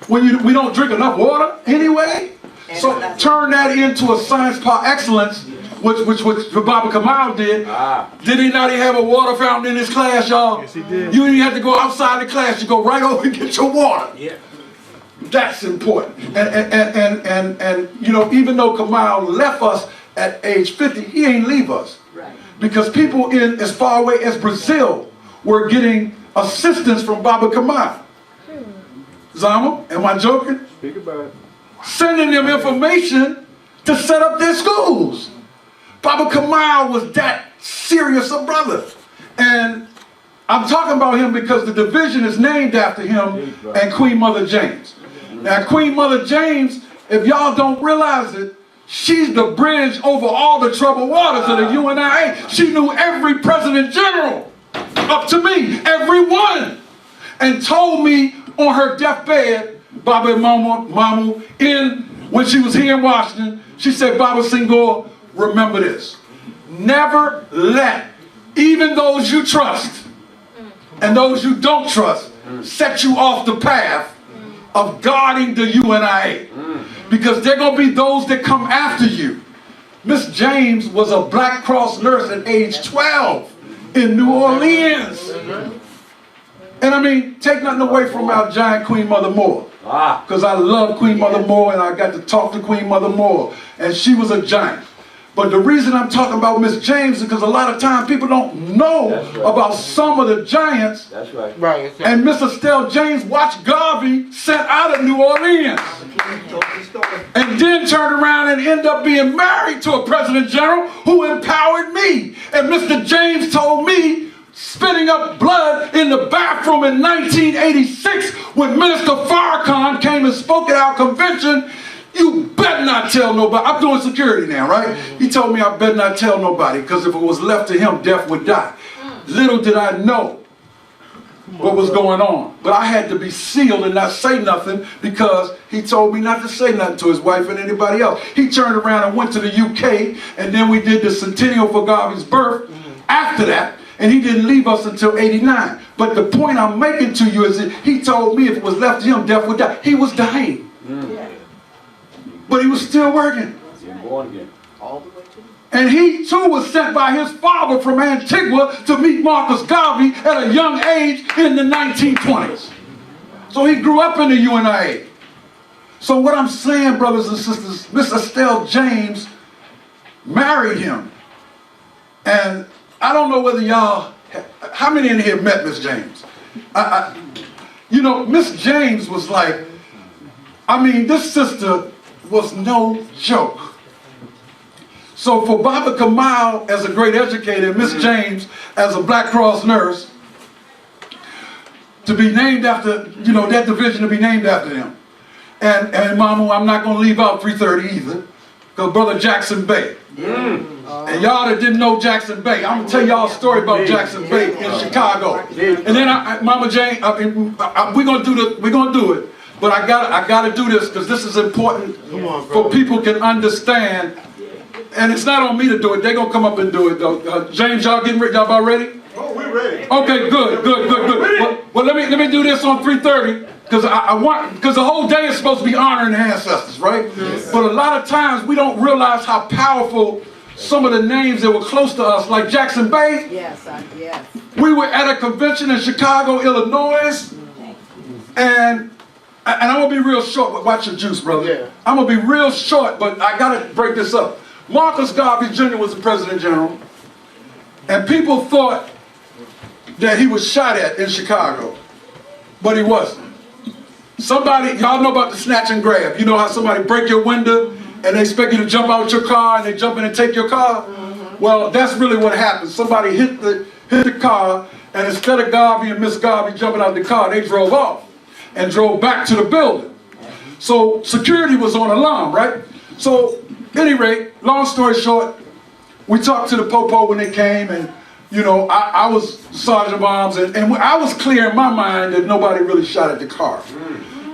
When we don't drink enough water anyway? So turn that into a science par excellence, which Baba Kamal did. Did he not have a water fountain in his class, y'all? Yes, he did. You didn't have to go outside the class. You go right over and get your water. Yeah. That's important. And you know, even though Kamal left us at age 50, he ain't leave us. Right. Because people in as far away as Brazil were getting assistance from Baba Kamal. Zama, am I joking? Speak about it. Sending them information to set up their schools. Baba Kamal was that serious a brother. And I'm talking about him because the division is named after him and Queen Mother James. Now, Queen Mother James, if y'all don't realize it, she's the bridge over all the troubled waters of the UNIA. She knew every president general, up to me, every one, and told me on her deathbed, Baba Mamu, when she was here in Washington, she said, Baba Senghor, remember this. Never let even those you trust and those you don't trust set you off the path of guarding the UNIA. Because there are going to be those that come after you. Miss James was a Black Cross nurse at age 12 in New Orleans. And I mean, take nothing away from our giant Queen Mother Moore. Because I love Queen Mother Moore and I got to talk to Queen Mother Moore. And she was a giant. But the reason I'm talking about Miss James is because a lot of times people don't know about some of the giants. That's right. And Miss Estelle James watched Garvey sent out of New Orleans. And then turned around and ended up being married to a President General who empowered me. And Mr. James told me, spitting up blood in the bathroom in 1986 when Minister Farrakhan came and spoke at our convention, you better not tell nobody. I'm doing security now, right? He told me I better not tell nobody because if it was left to him, death would die. Little did I know what was going on. But I had to be sealed and not say nothing because he told me not to say nothing to his wife and anybody else. He turned around and went to the UK, and then we did the centennial for Garvey's birth after that. And he didn't leave us until 89. But the point I'm making to you is that he told me if it was left to him, death would die. He was dying. But he was still working. And he too was sent by his father from Antigua to meet Marcus Garvey at a young age in the 1920s. So he grew up in the UNIA. So what I'm saying, brothers and sisters, Miss Estelle James married him. And I don't know whether y'all, how many in here met Miss James? You know, Miss James was like, I mean, this sister was no joke. So for Baba Kamal as a great educator, Miss James as a Black Cross nurse, to be named after, you know, that division to be named after them. And Mama, I'm not going to leave out 330 either, called Brother Jackson Bay. And y'all that didn't know Jackson Bay, I'm gonna tell y'all a story about Jackson Bay in Chicago. And then Mama Jane, we're gonna do it. But I gotta do this because this is important for people can understand. And it's not on me to do it. They're gonna come up and do it though. James, y'all getting ready? Y'all about ready? Oh, we're ready. Okay, good. Well, let me do this on 3:30 because because the whole day is supposed to be honoring the ancestors, right? Yes. But a lot of times we don't realize how powerful some of the names that were close to us, like Jackson Bay. Yes, yes. We were at a convention in Chicago, Illinois, and I'm gonna be real short. But watch your juice, brother. Yeah. I'm gonna be real short, but I gotta break this up. Marcus Garvey Jr. was the President General, and people thought that he was shot at in Chicago, but he wasn't. Somebody, y'all know about the snatch and grab. You know how somebody break your window and they expect you to jump out your car and they jump in and take your car? Well, that's really what happened. Somebody hit the car, and instead of Garvey and Miss Garvey jumping out the car, they drove off and drove back to the building. So security was on alarm, right? So, at any rate, long story short, we talked to the Popo when they came, and you know, I was Sergeant of Arms, and I was clear in my mind that nobody really shot at the car.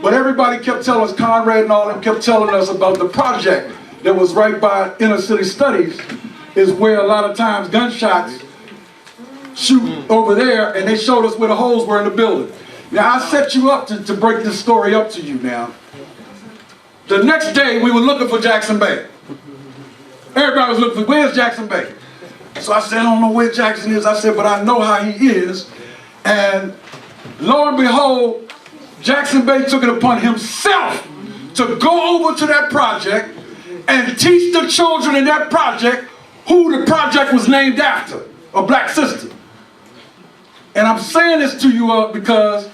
But everybody kept telling us, Conrad and all of them kept telling us about the project that was right by Inner City Studies, is where a lot of times gunshots shoot over there, and they showed us where the holes were in the building. Now, I set you up to break this story up to you now. The next day, we were looking for Jackson Bay. Everybody was looking for, where's Jackson Bay? So I said, I don't know where Jackson is. I said, but I know how he is. And lo and behold, Jackson Bay took it upon himself to go over to that project and teach the children in that project who the project was named after, a black sister. And I'm saying this to you because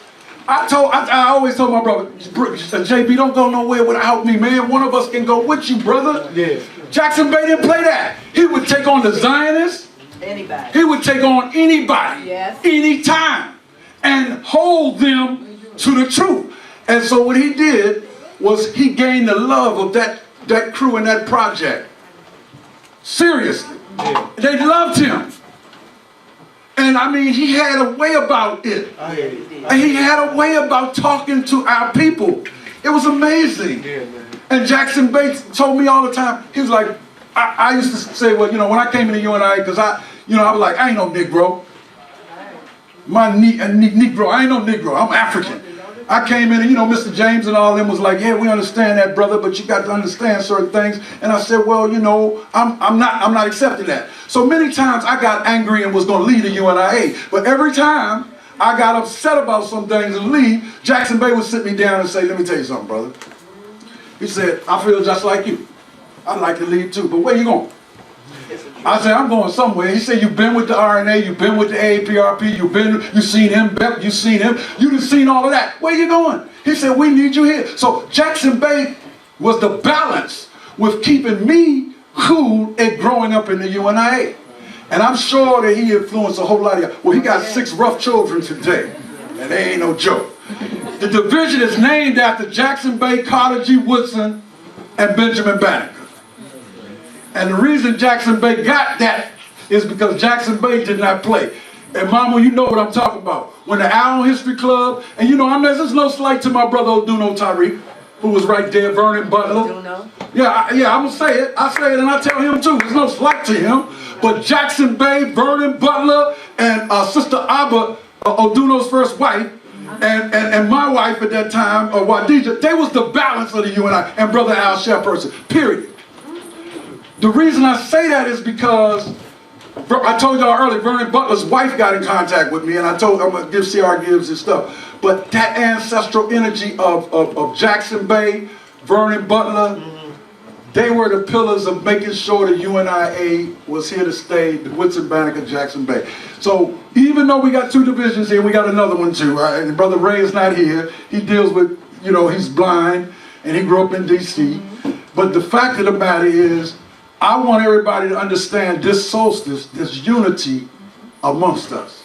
I always told my brother, JB, don't go nowhere without me, man. One of us can go with you, brother. Yeah. Jackson Bay didn't play that. He would take on the Zionists. Anybody. He would take on anybody, yes, anytime, and hold them to the truth. And so what he did was he gained the love of that crew and that project. Seriously. Yeah. They loved him. And I mean, he had a way about it. And he had a way about talking to our people. It was amazing. Yeah, man. And Jackson Bates told me all the time, he was like, I used to say, well, you know, when I came into UNIA, because I was like, I ain't no Negro. Negro, I ain't no Negro, I'm African. I came in and, you know, Mr. James and all of them was like, yeah, we understand that, brother, but you got to understand certain things. And I said, well, you know, I'm not accepting that. So many times I got angry and was going to leave the UNIA. But every time I got upset about some things and leave, Jackson Bay would sit me down and say, let me tell you something, brother. He said, I feel just like you. I'd like to leave too, but where you going? I said, I'm going somewhere. He said, you've been with the RNA, you've been with the AAPRP, you've seen him, you've seen him, you've seen all of that. Where you going? He said, we need you here. So Jackson Bay was the balance with keeping me cool and growing up in the UNIA. And I'm sure that he influenced a whole lot of y'all. Well, he got 6 rough children today, and they ain't no joke. The division is named after Jackson Bay, Carter G. Woodson, and Benjamin Banneker. And the reason Jackson Bay got that is because Jackson Bay did not play. And mama, you know what I'm talking about. When the Allen History Club, and you know, there's no slight to my brother Oduno Tariq, who was right there, Vernon Butler. Yeah, I'm gonna say it. I say it and I tell him too. There's no slight to him. But Jackson Bay, Vernon Butler, and Sister Abba, Oduno's first wife, and my wife at that time, Wadija, they was the balance of the UNI, and Brother Al Shepherdson, period. The reason I say that is because I told y'all earlier, Vernon Butler's wife got in contact with me, and I told I'm gonna give C.R. Gibbs his stuff. But that ancestral energy of Jackson Bay, Vernon Butler, they were the pillars of making sure the UNIA was here to stay, the Woodson, Banneker, Jackson Bay. So even though we got 2 divisions here, we got another one too, right? And Brother Ray is not here. He deals with, you know, he's blind, and he grew up in D.C. But the fact of the matter is, I want everybody to understand this solstice, this unity amongst us.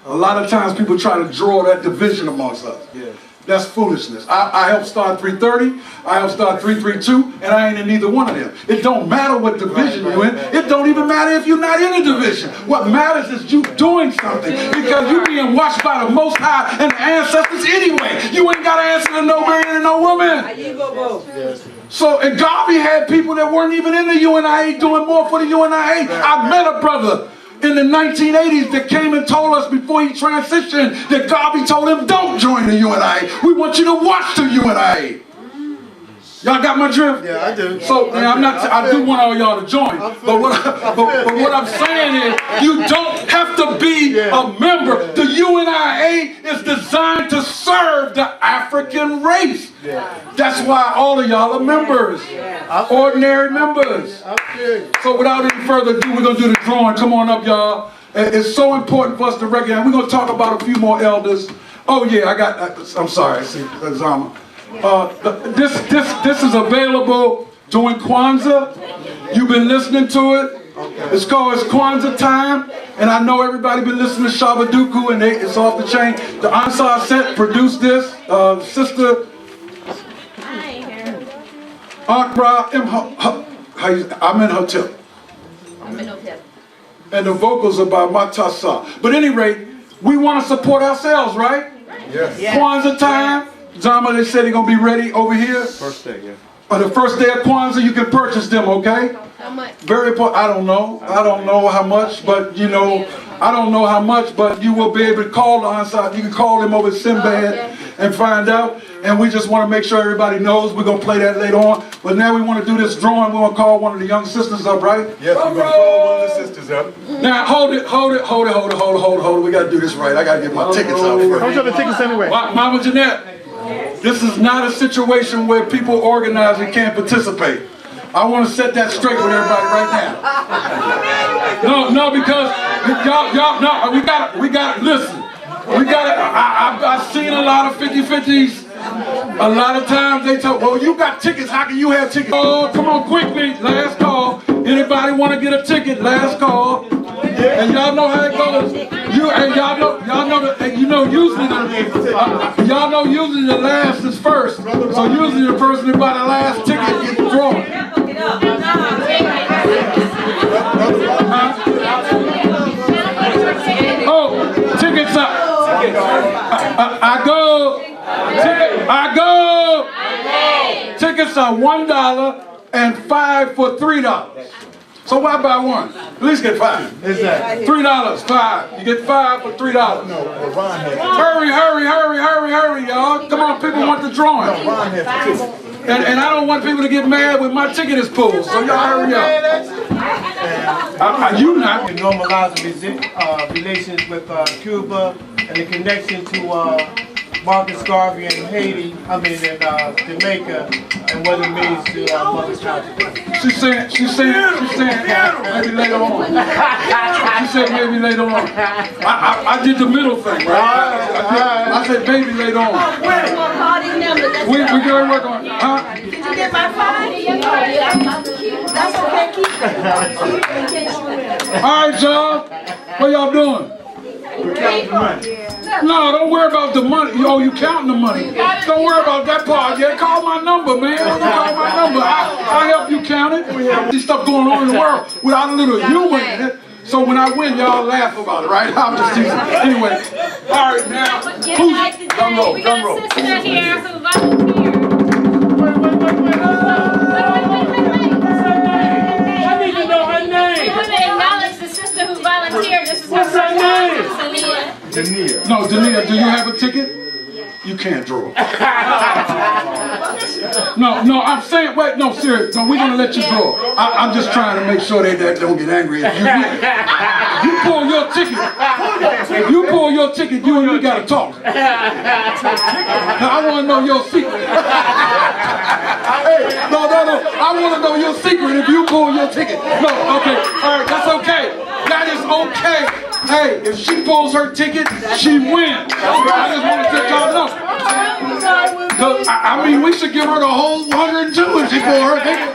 A lot of times people try to draw that division amongst us. Yeah. That's foolishness. I helped start 330, I helped start 332, and I ain't in neither one of them. It don't matter what division you're in. It don't even matter if you're not in a division. What matters is you doing something, because you being watched by the Most High and the ancestors anyway. You ain't got to answer to no man and no woman. So, and Garvey had people that weren't even in the UNIA doing more for the UNIA. I met a brother in the 1980s that came and told us before he transitioned that Garvey told him, don't join the UNIA. We want you to watch the UNIA. Y'all got my drift? Yeah, I do. So I do want all y'all to join. But what I'm saying is, you don't have to be a member. The UNIA is designed to serve the African race. That's why all of y'all are members. Ordinary members. So without any further ado, we're going to do the drawing. Come on up, y'all. It's so important for us to recognize. We're going to talk about a few more elders. Oh yeah, I'm sorry, see, Zama. This is available during Kwanzaa. You've been listening to it. It's called Kwanzaa time, and I know everybody been listening to Shabaduku, and it's off the chain. The Ansar set produced this. Sister Akra I'm in Hotel. And the vocals are by Matasa. But at any rate, we want to support ourselves, right? Yes. Kwanzaa time. Zama, they said they're going to be ready over here. First day, yeah. On the first day of Kwanzaa, you can purchase them, okay? How much? Very important. I don't know how much, but you know, I don't know how much, but you will be able to call the Ansar. You can call them over at Sinbad and find out. And we just want to make sure everybody knows. We're going to play that later on. But now we want to do this drawing. We want to call one of the young sisters up, right? Yes, we're going to call one of the sisters up. Now, hold it. We got to do this right. I got to get my tickets out first. How much are the tickets anyway? Mama Jeanette. This is not a situation where people organize and can't participate. I want to set that straight with everybody right now. No, because y'all, we got listen. I've seen a lot of 50-50s. A lot of times they talk, well, you got tickets, how can you have tickets? Oh, come on, quickly, last call. Anybody want to get a ticket? Last call. And y'all know how it goes. Y'all know usually the last is first. So usually the person that buy the last ticket gets drawn. Oh, tickets up. I go. Tickets are $1 and 5 for $3. So why buy one? At least get 5. Exactly. $3, 5. You get 5 for $3. No, Ron had Hurry, y'all. Come on, people want the drawing. Ron had tickets. And I don't want people to get mad when my ticket is pulled. So y'all hurry up. You not. We normalize relations with Cuba and the connection to Marcus Garvey in Haiti, in Jamaica, and what it means to mother country. She's saying, maybe later on. She said maybe later on. I did the middle thing, right? I said maybe later on. We gonna work on it. Huh? Did you get my 5? That's okay. Keep it. All right, y'all. What y'all doing? We're counting the money. No, don't worry about the money. Oh, you counting the money. Don't worry about that part yet. Call my number, man. Call my number. I'll help you count it. There's stuff going on in the world without a little humor in it. So when I win, y'all laugh about it, right? I'm just teasing. Anyway, all right, now. Drum roll. We got a sister here who volunteered. I need to know her name. We want to acknowledge the sister who volunteered. This is What's her name? Dania. No, Dania, do you have a ticket? You can't draw. No, I'm saying, wait, no, serious. No, we're going to let you draw. I'm just trying to make sure they don't get angry if you win. You pull your ticket. If you pull your ticket, you and me got to talk. Now, I want to know your secret. Hey, no. I want to know your secret if you pull your ticket. No, okay. All right, that's okay. That is okay. Hey, if she pulls her ticket, she wins. I just want to let y'all know. I mean, we should give her the whole 102 if she pulls her ticket.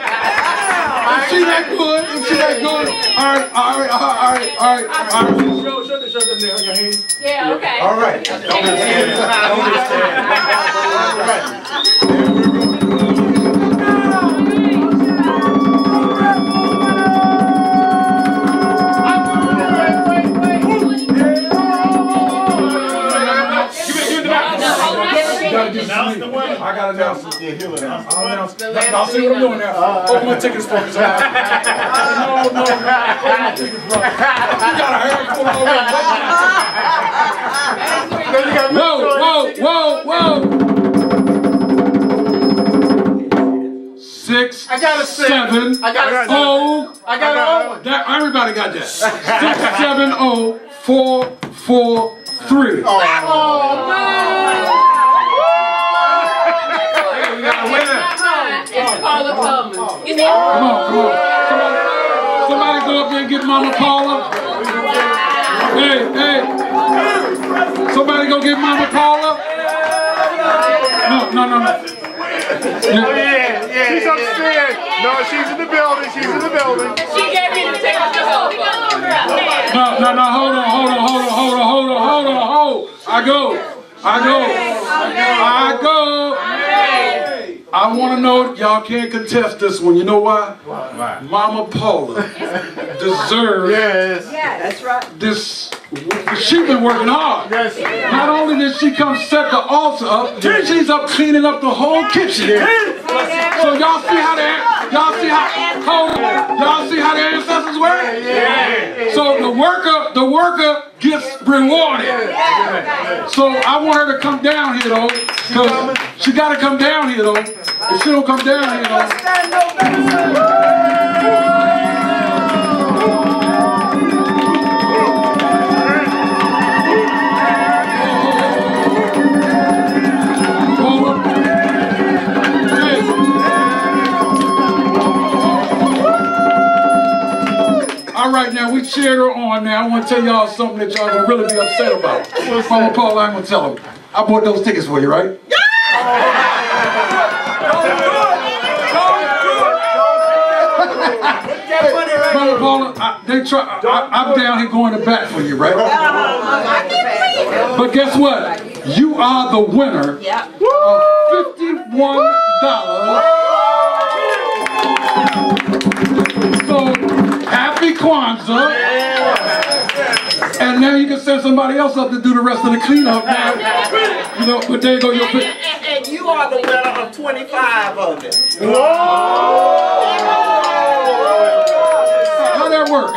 Is she that good? All right. Yeah, okay. All right. Don't understand. Don't understand. All right. And we're I got to announce it. I'll see what I'm doing now. Open my tickets for me. No. You got a handful already. Whoa. 6, I got a 7, I got a 0. I got a That, everybody got that. 6, 7, 0, 4, 4, 3. It's Paula Tubman. You see? Come on. Somebody go up there and get Mama Paula. Hey. Somebody go get Mama Paula. No. Yeah. She's upstairs. No, she's in the building. She's in the building. She gave me the ticket to hold. No, hold on. I go. I want to know, y'all can't contest this one. You know why? Mama Paula deserves That's right. this. She's been working hard. Yes. Not only did she come set the altar up, she's up cleaning up the whole kitchen. So y'all see how the ancestors work? So the worker gets rewarded. So I want her to come down here though, because she got to come down here though. If she don't come down here though. All right, now we cheered her on now. I want to tell y'all something that y'all gonna really be upset about. Mama Paula, I ain't gonna tell them. I bought those tickets for you, right? Mama Paula, I'm down here going to bat for you, right? But guess what? You are the winner of $51. So, happy Kwanzaa. And now you can send somebody else up to do the rest of the cleanup now. You know, but there you go, your pick. And you are the winner of 25 of it. How'd that work?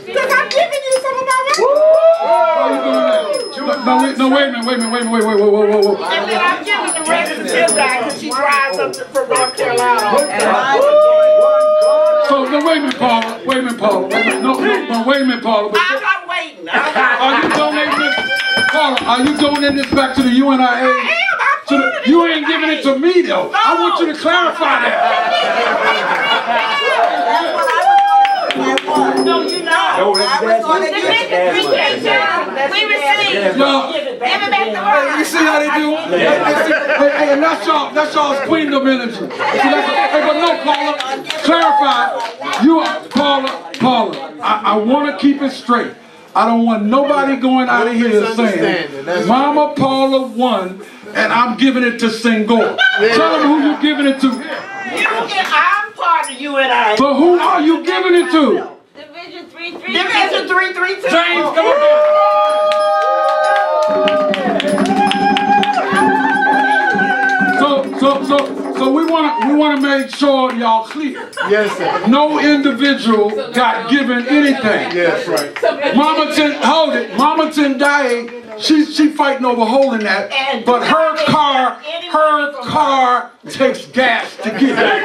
Because I'm giving you some of my money. How you doing that? No, wait a minute. Whoa. And then I'm giving the rest to Tim guy because she drives up from North Carolina. So, no, wait a minute, Paula. Wait a minute, Paula. I'm not waiting. Are you donating this? Paula, are you donating this back to the UNIA? I am. You ain't giving it to me, though. No. I want you to clarify that. That's what I was going to do. No, you're not. I was going to give it. We received. Give it back to her. You see how they do? Hey, and that's y'all's queendom energy. Hey, but no, Paula, clarify. You are Paula. I want to keep it straight. I don't want nobody going out of here saying Mama Paula won and I'm giving it to Senghor. Tell them who you giving it to. I'm part of UNIA. But who are you giving it to? Division 332. Division 332. James, come on here. So we want to make sure y'all clear. Yes, sir. No individual got given anything. Yes, right. Mama Tendaye, she fighting over holding that, but her car takes gas to get it.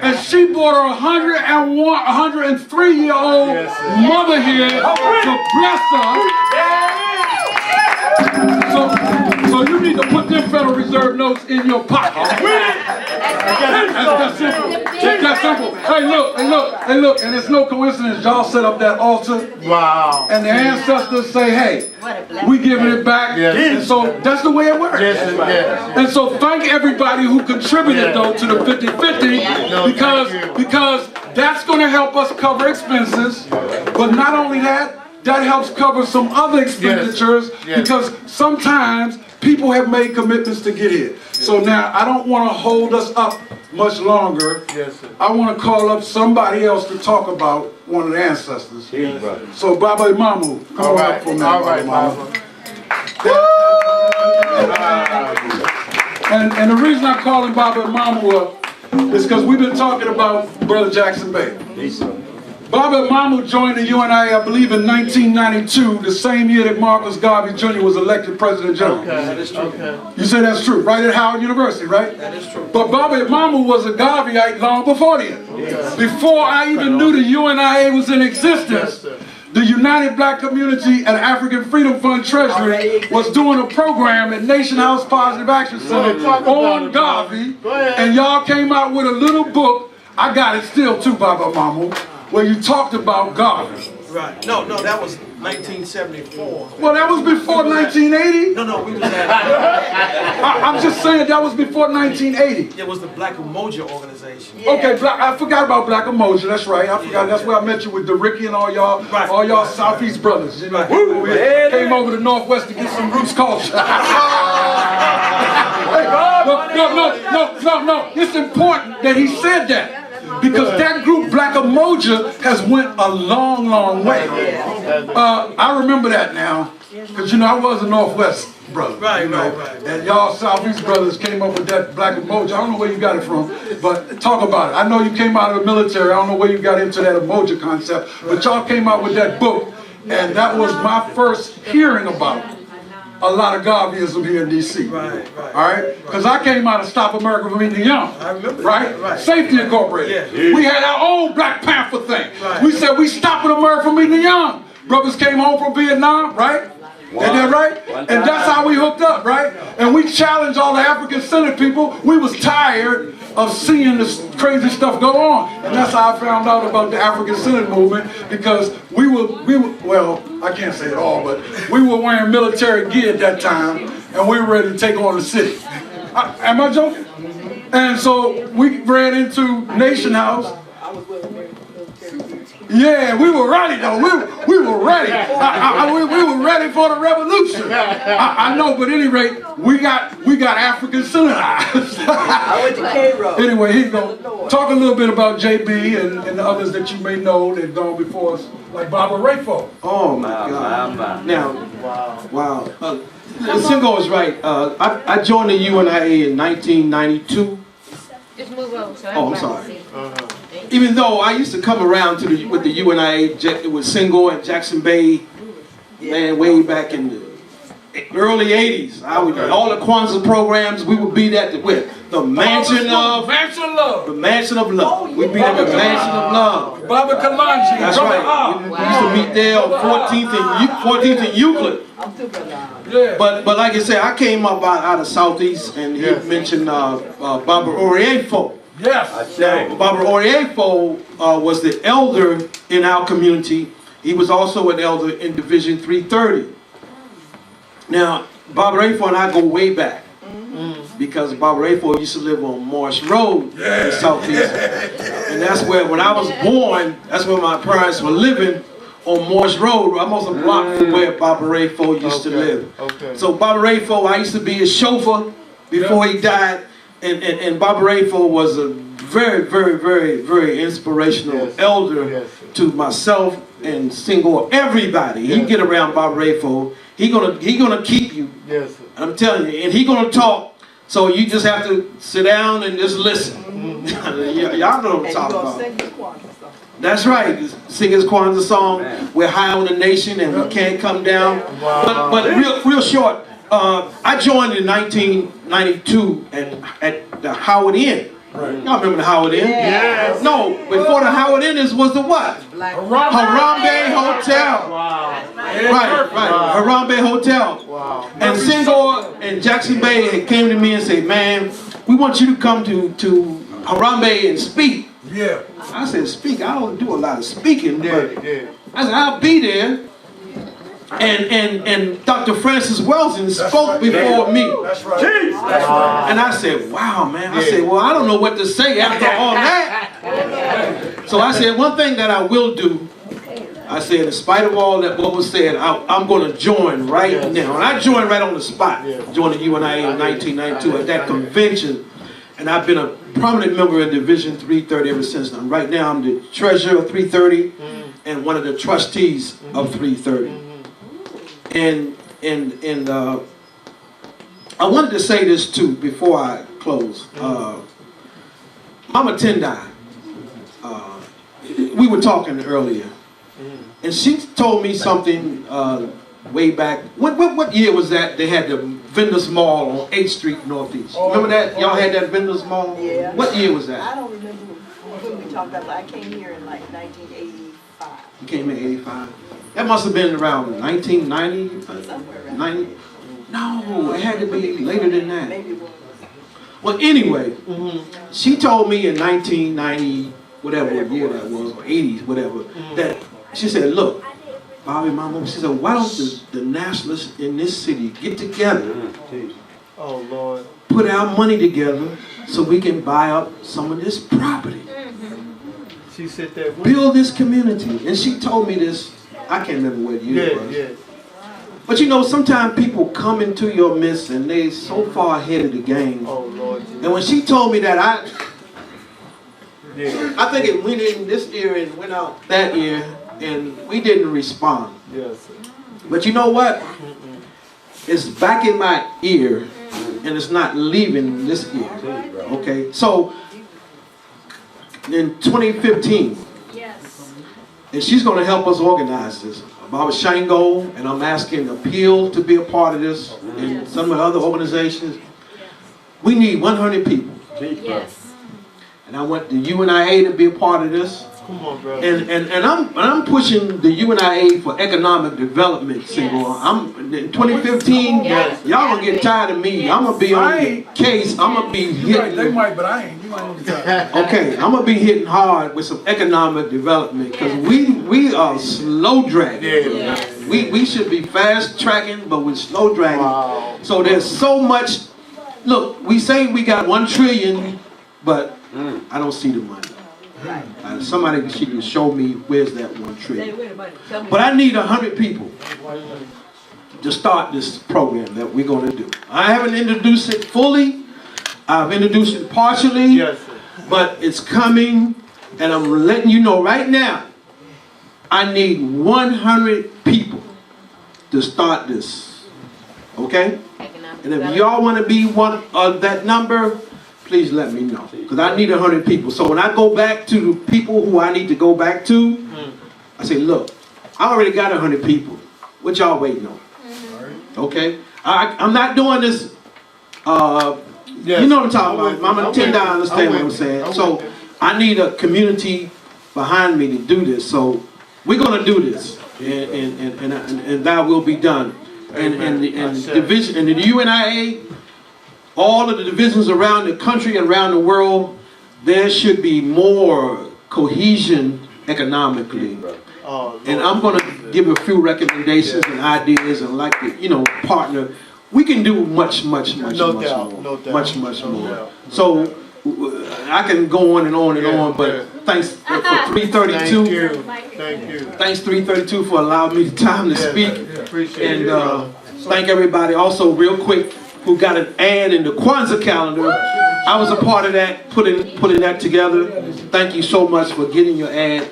And she brought her 103-year-old mother here to bless her. So you need to put them Federal Reserve notes in your pocket. That's simple. That's simple. Hey look, and it's no coincidence y'all set up that altar. Wow. And the ancestors say, hey, we giving it back. Yes. And so that's the way it works. Yes. And so thank everybody who contributed though to the 50-50 because that's going to help us cover expenses. But not only that, that helps cover some other expenditures because sometimes people have made commitments to get here. So now I don't want to hold us up much longer. Yes, sir. I want to call up somebody else to talk about one of the ancestors. So Baba Imamu, come on up for a minute. All right, Baba. And the reason I call him Baba Imamu up is because we've been talking about Brother Jackson Bey. Baba Imamu joined the UNIA, I believe, in 1992, the same year that Marcus Garvey Jr. was elected President General. That is true. You say that's true, right at Howard University, right? That is true. But Baba Imamu was a Garveyite long before then. Before I even knew the UNIA was in existence, the United Black Community and African Freedom Fund Treasury was doing a program at Nation House Positive Action Center on Garvey, and y'all came out with a little book. I got it still too, Baba Imamu, where you talked about Garvey. Right. No, that was 1974. Well, that was before 1980? No, we was at... I'm just saying that was before 1980. It was the Black Umoja organization. Okay, I forgot about Black Umoja, that's right. I forgot, that's where I met you with Ricky and all y'all Southeast brothers. You know, we came over to Northwest to get some roots culture. No. It's important that he said that. Because that group, Black Umoja, has went a long, long way. I remember that now. Because, you know, I was a Northwest brother. Right. And y'all Southeast brothers came up with that Black Umoja. I don't know where you got it from, but talk about it. I know you came out of the military. I don't know where you got into that Umoja concept. But y'all came out with that book. And that was my first hearing about a lot of Garveyism here in D.C. Right. All right? Because I came out of Stop America from Eating the Young. I remember. Right? Safety Incorporated. Yeah. We had our own Black Panther thing. Right. We said we stopping America from eating the young. Brothers came home from Vietnam, right? Ain't that right? And that's how we hooked up, right? And we challenged all the African-centered people. We was tired of seeing this crazy stuff go on. And that's how I found out about the African-centered movement, because we were, well, I can't say it all, but we were wearing military gear at that time, and we were ready to take on the city. Am I joking? And so we ran into Nation House. Yeah, we were ready though. We were ready. We were ready for the revolution. I know, but at any rate, we got African synodized. I went to Cairo. Anyway, here you go. Talk a little bit about JB and the others that you may know that gone before us, like Barbara Rayford. Oh my God. Now, wow. Singo is right. I joined the UNIA in 1992. Just move over. So I'm sorry. Even though I used to come around with the UNIA with Singo and Jackson Bey, man, way back in the early 80s. All the Kwanzaa programs, we would be at the Mansion of Love. The Mansion of Love. We'd be at the Mansion of Love. Baba Kalanji. That's right. We used to meet there on 14th and Euclid. But like I said, I came up out of Southeast, and he mentioned Baba Oriefo. Yes. Now, Baba Oriefo was the elder in our community. He was also an elder in Division 330. Now, Baba Oriefo and I go way back. Because Baba Oriefo used to live on Morris Road in Southeast. And that's where, when I was born, that's where my parents were living, on Morris Road, almost a block from where Baba Oriefo used to live. So Baba Oriefo, I used to be his chauffeur before he died. And Baba Oriefo was a very, very, very, very inspirational elder to myself and Singo, everybody. You get around Baba Oriefo, he gonna keep you. Yes, sir. I'm telling you, and he gonna talk. So you just have to sit down and just listen. Y'all know what I'm talking about. That's right. Sing his Kwanzaa song. We're high on the nation and we can't come down. But real short. I joined in 1992 at the Howard Inn. Y'all remember the Howard Inn? Yes. No, before the Howard Inn was the what? Harambe Hotel. Wow. Right. Harambe Hotel. Wow. And Singo and Jackson Bey came to me and said, man, we want you to come to Harambe and speak. Yeah. I said, speak? I don't do a lot of speaking. But Yeah. I said, I'll be there. And Dr. Francis Welton spoke before me. That's right. And I said, wow, man. I said, well, I don't know what to say after all that. So I said, one thing that I will do, I said, in spite of all that what was said, I'm going to join right now. And I joined right on the spot. Joined the UNIA in 1992 at that convention. And I've been a prominent member of Division 330 ever since then. Right now, I'm the treasurer of 330 and one of the trustees of 330. And I wanted to say this too before I close. Mama Tendai, we were talking earlier, and she told me something way back. What year was that? They had the Vendors Mall on 8th Street Northeast. Remember that? Y'all had that Vendors Mall? Yeah. What year was that? I don't remember when we talked about it. I came here in like 1985. You came in 85? That must have been around 1990? Somewhere around 90? No, it had to be later than that. Maybe it was. Well, anyway, she told me in 1990, whatever year that was, or 80s, whatever, that she said, look, Bobby, Mama, she said, why don't the nationalists in this city get together, Oh, Lord. put our money together so we can buy up some of this property, She said that. build this community. And she told me this, I can't remember what year it was. Yeah. But you know, sometimes people come into your midst and they so far ahead of the game. Oh, Lord. And when she told me that, Yeah. I think it went in this ear and went out that ear, and we didn't respond. Yes, sir. But you know what? It's back in my ear, and it's not leaving this ear. Okay? So, in 2015, and she's going to help us organize this. Baba Shango, and I'm asking Appeal to be a part of this, and some of the other organizations. We need 100 people. Yes. And I want the UNIA to be a part of this. Come on, bro. And I'm pushing the UNIA for economic development. In 2015, y'all gonna get tired of me. I'm gonna be on the case. I'm gonna be hitting. They might, but I ain't. You ain't gonna get tired. Okay, I'm gonna be hitting hard with some economic development because we are slow dragging. We should be fast tracking, but we're slow dragging. So there's so much. Look, we say we got 1 trillion, but I don't see the money. Somebody can show me where's that 1 trillion. But I need 100 people to start this program that we're going to do. I haven't introduced it fully. I've introduced it partially, but it's coming, and I'm letting you know right now, I need 100 people to start this. Okay? And if y'all want to be one of that number, please let me know, because I need 100 people. So when I go back to the people who I need to go back to, I say, look, I already got 100 people. What y'all waiting on? Okay? I'm not doing this, you know what I'm talking about. Mama Tendai, understand what I'm saying. So I need a community behind me to do this. So we're going to do this, and that will be done. And the division, and the UNIA, all of the divisions around the country and around the world, there should be more cohesion economically. And I'm going to give a few recommendations and ideas, and like to, partner. We can do much more. So I can go on and on and on, but thanks for 332. Thank you. Thanks 332 for allowing me the time to speak. Appreciate and thank everybody also real quick who got an ad in the Kwanzaa calendar. I was a part of that, putting that together. Thank you so much for getting your ad.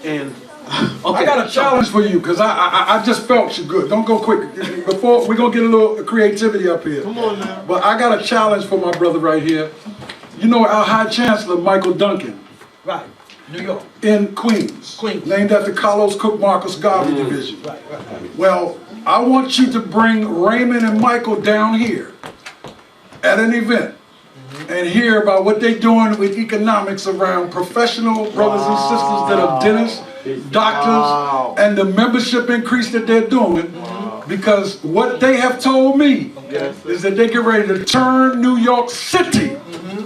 And I got a challenge for you, because I just felt you good. Don't go quick. Before we're gonna get a little creativity up here. Come on now. But I got a challenge for my brother right here. You know our High Chancellor Michael Duncan. Right. New York. In Queens. Named after Carlos Cook Marcus Garvey Division. Well, I want you to bring Raymond and Michael down here at an event and hear about what they're doing with economics around professional brothers and sisters that are dentists, doctors, and the membership increase that they're doing. Because what they have told me is that they get ready to turn New York City,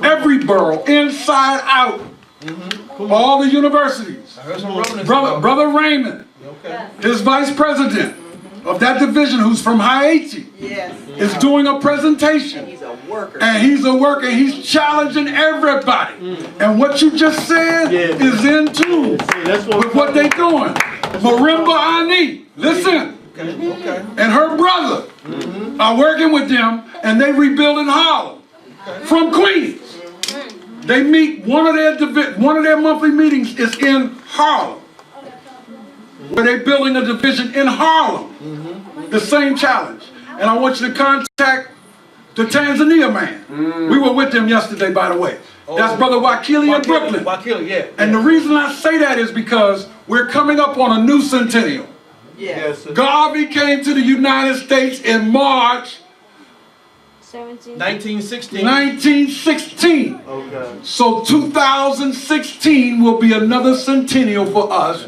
every borough, inside out. All the universities. Brother Raymond, his vice president of that division, who's from Haiti, is doing a presentation. He's a worker. He's challenging everybody. And what you just said is in tune with what they're doing. Marimba Ani, listen, and her brother are working with them, and they rebuilding Harlem from Queens. They meet, one of their monthly meetings is in Harlem, where they're building a division in Harlem. The same challenge. And I want you to contact the Tanzania man. We were with them yesterday, by the way. That's Brother Wakili in Brooklyn. Wakili, yeah. And the reason I say that is because we're coming up on a new centennial. Yes. Garvey came to the United States in March 1916. 1916. Okay. So 2016 will be another centennial for us.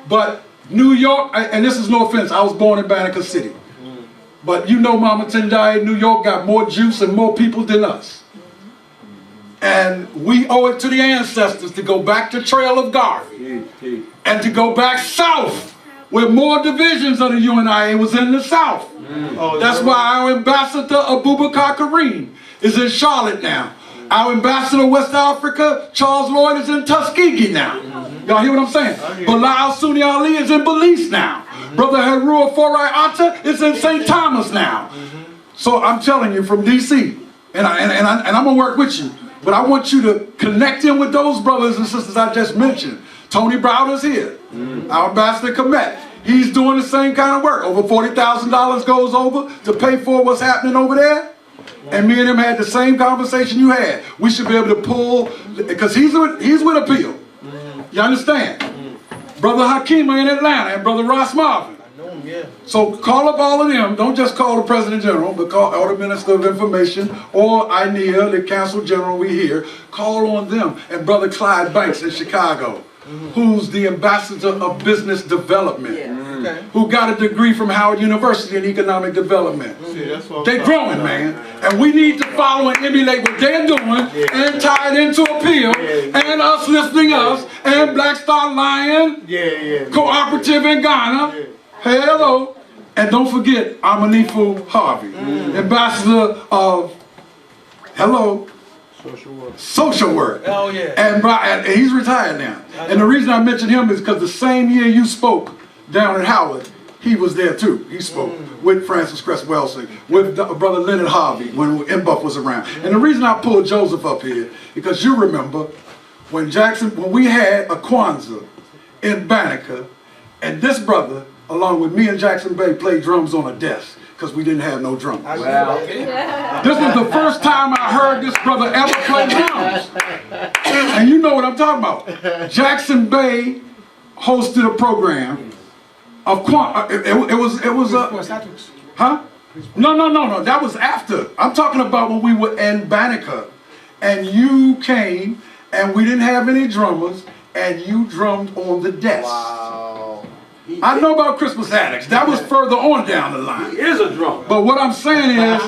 But New York, and this is no offense, I was born in Banneker City. But you know Mama Tendai, New York got more juice and more people than us. And we owe it to the ancestors to go back to Trail of Garvey and to go back south where more divisions of the UNIA was in the south. That's why our ambassador Abubakar Kareem is in Charlotte now. Our ambassador West Africa, Charles Lloyd, is in Tuskegee now. Y'all hear what I'm saying? Bilal Sunni Ali is in Belize now. Brother Harua Forai Atta is in St. Thomas now. So I'm telling you, from DC, and I'm gonna work with you, but I want you to connect in with those brothers and sisters I just mentioned. Tony Browder's here, our ambassador Komet. He's doing the same kind of work. Over $40,000 goes over to pay for what's happening over there. And me and him had the same conversation you had. We should be able to pull, because he's with Appeal. You understand? Brother Hakima in Atlanta and Brother Ross Marvin. So call up all of them. Don't just call the President General, but call the Minister of Information or UNIA, the Council General we hear. Call on them. And Brother Clyde Banks in Chicago, who's the Ambassador of Business Development, who got a degree from Howard University in Economic Development. They're growing, man. And we need to follow and emulate what they're doing and tie it into Appeal and us listening us and Black Star Lion Cooperative in Ghana. Hello. And don't forget Amanifu Harvey, Ambassador of Social work. Oh yeah. And he's retired now. And the reason I mention him is because the same year you spoke down at Howard, he was there too. He spoke with Francis Cress Welsing, with Brother Leonard Harvey when Mbuff was around. And the reason I pulled Joseph up here, because you remember when we had a Kwanzaa in Banneker, and this brother, along with me and Jackson Bay, played drums on a desk, because we didn't have no drums. Wow. This was the first time I heard this brother ever play drums. And you know what I'm talking about. Jackson Bay hosted a program of it was huh? No, that was after. I'm talking about when we were in Banneker and you came and we didn't have any drummers and you drummed on the desk. Wow. I know about Christmas Addicts. That was further on down the line. He is a drummer. But what I'm saying is,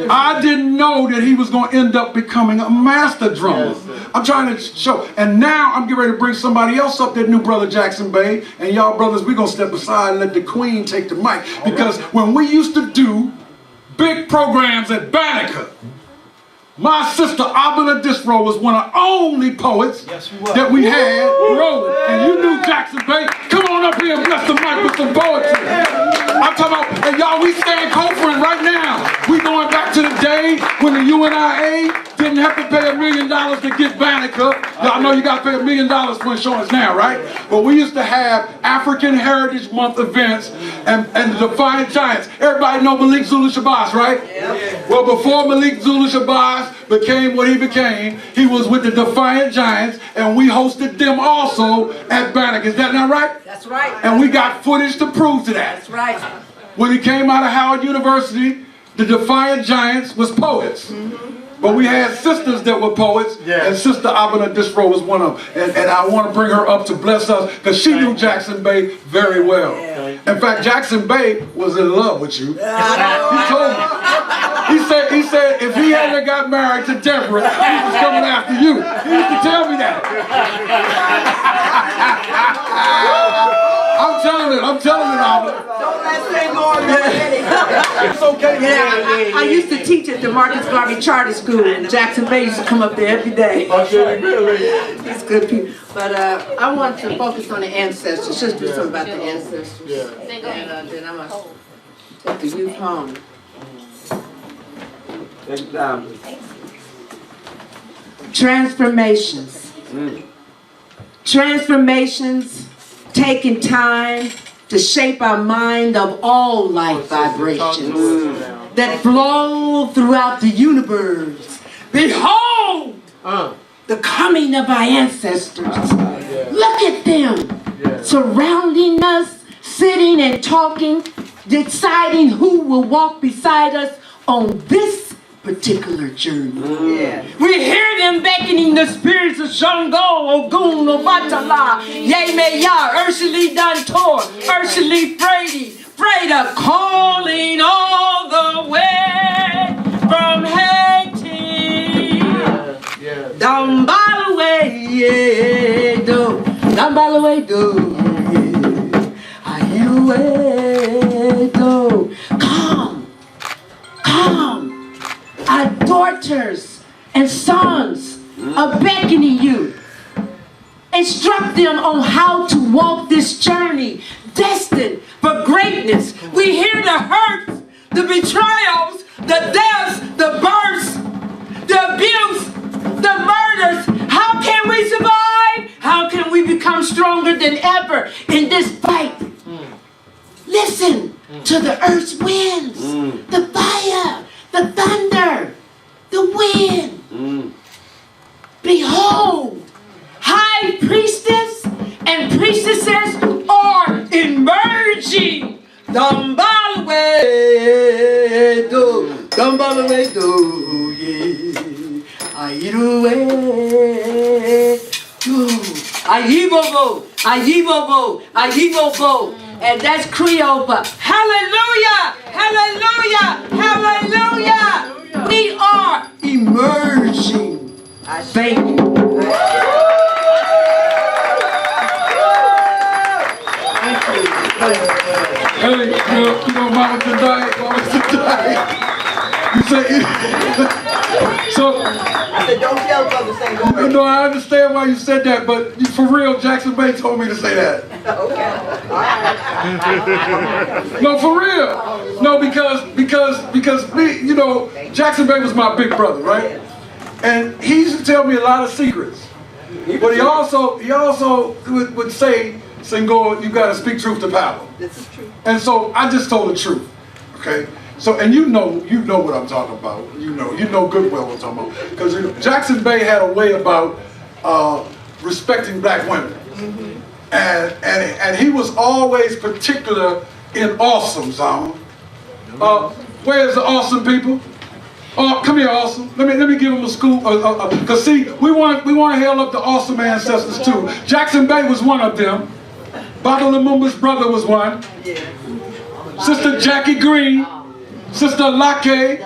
I didn't know that he was going to end up becoming a master drummer. I'm trying to show. And now I'm getting ready to bring somebody else up, that new brother Jackson Bay. And y'all brothers, we're going to step aside and let the queen take the mic. Because when we used to do big programs at Banneker, my sister Abuna Disro was one of the only poets that we had rolling. And you knew Jackson Bay. Come on up here and bless the mic with some poetry. I'm talking about, and y'all, we stand Copeland right now. We going back to the day when the UNIA didn't have to pay $1 million to get Banneker. Y'all know you got to pay $1 million for insurance now, right? But we used to have African Heritage Month events and the Defiant Giants. Everybody know Malik Zulu Shabazz, right? Well, before Malik Zulu Shabazz became what he became, he was with the Defiant Giants, and we hosted them also at Banneker. Is that not right? That's right. And we got footage to prove to that. That's right. When he came out of Howard University, the Defiant Giants was poets. But we had sisters that were poets, and Sister Abuna Disro was one of them. And I want to bring her up to bless us, because she knew Jackson Bay very well. In fact, Jackson Bay was in love with you. He told me. He said if he hadn't got married to Deborah, he was coming after you. He used to tell me that. I'm telling it, Albert. Don't let say more already. It's okay. Yeah, I used to teach at the Marcus Garvey Charter School. Jackson Bay used to come up there every day. He's good people. But I want to focus on the ancestors. Just do something about the ancestors. And then I'm going to take the youth home. Transformations. Transformations, taking time to shape our mind of all life vibrations that flow throughout the universe. Behold the coming of our ancestors. Look at them surrounding us, sitting and talking, deciding who will walk beside us on this particular journey. We hear them beckoning the spirits of Shango, Ogun, Obatala, Yemeya, Ursuli Dantor, Ursuli Freda, calling all the way from Haiti. Dambalaway, do, Dambalaway, do, Ayuwe, do. Come. Our daughters and sons are beckoning you. Instruct them on how to walk this journey, destined for greatness. We hear the hurts, the betrayals, the deaths, the births, the abuse, the murders. How can we survive? How can we become stronger than ever in this fight? Listen to the earth's winds, the fire, the thunder, the wind. Behold, high priestess and priestesses are emerging. Dambalwe do, yeah. Ayibobo. And that's Creole, but hallelujah, hallelujah, hallelujah. We are emerging. Thank you. Hey, you know, Mama tonight, you say, so, I said, don't tell brother say go. You know, I understand why you said that, but for real, Jackson Bay told me to say that. Okay. All right. No, for real. No, because me, you know, Jackson Bay was my big brother, right? And he used to tell me a lot of secrets. But he also would say, Senghor, you gotta speak truth to power. This is true. And so I just told the truth. Okay? So, and you know what I'm talking about. You know good well what I'm talking about. Because Jackson Bay had a way about respecting black women. And he was always particular in awesome zone. Where's the awesome people? Come here, awesome. Let me give them a school. Cause see, we want to hail up the awesome ancestors too. Jackson Bay was one of them. Baba Lumumba's brother was one. Sister Jackie Green, Sister Lake.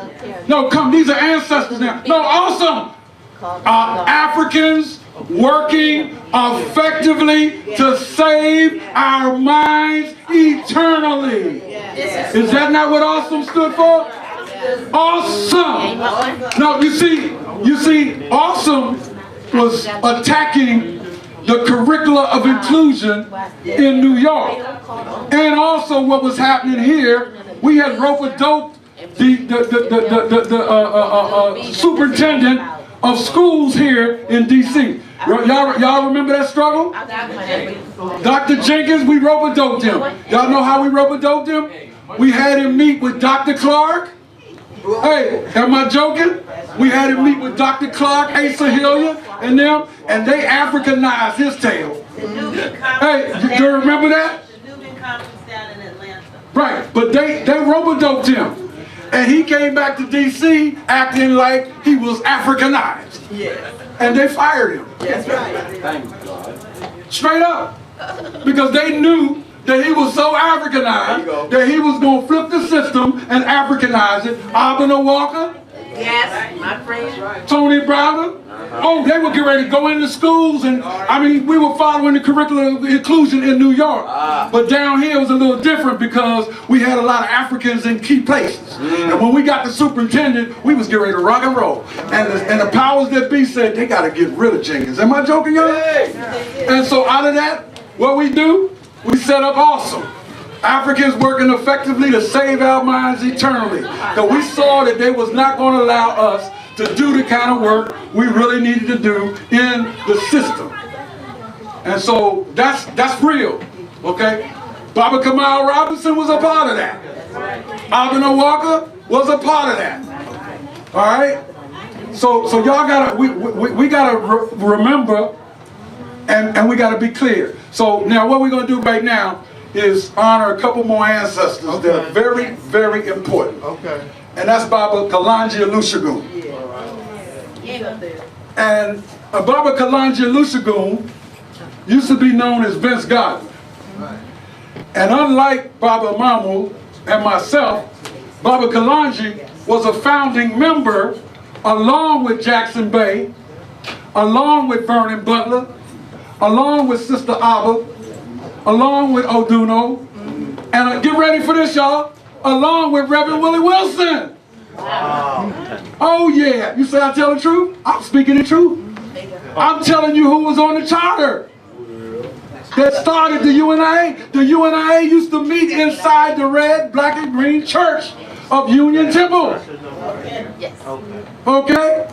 No, come, these are ancestors now. No, awesome. Africans working effectively to save our minds eternally. Is that not what awesome stood for? Awesome. No, you see, awesome was attacking the curricula of inclusion in New York. And also what was happening here, we had rope-a-dope the superintendent of schools here in D.C. Y'all remember that struggle? Dr. Jenkins, we rope-a-doped him. Y'all know how we rope-a-doped him? We had him meet with Dr. Clark. Hey, am I joking? We had him meet with Dr. Clark, Asa Hilliard, and them, and they Africanized his tail. Hey, do you remember that? The Nubian conference down in Atlanta. Right, but they rope-a-doped him. And he came back to D.C. acting like he was Africanized. Yes. And they fired him. That's right. Straight up. Because they knew that he was so Africanized that he was going to flip the system and Africanize it. Abner Walker, Yes, my friend. Tony Browder. Oh, they would get ready to go into schools, and I mean, we were following the curriculum of inclusion in New York. But down here it was a little different because we had a lot of Africans in key places. And when we got the superintendent, we was getting ready to rock and roll. And the powers that be said, they got to get rid of Jenkins. Am I joking, y'all? And so out of that, what we do, we set up Awesome. Africans working effectively to save our minds eternally. Because we saw that they was not going to allow us to do the kind of work we really needed to do in the system. And so that's real, okay? Baba Kamal Robinson was a part of that. Abner Walker was a part of that. All right? So y'all gotta, we gotta remember, and we gotta be clear. So now what we're gonna do right now is honor a couple more ancestors that are very, very important. Okay. And that's Baba Kalonji Olusegun. And Baba Kalonji Olusegun used to be known as Vince Gardner. And unlike Baba Mamu and myself, Baba Kalonji was a founding member along with Jackson Bay, along with Vernon Butler, along with Sister Abba, along with Oduno, and get ready for this, y'all, along with Reverend Willie Wilson. Oh yeah, you say I tell the truth? I'm speaking the truth. I'm telling you who was on the charter that started the UNIA. The UNIA used to meet inside the red, black, and green church of Union Temple. Okay?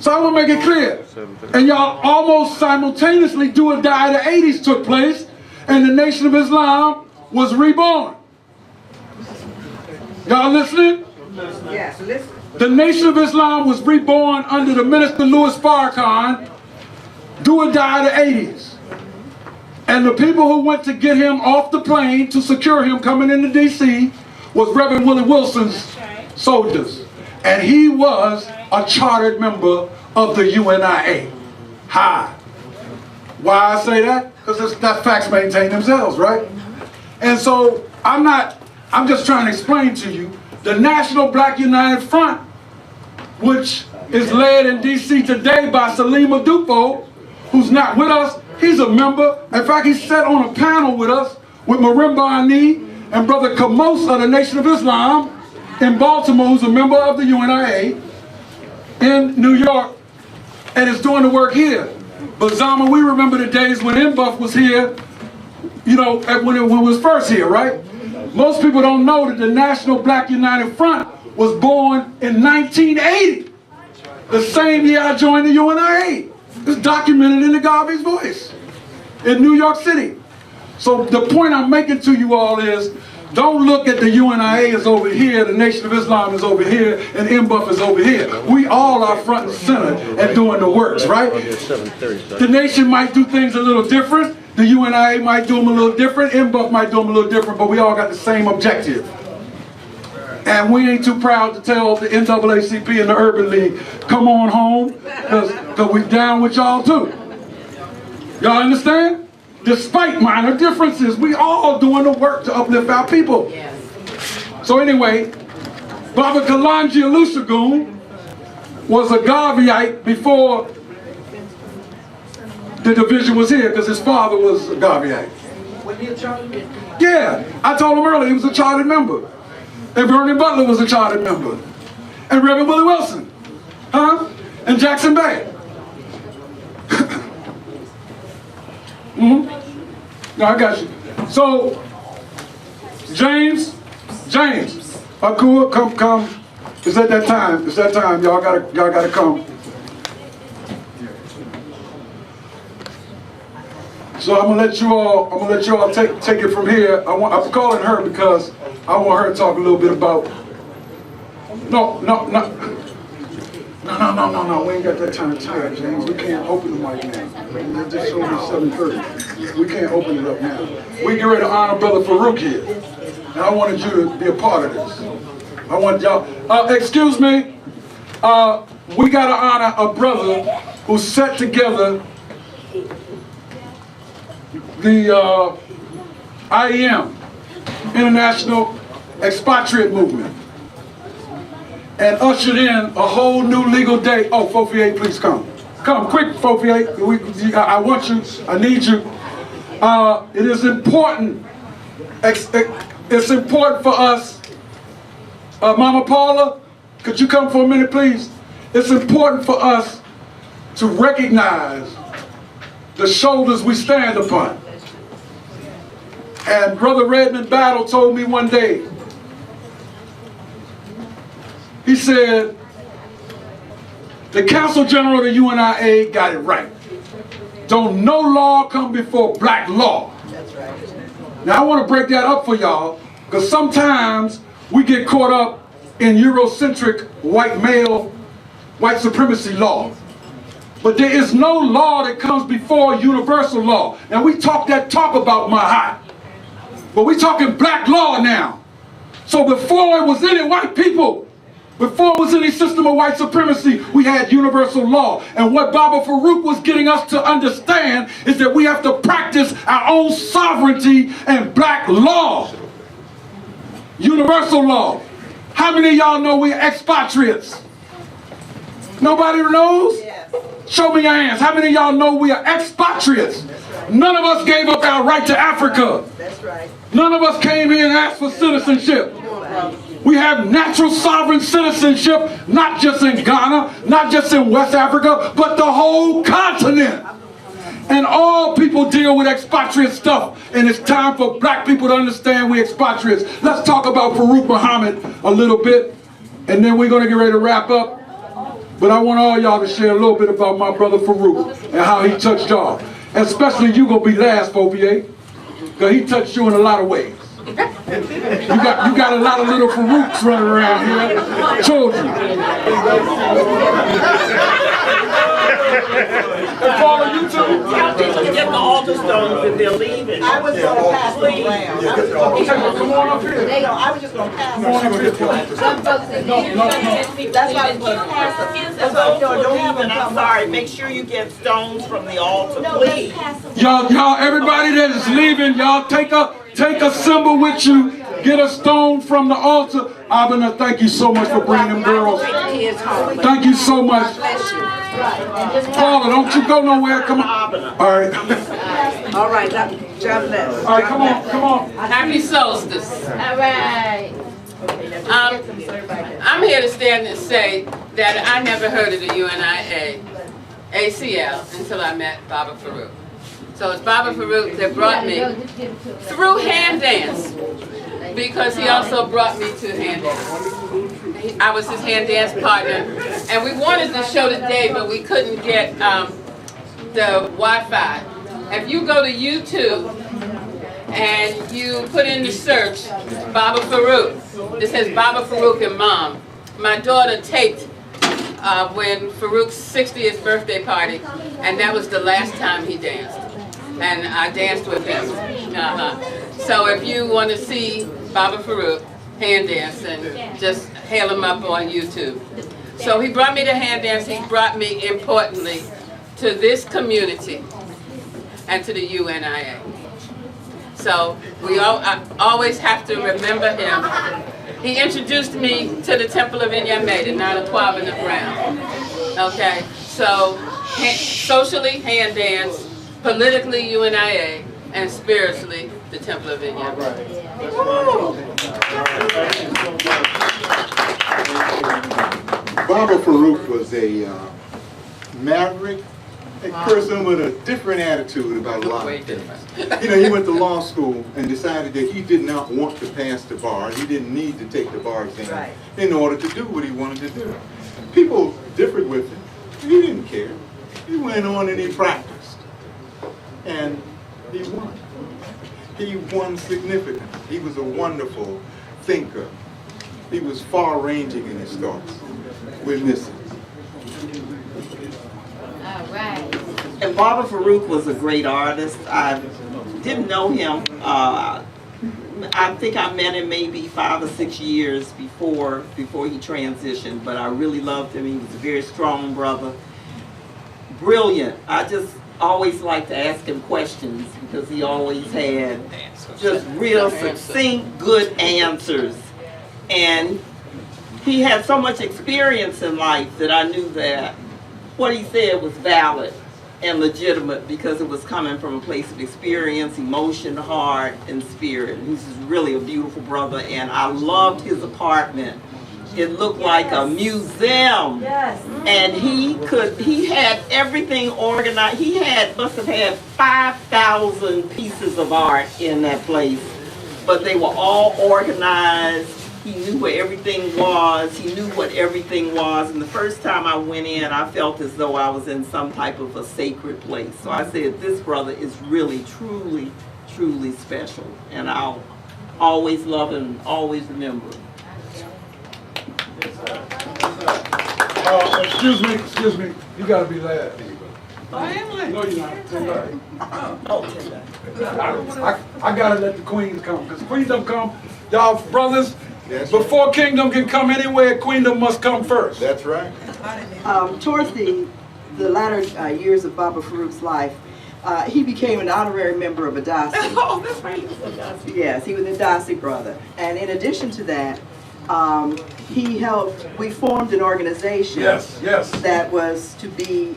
So I want to make it clear. And y'all almost simultaneously do or die. The 80s took place, and the Nation of Islam was reborn. Y'all listening? Yes, listen. The Nation of Islam was reborn under the Minister Louis Farrakhan, do or die the 80s. And the people who went to get him off the plane to secure him coming into D.C. was Reverend Willie Wilson's soldiers. And he was a chartered member of the UNIA. Hi. Why I say that? Because that facts maintain themselves, right? And so I'm just trying to explain to you, the National Black United Front, which is led in D.C. today by Salima Dufo, who's not with us, he's a member. In fact, he sat on a panel with us with Marimba Ani and Brother Kamos of the Nation of Islam in Baltimore, who's a member of the UNIA in New York, and is doing the work here. But Zama, we remember the days when MBUF was here, you know, when it was first here, right? Most people don't know that the National Black United Front was born in 1980, the same year I joined the UNIA. It's documented in the Garvey's Voice in New York City. So the point I'm making to you all is, don't look at the UNIA is over here, the Nation of Islam is over here, and MBUF is over here. We all are front and center and doing the works, right? The nation might do things a little different. The UNIA might do them a little different. MBUF might do them a little different, but we all got the same objective. And we ain't too proud to tell the NAACP and the Urban League, come on home, because we down with y'all too. Y'all understand? Despite minor differences, we all doing the work to uplift our people. So anyway, Baba Kalonji Olusegun was a Garveyite before the division was here, because his father was a Garveyite. Yeah, I told him earlier he was a chartered member. And Vernon Butler was a chartered member. And Reverend Willie Wilson. Huh? And Jackson Bay. No, I got you. So, James, Akua, come. It's at that time. It's that time. Y'all gotta come. So I'm gonna let you all take it from here. I'm calling her because I want her to talk a little bit about. No. We ain't got that kind of time, James. We can't open the mic now. It's just over 7:30. We can't open it up now. We get ready to honor Brother Farouk here. And I wanted you to be a part of this. I want y'all, excuse me, we gotta honor a brother who set together the IEM, International Expatriate Movement. and ushered in a whole new legal day. Oh, 448, please come. Come, quick, 448. I want you, I need you. It is important. It's important for us. Mama Paula, could you come for a minute, please? It's important for us to recognize the shoulders we stand upon. And Brother Redmond Battle told me one day, he said, the Council General of the UNIA got it right. Don't no law come before black law. Now I want to break that up for y'all, because sometimes we get caught up in Eurocentric white male, white supremacy law. But there is no law that comes before universal law. Now we talk about Mahat, but we're talking black law now. So before it was any white people, before it was any system of white supremacy, we had universal law. And what Baba Farouk was getting us to understand is that we have to practice our own sovereignty and black law. Universal law. How many of y'all know we're expatriates? Nobody knows? Show me your hands. How many of y'all know we are expatriates? None of us gave up our right to Africa. None of us came here and asked for citizenship. We have natural sovereign citizenship, not just in Ghana, not just in West Africa, but the whole continent. And all people deal with expatriate stuff. And it's time for black people to understand we expatriates. Let's talk about Farouk Muhammad a little bit, and then we're going to get ready to wrap up. But I want all y'all to share a little bit about my brother Farouk and how he touched y'all. Especially you going to be last, Fopier, because he touched you in a lot of ways. You got a lot of little Farouks running around here. Children. Follow you too? Tell people to get the altar stones if they're leaving. I was going to pass them around. Come on up here. I was just going to pass them. That's why I was going to pass them. That's why don't have them. I'm sorry. Make sure you get stones from the altar, please. Y'all, everybody that is leaving, y'all take a symbol with you. Get a stone from the altar. Abena, thank you so much for bringing them girls. Thank you so much. Paula, don't you go nowhere. Come on. All right. All right, John Less. All right, come on. Happy Solstice. All right. I'm here to stand and say that I never heard of the UNIA, ACL, until I met Baba Farouk. So it's Baba Farouk that brought me through hand dance, because he also brought me to hand dance. I was his hand dance partner, and we wanted to show today, but we couldn't get the Wi-Fi. If you go to YouTube and you put in the search Baba Farouk, it says Baba Farouk and Mom. My daughter taped when Farouk's 60th birthday party, and that was the last time he danced. And I danced with him. So if you want to see Baba Farouk hand dance, and just hail him up on YouTube. So he brought me to hand dance. He brought me, importantly, to this community and to the UNIA. So I always have to remember him. He introduced me to the Temple of Inyame, the Nana Kwabena Brown. Okay, so socially hand dance, politically UNIA, and spiritually the Temple of Inyame. Baba Farouk was a maverick, a person with a different attitude about life. You know, he went to law school and decided that he did not want to pass the bar. He didn't need to take the bar exam in order to do what he wanted to do. People differed with him. He didn't care. He went on and he practiced. And he won. He won significantly. He was a wonderful thinker. He was far-ranging in his thoughts. We're missing. All right. And Baba Farouk was a great artist. I didn't know him. I think I met him maybe 5 or 6 years before he transitioned, but I really loved him. He was a very strong brother. Brilliant. I just always liked to ask him questions because he always had just real succinct, good answers. And he had so much experience in life that I knew that what he said was valid and legitimate because it was coming from a place of experience, emotion, heart, and spirit. And he's really a beautiful brother, and I loved his apartment. It looked like a museum. Yes. And he had everything organized. He must have had 5,000 pieces of art in that place, but they were all organized. He knew where everything was. He knew what everything was. And the first time I went in, I felt as though I was in some type of a sacred place. So I said, this brother is really, truly, truly special. And I'll always love him, always remember him. Excuse me. You gotta be last. I am late. No, you're not. Tonight. Oh, tonight. I gotta let the queens come, because queendom come, y'all brothers. Before kingdom can come anywhere, queendom must come first. That's right. Towards the latter years of Baba Farouk's life, he became an honorary member of Adasi. Oh, that's right. He was Adasi. Yes, he was an Adasi brother. And in addition to that, we formed an organization that was to be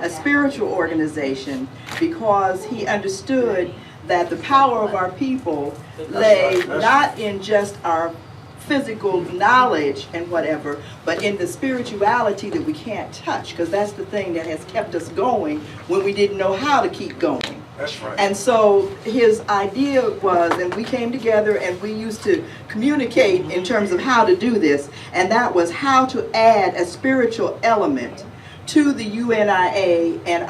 a spiritual organization, because he understood that the power of our people lay not in just our physical knowledge and whatever, but in the spirituality that we can't touch, because that's the thing that has kept us going when we didn't know how to keep going. That's right. And so his idea was, and we came together and we used to communicate in terms of how to do this, and that was how to add a spiritual element to the UNIA and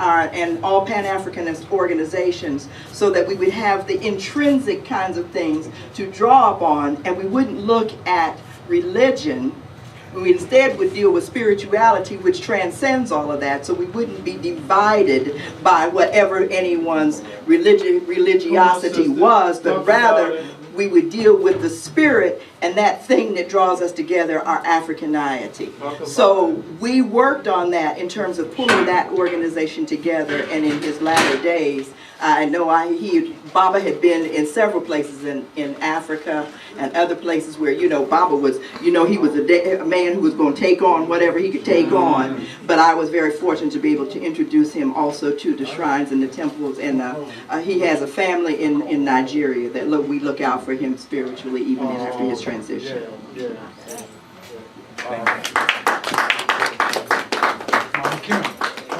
all Pan-Africanist organizations, so that we would have the intrinsic kinds of things to draw upon, and we wouldn't look at religion. We instead would deal with spirituality, which transcends all of that, so we wouldn't be divided by whatever anyone's religiosity was, but rather we would deal with the spirit and that thing that draws us together, our Africanity. So we worked on that in terms of pulling that organization together, and in his latter days, I know Baba had been in several places in Africa and other places where, Baba was, he was a man who was going to take on whatever he could take on. But I was very fortunate to be able to introduce him also to the shrines and the temples. And he has a family in Nigeria that we look out for him spiritually, even after his transition.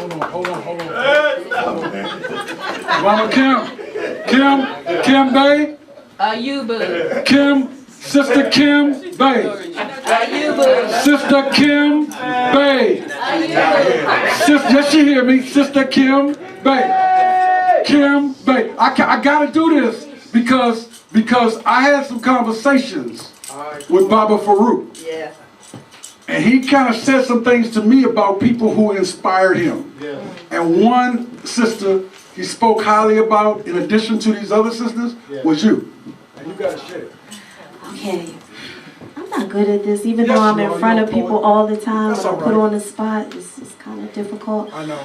Hold on. Mama Kim Bay. Ayuba. Sister Kim Bay. Ayuba. Sister Kim Bay. Yes, you hear me? Sister Kim Bay. Kim Bay. I gotta do this because I had some conversations with Baba Farouk. Yeah. And he kind of said some things to me about people who inspired him. Yeah. And one sister he spoke highly about, in addition to these other sisters, was you. And you got to share. Okay. I'm not good at this, even though I'm in front of people all the time. When I'm put on the spot, it's kind of difficult. I know.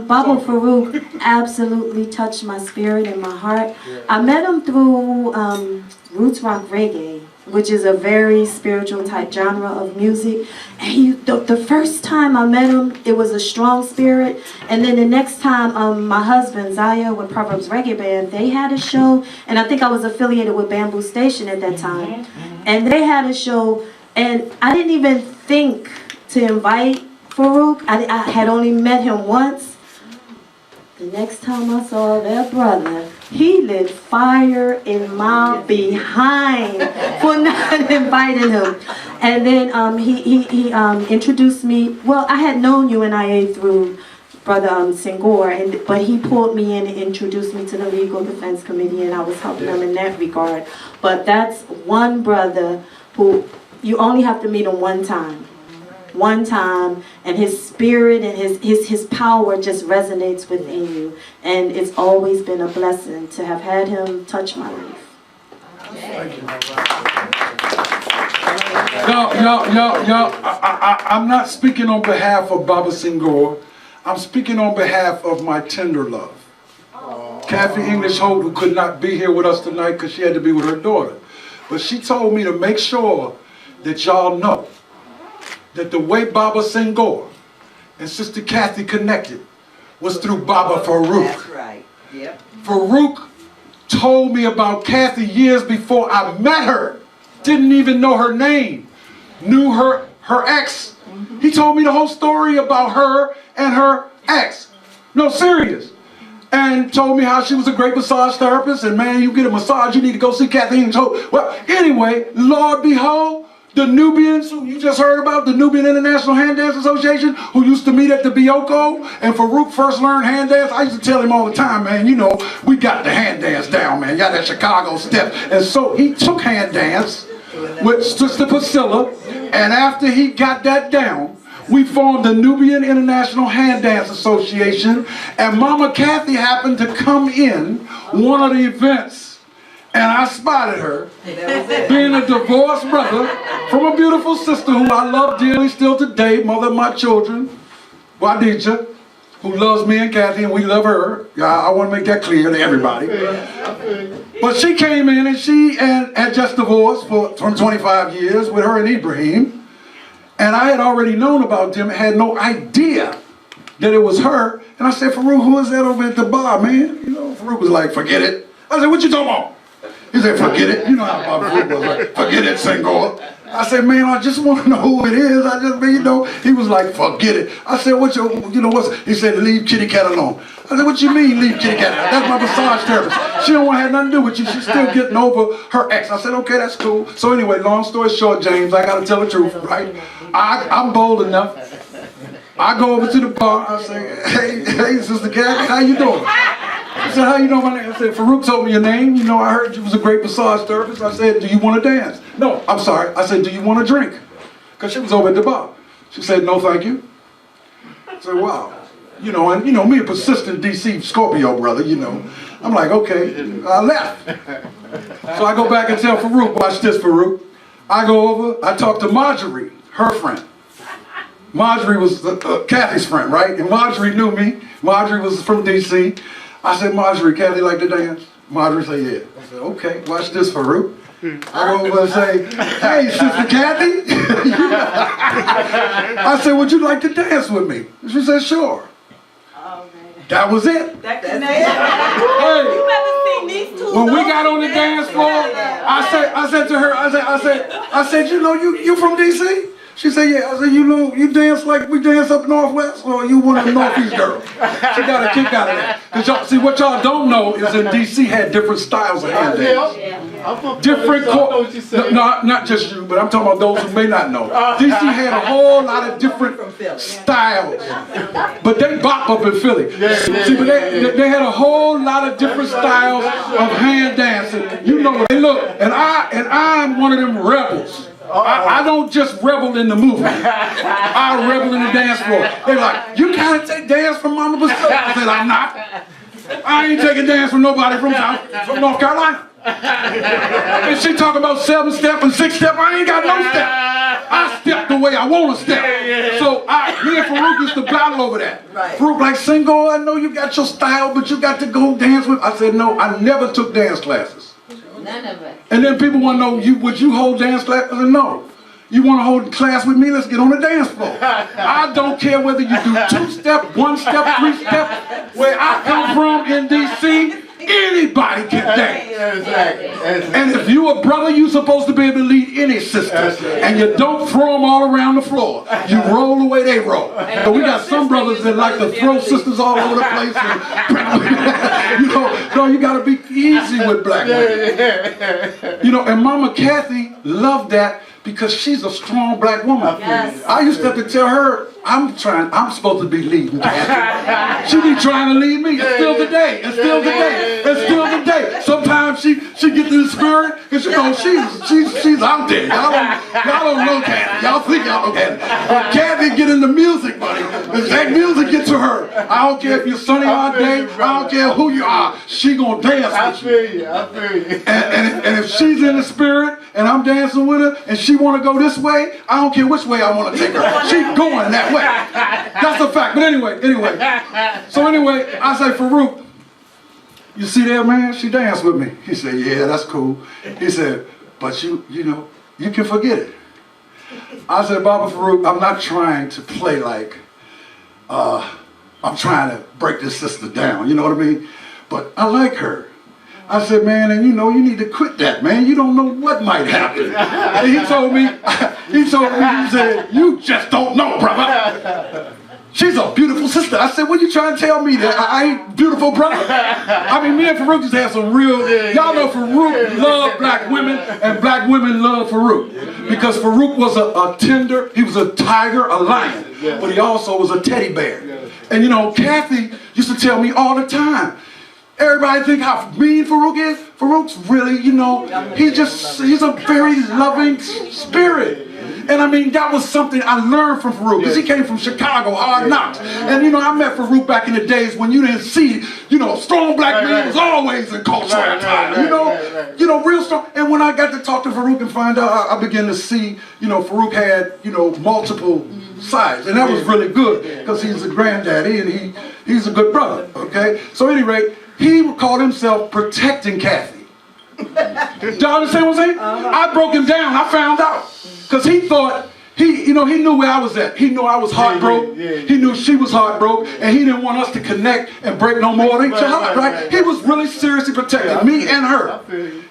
Baba Farouk absolutely touched my spirit and my heart. Yeah. I met him through roots rock reggae, which is a very spiritual type genre of music. And the first time I met him, it was a strong spirit. And then the next time, my husband, Zaya, with Proverbs Reggae Band, they had a show. And I think I was affiliated with Bamboo Station at that time. And they had a show, and I didn't even think to invite Farouk. I had only met him once. The next time I saw that brother, he lit fire in my behind for not inviting him. And then he introduced me. Well, I had known UNIA through Brother Senghor, but he pulled me in and introduced me to the Legal Defense Committee, and I was helping him in that regard. But that's one brother who you only have to meet him one time, and his spirit and his power just resonates within you. And it's always been a blessing to have had him touch my life. Thank you. Y'all, I'm not speaking on behalf of Baba Senghor. I'm speaking on behalf of my tender love. Kathy English Holt, who could not be here with us tonight because she had to be with her daughter. But she told me to make sure that y'all know that the way Baba Senghor and Sister Kathy connected was through Baba Farouk. That's right. Yep. Farouk told me about Kathy years before I met her. Didn't even know her name. Knew her ex. He told me the whole story about her and her ex. No, serious. And told me how she was a great massage therapist, and man, you get a massage, you need to go see Kathy. And told, well, anyway, Lord behold, the Nubians, who you just heard about, the Nubian International Hand Dance Association, who used to meet at the Bioko, and Farouk first learned hand dance. I used to tell him all the time, man, you know, we got the hand dance down, man. Got that Chicago step. And so he took hand dance with Sister Priscilla, and after he got that down, we formed the Nubian International Hand Dance Association, and Mama Kathy happened to come in one of the events. And I spotted her, being a divorced brother from a beautiful sister who I love dearly still today, mother of my children, Wadija, who loves me and Kathy, and we love her. I want to make that clear to everybody. But she came in, and she had just divorced for 25 years with her and Ibrahim. And I had already known about them, had no idea that it was her. And I said, Farouk, who is that over at the bar, man? You know, Farouk was like, forget it. I said, what you talking about? He said, forget it. You know how Baba Farouk was like, forget it, Senghor. I said, man, I just want to know who it is. I just, you know, he was like, forget it. I said, what's your, you know, what's, he said, leave kitty cat alone. I said, what you mean, leave kitty cat alone? That's my massage therapist. She don't want to have nothing to do with you. She's still getting over her ex. I said, okay, that's cool. So anyway, long story short, James, I got to tell the truth, right? I'm bold enough. I go over to the bar. I say, hey, Sister Kathy, how you doing? I said, how you know my name? I said, Farouk told me your name. You know, I heard you was a great massage therapist. I said, do you want to dance? No, I'm sorry. I said, do you want to drink? Because she was over at the bar. She said, no, thank you. I said, wow. You know, and you know, me a persistent DC Scorpio brother, you know. I'm like, okay. I left. So I go back and tell Farouk, watch this, Farouk. I go over, I talk to Marjorie, her friend. Marjorie was Kathy's friend, right? And Marjorie knew me. Marjorie was from DC. I said, Marjorie, Kathy like to dance? Marjorie said, yeah. I said, okay, watch this, Farouk. I go over and say, hey, Sister Kathy. I said, would you like to dance with me? She said, sure. That was it. That's it. Hey, You ever seen these two? when we got on the dance floor, I said to her, I said, you know, you from DC? She said, yeah. I said, you know, you dance like we dance up Northwest, or you one of the Northeast girls? She got a kick out of that. Because y'all, see, what y'all don't know is in DC had different styles of hand dance. Different, not just you, but I'm talking about those who may not know. DC had a whole lot of different styles, but they bop up in Philly. See, but they had a whole lot of different styles of hand dancing. You know, and look, and I'm one of them rebels. I don't just rebel in the movement. I rebel in the dance floor. They're like, you can't take dance from Mama Priscilla. I said, I'm not. I ain't taking dance from nobody from North Carolina. And she talking about 7-step and 6-step. I ain't got no step. I step the way I want to step. So me and Farouk used to battle over that. Farouk like, Senghor, I know you got your style, but you got to go dance with. I said, no, I never took dance classes. None of us. And then people want to know, would you hold dance class? I said, no. You want to hold class with me? Let's get on the dance floor. I don't care whether you do 2-step, 1-step, 3-step. Where I come from in DC, anybody can dance. And if you a brother, you supposed to be able to lead any sister. And you don't throw them all around the floor. You roll the way they roll. But we got some brothers that like to throw sisters all over the place. And, you know, no, you got to be easy with black women. You know, and Mama Kathy loved that because she's a strong black woman. Yes. I used to have to tell her, I'm supposed to be leading Kathy. She be trying to lead me. It's still today. It's still today. It's still today. Sometimes she get to the spirit because you know she's out there. Y'all don't know Kathy. Y'all think y'all know Kathy. But Kathy get in the music, buddy. If that music get to her, I don't care if you're sunny all day. I don't care who you are. She gonna dance with you. I feel you. And if she's in the spirit and I'm dancing with her and she want to go this way, I don't care which way I want to take her. She's going that way. That's a fact. But anyway. So anyway, I say, Farouk, you see that, man? She danced with me. He said, yeah, that's cool. He said, but you know, you can forget it. I said, Baba Farouk, I'm not trying to play like I'm trying to break this sister down, you know what I mean? But I like her. I said, man, and you know, you need to quit that, man. You don't know what might happen. And he told me, he said, you just don't know, brother. She's a beautiful sister. I said, what you trying to tell me that I ain't beautiful, brother? I mean, me and Farouk just had some real, y'all know Farouk loved black women and black women love Farouk. Because Farouk was a tender, he was a tiger, a lion, but he also was a teddy bear. And you know, Kathy used to tell me all the time, everybody think how mean Farouk is. Farouk's really, you know, he's a very loving spirit. And I mean, that was something I learned from Farouk, because he came from Chicago, hard knocks. And you know, I met Farouk back in the days when you didn't see, you know, strong black men was always in cultural attire, you know, real strong. And when I got to talk to Farouk and find out, I began to see, you know, Farouk had, you know, multiple sides. And that was really good, because he's a granddaddy and he's a good brother, okay? So at any rate, he called himself protecting Kathy. Y'all understand what I'm saying? I broke him down, I found out. Because he thought, he knew where I was at. He knew I was heartbroken. He knew she was heartbroken. And he didn't want us to connect and break no more of each other, right? He was really seriously protecting me and her.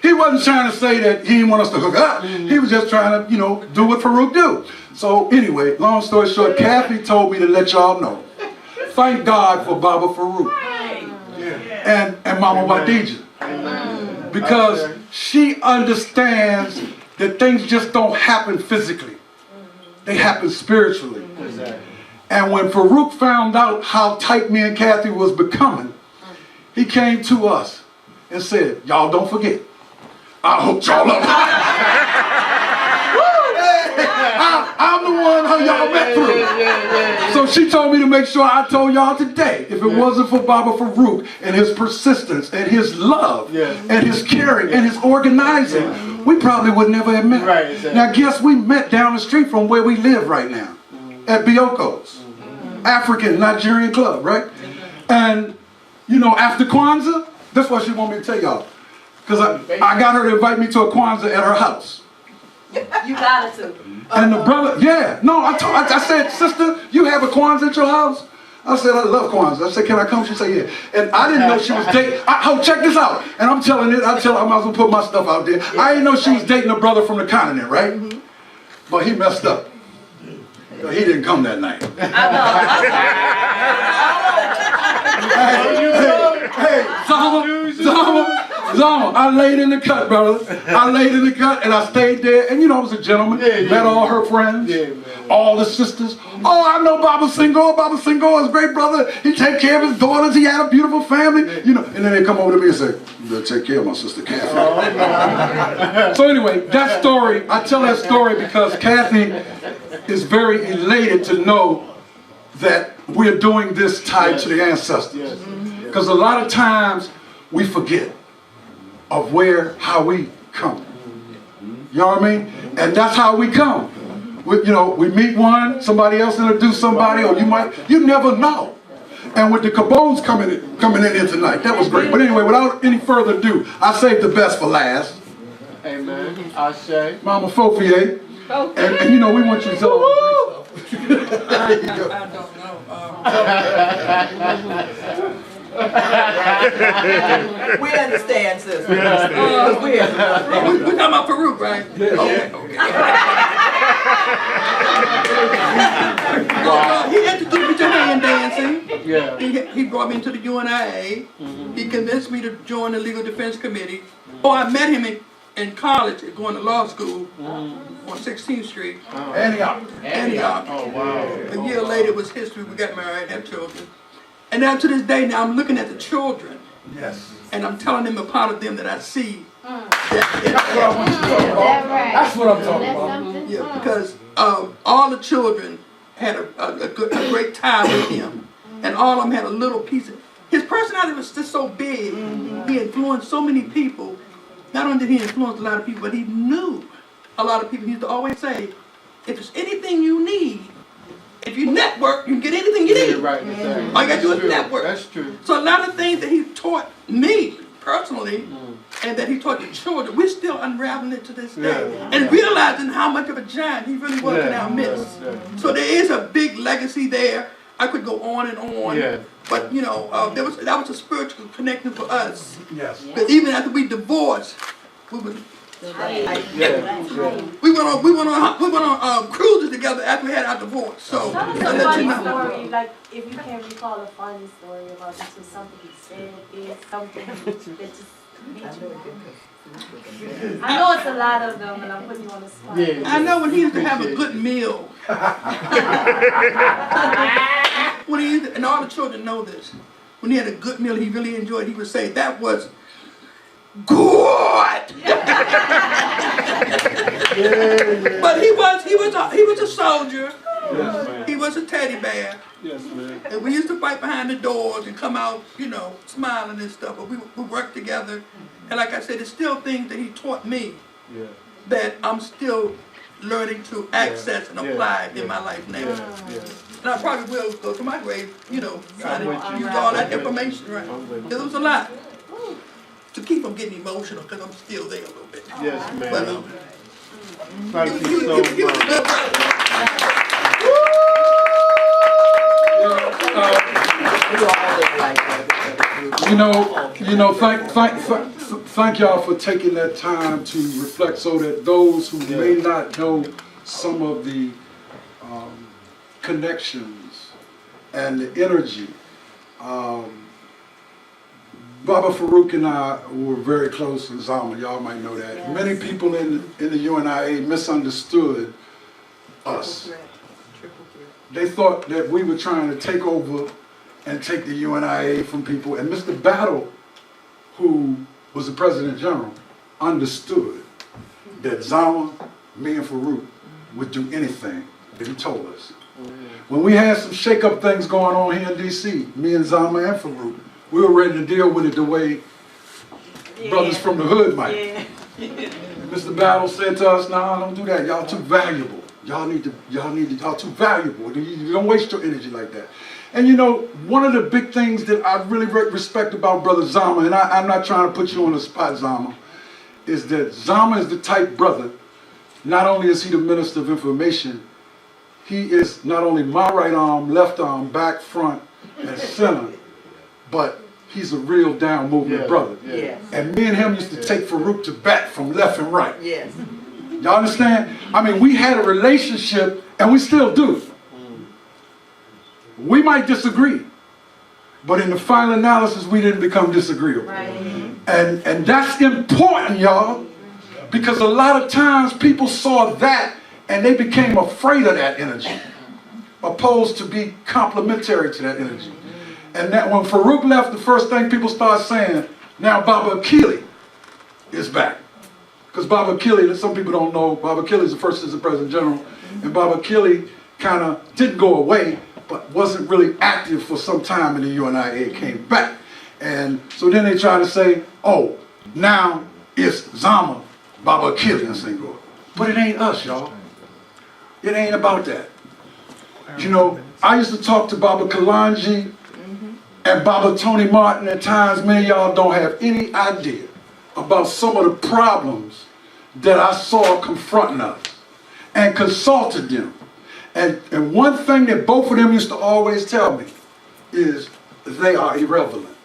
He wasn't trying to say that he didn't want us to hook up. He was just trying to, you know, do what Farouk do. So anyway, long story short, Kathy told me to let y'all know. Thank God for Baba Farouk and Mama Wadija. Because she understands that things just don't happen physically. They happen spiritually. And when Farouk found out how tight me and Kathy was becoming, he came to us and said, y'all don't forget, I hooked y'all up. I'm the one who y'all met through. So she told me to make sure I told y'all today, if it wasn't for Baba Farouk and his persistence and his love and his caring and his organizing, we probably would never have met. Now guess we met down the street from where we live right now, at Bioko's, African Nigerian club, right? And you know, after Kwanzaa, that's what she want me to tell y'all. Because I got her to invite me to a Kwanzaa at her house. You got it to. And the brother, I said, sister, you have a Kwanzaa at your house? I said, I love Kwanzaa. I said, can I come? She said, yeah. And I didn't know she was dating. Check this out. And I'm telling it, I might as well put my stuff out there. I didn't know she was dating a brother from the continent, right? But he messed up. So he didn't come that night. Zama, I laid in the cut, brother. I laid in the cut and I stayed there. And you know, I was a gentleman. Met all her friends, all the sisters. Oh, I know Baba Singo. Baba Singo is a great brother. He take care of his daughters. He had a beautiful family. You know, and then they come over to me and say, you better take care of my sister Kathy. So anyway, that story, I tell that story because Kathy is very elated to know that we're doing this tied to the ancestors. Because a lot of times we forget of how we come. You know what I mean? And that's how we come. We meet one, somebody else introduce somebody, or you never know. And with the Cabones coming in here tonight, that was great. But anyway, without any further ado, I saved the best for last. Amen. I say. Mama Fofier. And you know, we want you to tell I don't know. We understand, sister. We talking about Farouk, right? Okay. He introduced me to hand dancing. He brought me into the UNIA. He convinced me to join the Legal Defense Committee. I met him in college, going to law school on 16th Street. Antioch. Oh, wow. A year later was history. We got married, had children. And now to this day, now I'm looking at the children. Yes. And I'm telling them a part of them that I see. That's what I'm talking about. Yeah, because all the children had a great time with him. And all of them had a little piece of... His personality was just so big. He influenced so many people. Not only did he influence a lot of people, but he knew a lot of people. He used to always say, if there's anything you need, if you network, you can get anything you need. Right, All you got to do is network. That's true. So a lot of things that he taught me personally, and that he taught the children, we're still unraveling it to this day. And realizing how much of a giant he really was in our midst. So there is a big legacy there. I could go on and on. But you know, that was a spiritual connection for us. Because even after we divorced, we were we went on cruises together after we had our divorce. So Tell us a funny story, like if you can recall a funny story about this, was something he said, did something that just beat you. I know it's a lot of them, and I'm putting you on the spot. I know when he used to have a good meal. When he used to, and all the children know this. When he had a good meal he really enjoyed, he would say, "That was good." But he was a soldier. He was a teddy bear. And we used to fight behind the doors and come out, you know, smiling and stuff. But we worked together. And like I said, there's still things that he taught me that I'm still learning to access and apply in my life now. And I probably will go to my grave, you know, trying to use all that information, right? There was a lot. To keep from getting emotional, because I'm still there a little bit. Yes, ma'am. But, thank you so Thank y'all for taking that time to reflect, so that those who may not know some of the connections and the energy. Baba Farouk and I were very close in Zama, y'all might know that. Yes. Many people in the UNIA misunderstood us. They thought that we were trying to take over and take the UNIA from people. And Mr. Battle, who was the President General, understood that Zama, me and Farouk would do anything that he told us. When we had some shake-up things going on here in DC, me and Zama and Farouk, we were ready to deal with it the way brothers from the hood might. Mr. Battle said to us, "Nah, don't do that. Y'all too valuable. Y'all too valuable. You don't waste your energy like that." And you know, one of the big things that I really respect about Brother Zama, and I'm not trying to put you on the spot, Zama, is that Zama is the type brother, not only is he the Minister of Information, he is not only my right arm, left arm, back, front, and center, but he's a real down movement brother. And me and him used to take Farouk to bat from left and right. Y'all understand? I mean, we had a relationship, and we still do. We might disagree, but in the final analysis, we didn't become disagreeable. And that's important, y'all, because a lot of times people saw that and they became afraid of that energy, opposed to be complementary to that energy. And that when Farouk left, the first thing people started saying, now Baba Akili is back. Because Baba Akili, some people don't know, Baba Akili is the first assistant president general, and Baba Akili kind of didn't go away, but wasn't really active for some time in the UNIA, came back. And so then they try to say, oh, now it's Zama, Baba Akili and Senghor. But it ain't us, y'all. It ain't about that. You know, I used to talk to Baba Kalanji and Baba Tony Martin at times. Many of y'all don't have any idea about some of the problems that I saw confronting us and consulted them. And one thing that both of them used to always tell me is they are irrelevant.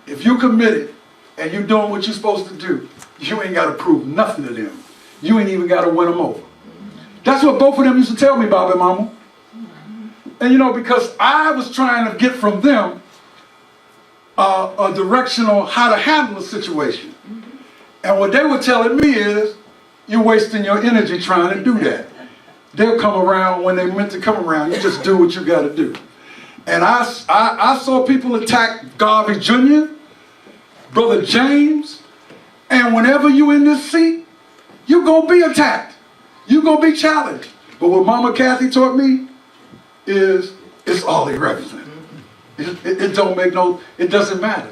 If you committed and you're doing what you're supposed to do, you ain't got to prove nothing to them. You ain't even got to win them over. That's what both of them used to tell me, Baba and Mama. And you know, because I was trying to get from them a direction on how to handle the situation. And what they were telling me is, you're wasting your energy trying to do that. They'll come around when they're meant to come around. You just do what you got to do. And I saw people attack Garvey Jr., Brother James, and whenever you in this seat, you're going to be attacked. You're going to be challenged. But what Mama Kathy taught me is it's all irrelevant. It don't make no, it doesn't matter.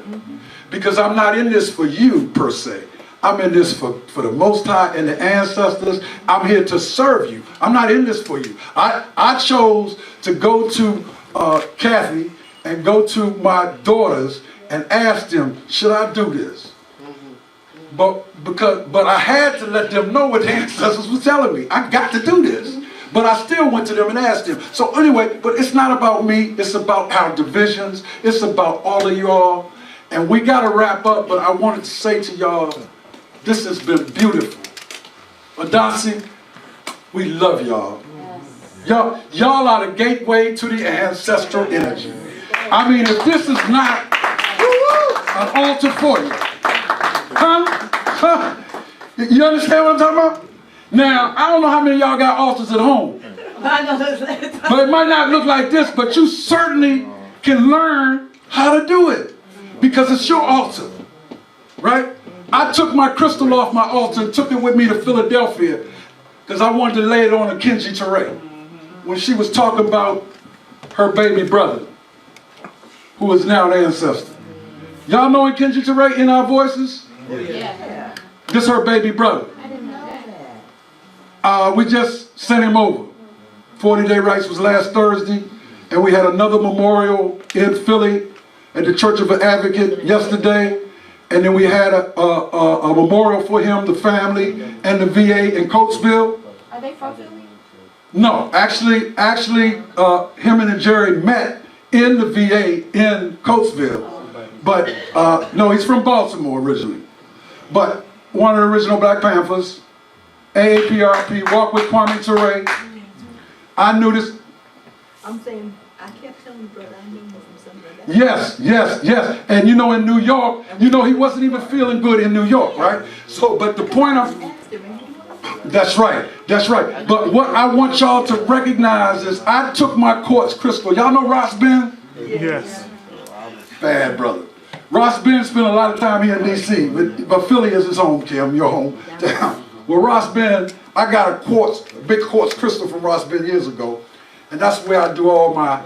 Because I'm not in this for you per se. I'm in this for the Most High and the ancestors. I'm here to serve you. I'm not in this for you. I chose to go to Kathy and go to my daughters and ask them, should I do this? But I had to let them know what the ancestors was telling me. I got to do this. But I still went to them and asked them. So anyway, but it's not about me. It's about our divisions. It's about all of y'all. And we got to wrap up, but I wanted to say to y'all, this has been beautiful. Adasi, we love y'all. Y'all are the gateway to the ancestral energy. I mean, if this is not an altar for you, huh? You understand what I'm talking about? Now, I don't know how many of y'all got altars at home. But it might not look like this, but you certainly can learn how to do it. Because it's your altar. Right? I took my crystal off my altar and took it with me to Philadelphia because I wanted to lay it on a Kenji Ture when she was talking about her baby brother, who is now an ancestor. Y'all know Kenji Ture in our voices? Yeah. This is her baby brother. I didn't know that. We just sent him over. 40-day rites was last Thursday, and we had another memorial in Philly at the Church of an Advocate yesterday. And then we had a memorial for him, the family, and the VA in Coatesville. Are they from Philly? No, actually, him and Jerry met in the VA in Coatesville. But, no, he's from Baltimore originally. But one of the original Black Panthers, AAPRP, Walk with Kwame Ture. I knew this. I'm saying, I kept telling you, brother, I knew him from something like that. Yes. And you know, in New York, you know, he wasn't even feeling good in New York, right? So, but the point of... That's right. But what I want y'all to recognize is I took my quartz crystal. Y'all know Ross Ben? Yes. Bad brother. Ross Ben spent a lot of time here in D.C., but Philly is his home, Kim, your home. Well, Ross Ben, I got a big quartz crystal from Ross Ben years ago, and that's where I do all my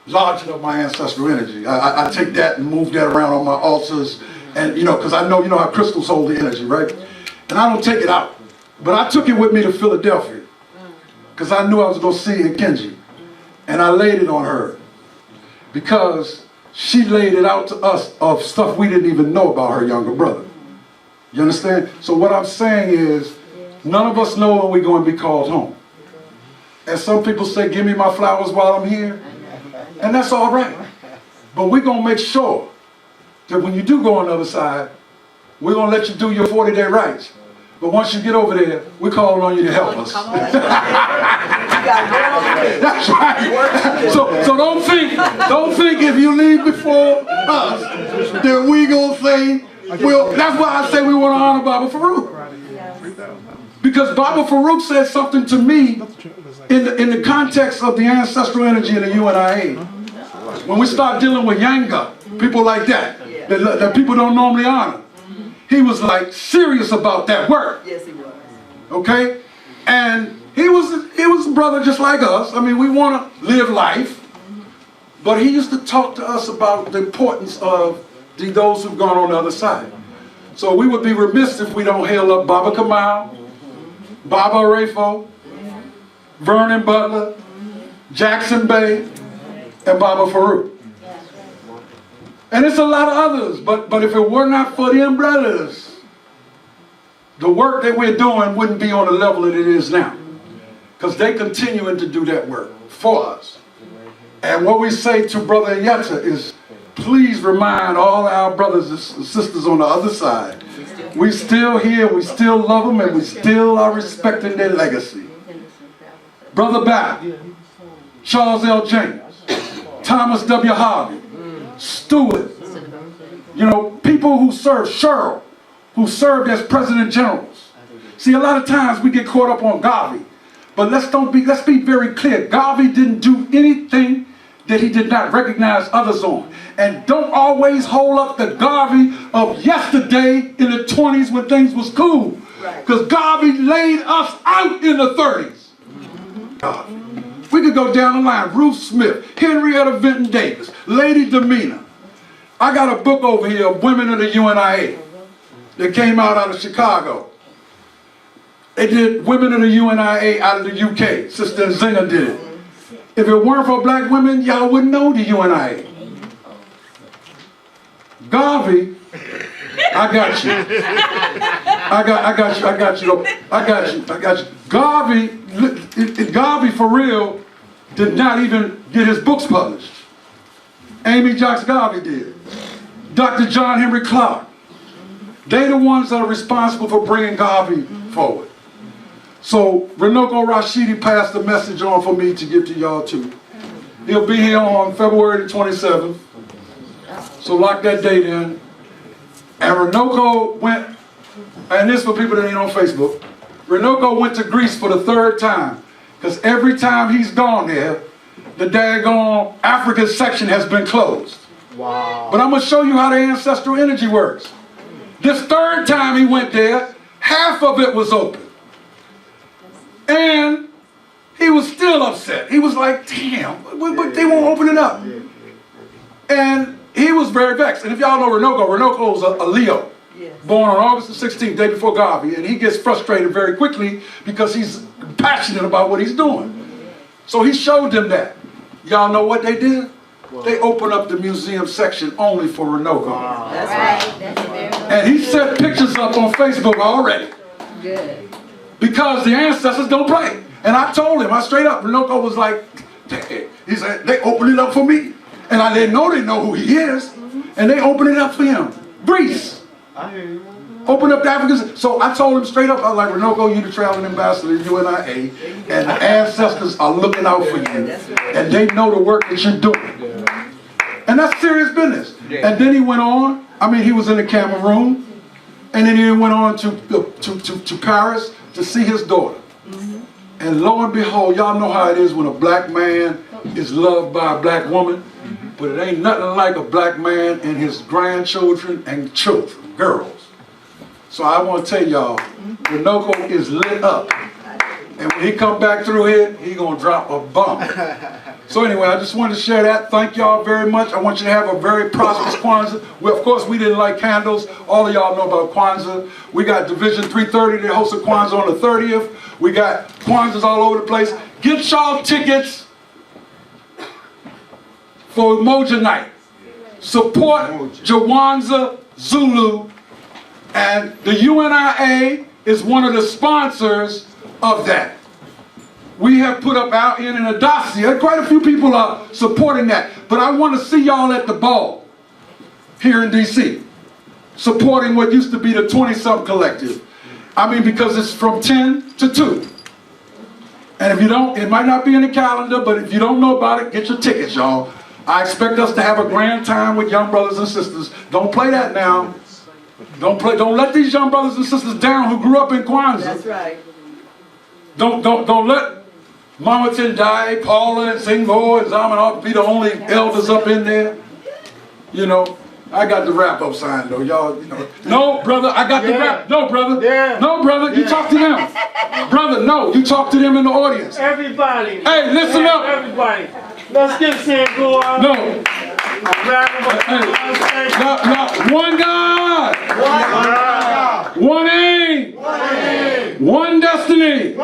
lodging of my ancestral energy. I take that and move that around on my altars, and you know, because I know, you know how crystals hold the energy, right? And I don't take it out, but I took it with me to Philadelphia, because I knew I was going to see in Kenji, and I laid it on her, because she laid it out to us of stuff we didn't even know about her younger brother. You understand? So what I'm saying is, none of us know when we're going to be called home. And some people say, give me my flowers while I'm here. And that's all right. But we're going to make sure that when you do go on the other side, we're going to let you do your 40-day rites. But once you get over there, we're calling on you to help us. That's right. So don't think if you leave before us that we going to say, well, that's why I say we want to honor Baba Farouk. Because Baba Farouk said something to me in the context of the ancestral energy in the UNIA. When we start dealing with Yanga, people like that people don't normally honor. He was like serious about that work. Yes, he was. Okay? And he was a brother just like us. I mean, we want to live life. But he used to talk to us about the importance of those who've gone on the other side. So we would be remiss if we don't hail up Baba Kamal, Baba Arefo, Vernon Butler, Jackson Bay, and Baba Farouk. And it's a lot of others, but if it were not for them brothers, the work that we're doing wouldn't be on the level that it is now. Because they're continuing to do that work for us. And what we say to Brother Yetta is, please remind all our brothers and sisters on the other side, we still here, we still love them, and we still are respecting their legacy. Brother Bow, Charles L. James, Thomas W. Harvey, Stewart, you know, people who served, Cheryl, who served as President Generals. See, a lot of times we get caught up on Garvey, but let's be very clear. Garvey didn't do anything that he did not recognize others on. And don't always hold up the Garvey of yesterday in the 20s when things was cool. Because Garvey laid us out in the 30s. Garvey. We could go down the line. Ruth Smith, Henrietta Vinton Davis, Lady Demeanor. I got a book over here of women of the UNIA that came out of Chicago. They did Women of the UNIA out of the UK. Sister Zinga did it. If it weren't for black women, y'all wouldn't know the UNIA. Garvey, I got you. I got you. Garvey for real did not even get his books published. Amy Jocks Garvey did. Dr. John Henry Clark. They the ones that are responsible for bringing Garvey forward. So Runoko Rashidi passed the message on for me to give to y'all too. He'll be here on February the 27th. So lock that date in. And Runoko went, and this for people that ain't on Facebook, Runoko went to Greece for the 3rd time. Because every time he's gone there, the daggone African section has been closed. Wow. But I'm going to show you how the ancestral energy works. This 3rd time he went there, half of it was open. And he was still upset. He was like, damn, but they won't open it up. And he was very vexed. And if y'all know Runoko was a Leo. Born on August the 16th, day before Garvey. And he gets frustrated very quickly because he's passionate about what he's doing. So he showed them that. Y'all know what they did? They opened up the museum section only for Runoko. Wow. That's right. And he set pictures up on Facebook already. Good. Because the ancestors don't play. And I told him, I straight up, Runoko was like, he said, they opened it up for me. And I didn't know they know who he is. And they opened it up for him. Greece. Open up the Africans. So I told him straight up, I was like, Runoko, you the traveling ambassador to UNIA, and the ancestors are looking out for you. And they know the work that you're doing. And that's serious business. And then he went on, he was in the Cameroon, and then he went on to Paris to see his daughter. And lo and behold, y'all know how it is when a black man is loved by a black woman, but it ain't nothing like a black man and his grandchildren and children. Girls. So I want to tell y'all, Runoko is lit up. And when he come back through here, he gonna drop a bomb. So anyway, I just wanted to share that. Thank y'all very much. I want you to have a very prosperous Kwanzaa. Well, of course, we didn't light candles. All of y'all know about Kwanzaa. We got Division 330. They hosted Kwanzaa on the 30th. We got Kwanzaas all over the place. Get y'all tickets for Umoja Night. Support Jawanza Zulu, and the UNIA is one of the sponsors of that. We have put up out in Adasia, quite a few people are supporting that, but I want to see y'all at the ball here in DC, supporting what used to be the 20-something collective. Because it's from 10 to 2. And if you don't, it might not be in the calendar, but if you don't know about it, get your tickets, y'all. I expect us to have a grand time with young brothers and sisters. Don't play that now. Don't let these young brothers and sisters down who grew up in Kwanzaa. That's right. Don't let Mama Tendai, Paula, and Singo, and Zaman be the only elders up in there. I got the wrap-up sign though, y'all. No, brother, I got the wrap. No, brother. No, brother, you talk to them. Brother, no, you talk to them in the audience. Everybody. Hey, listen up. Everybody. Let's get Sangoa. No. One God. One aim. One destiny.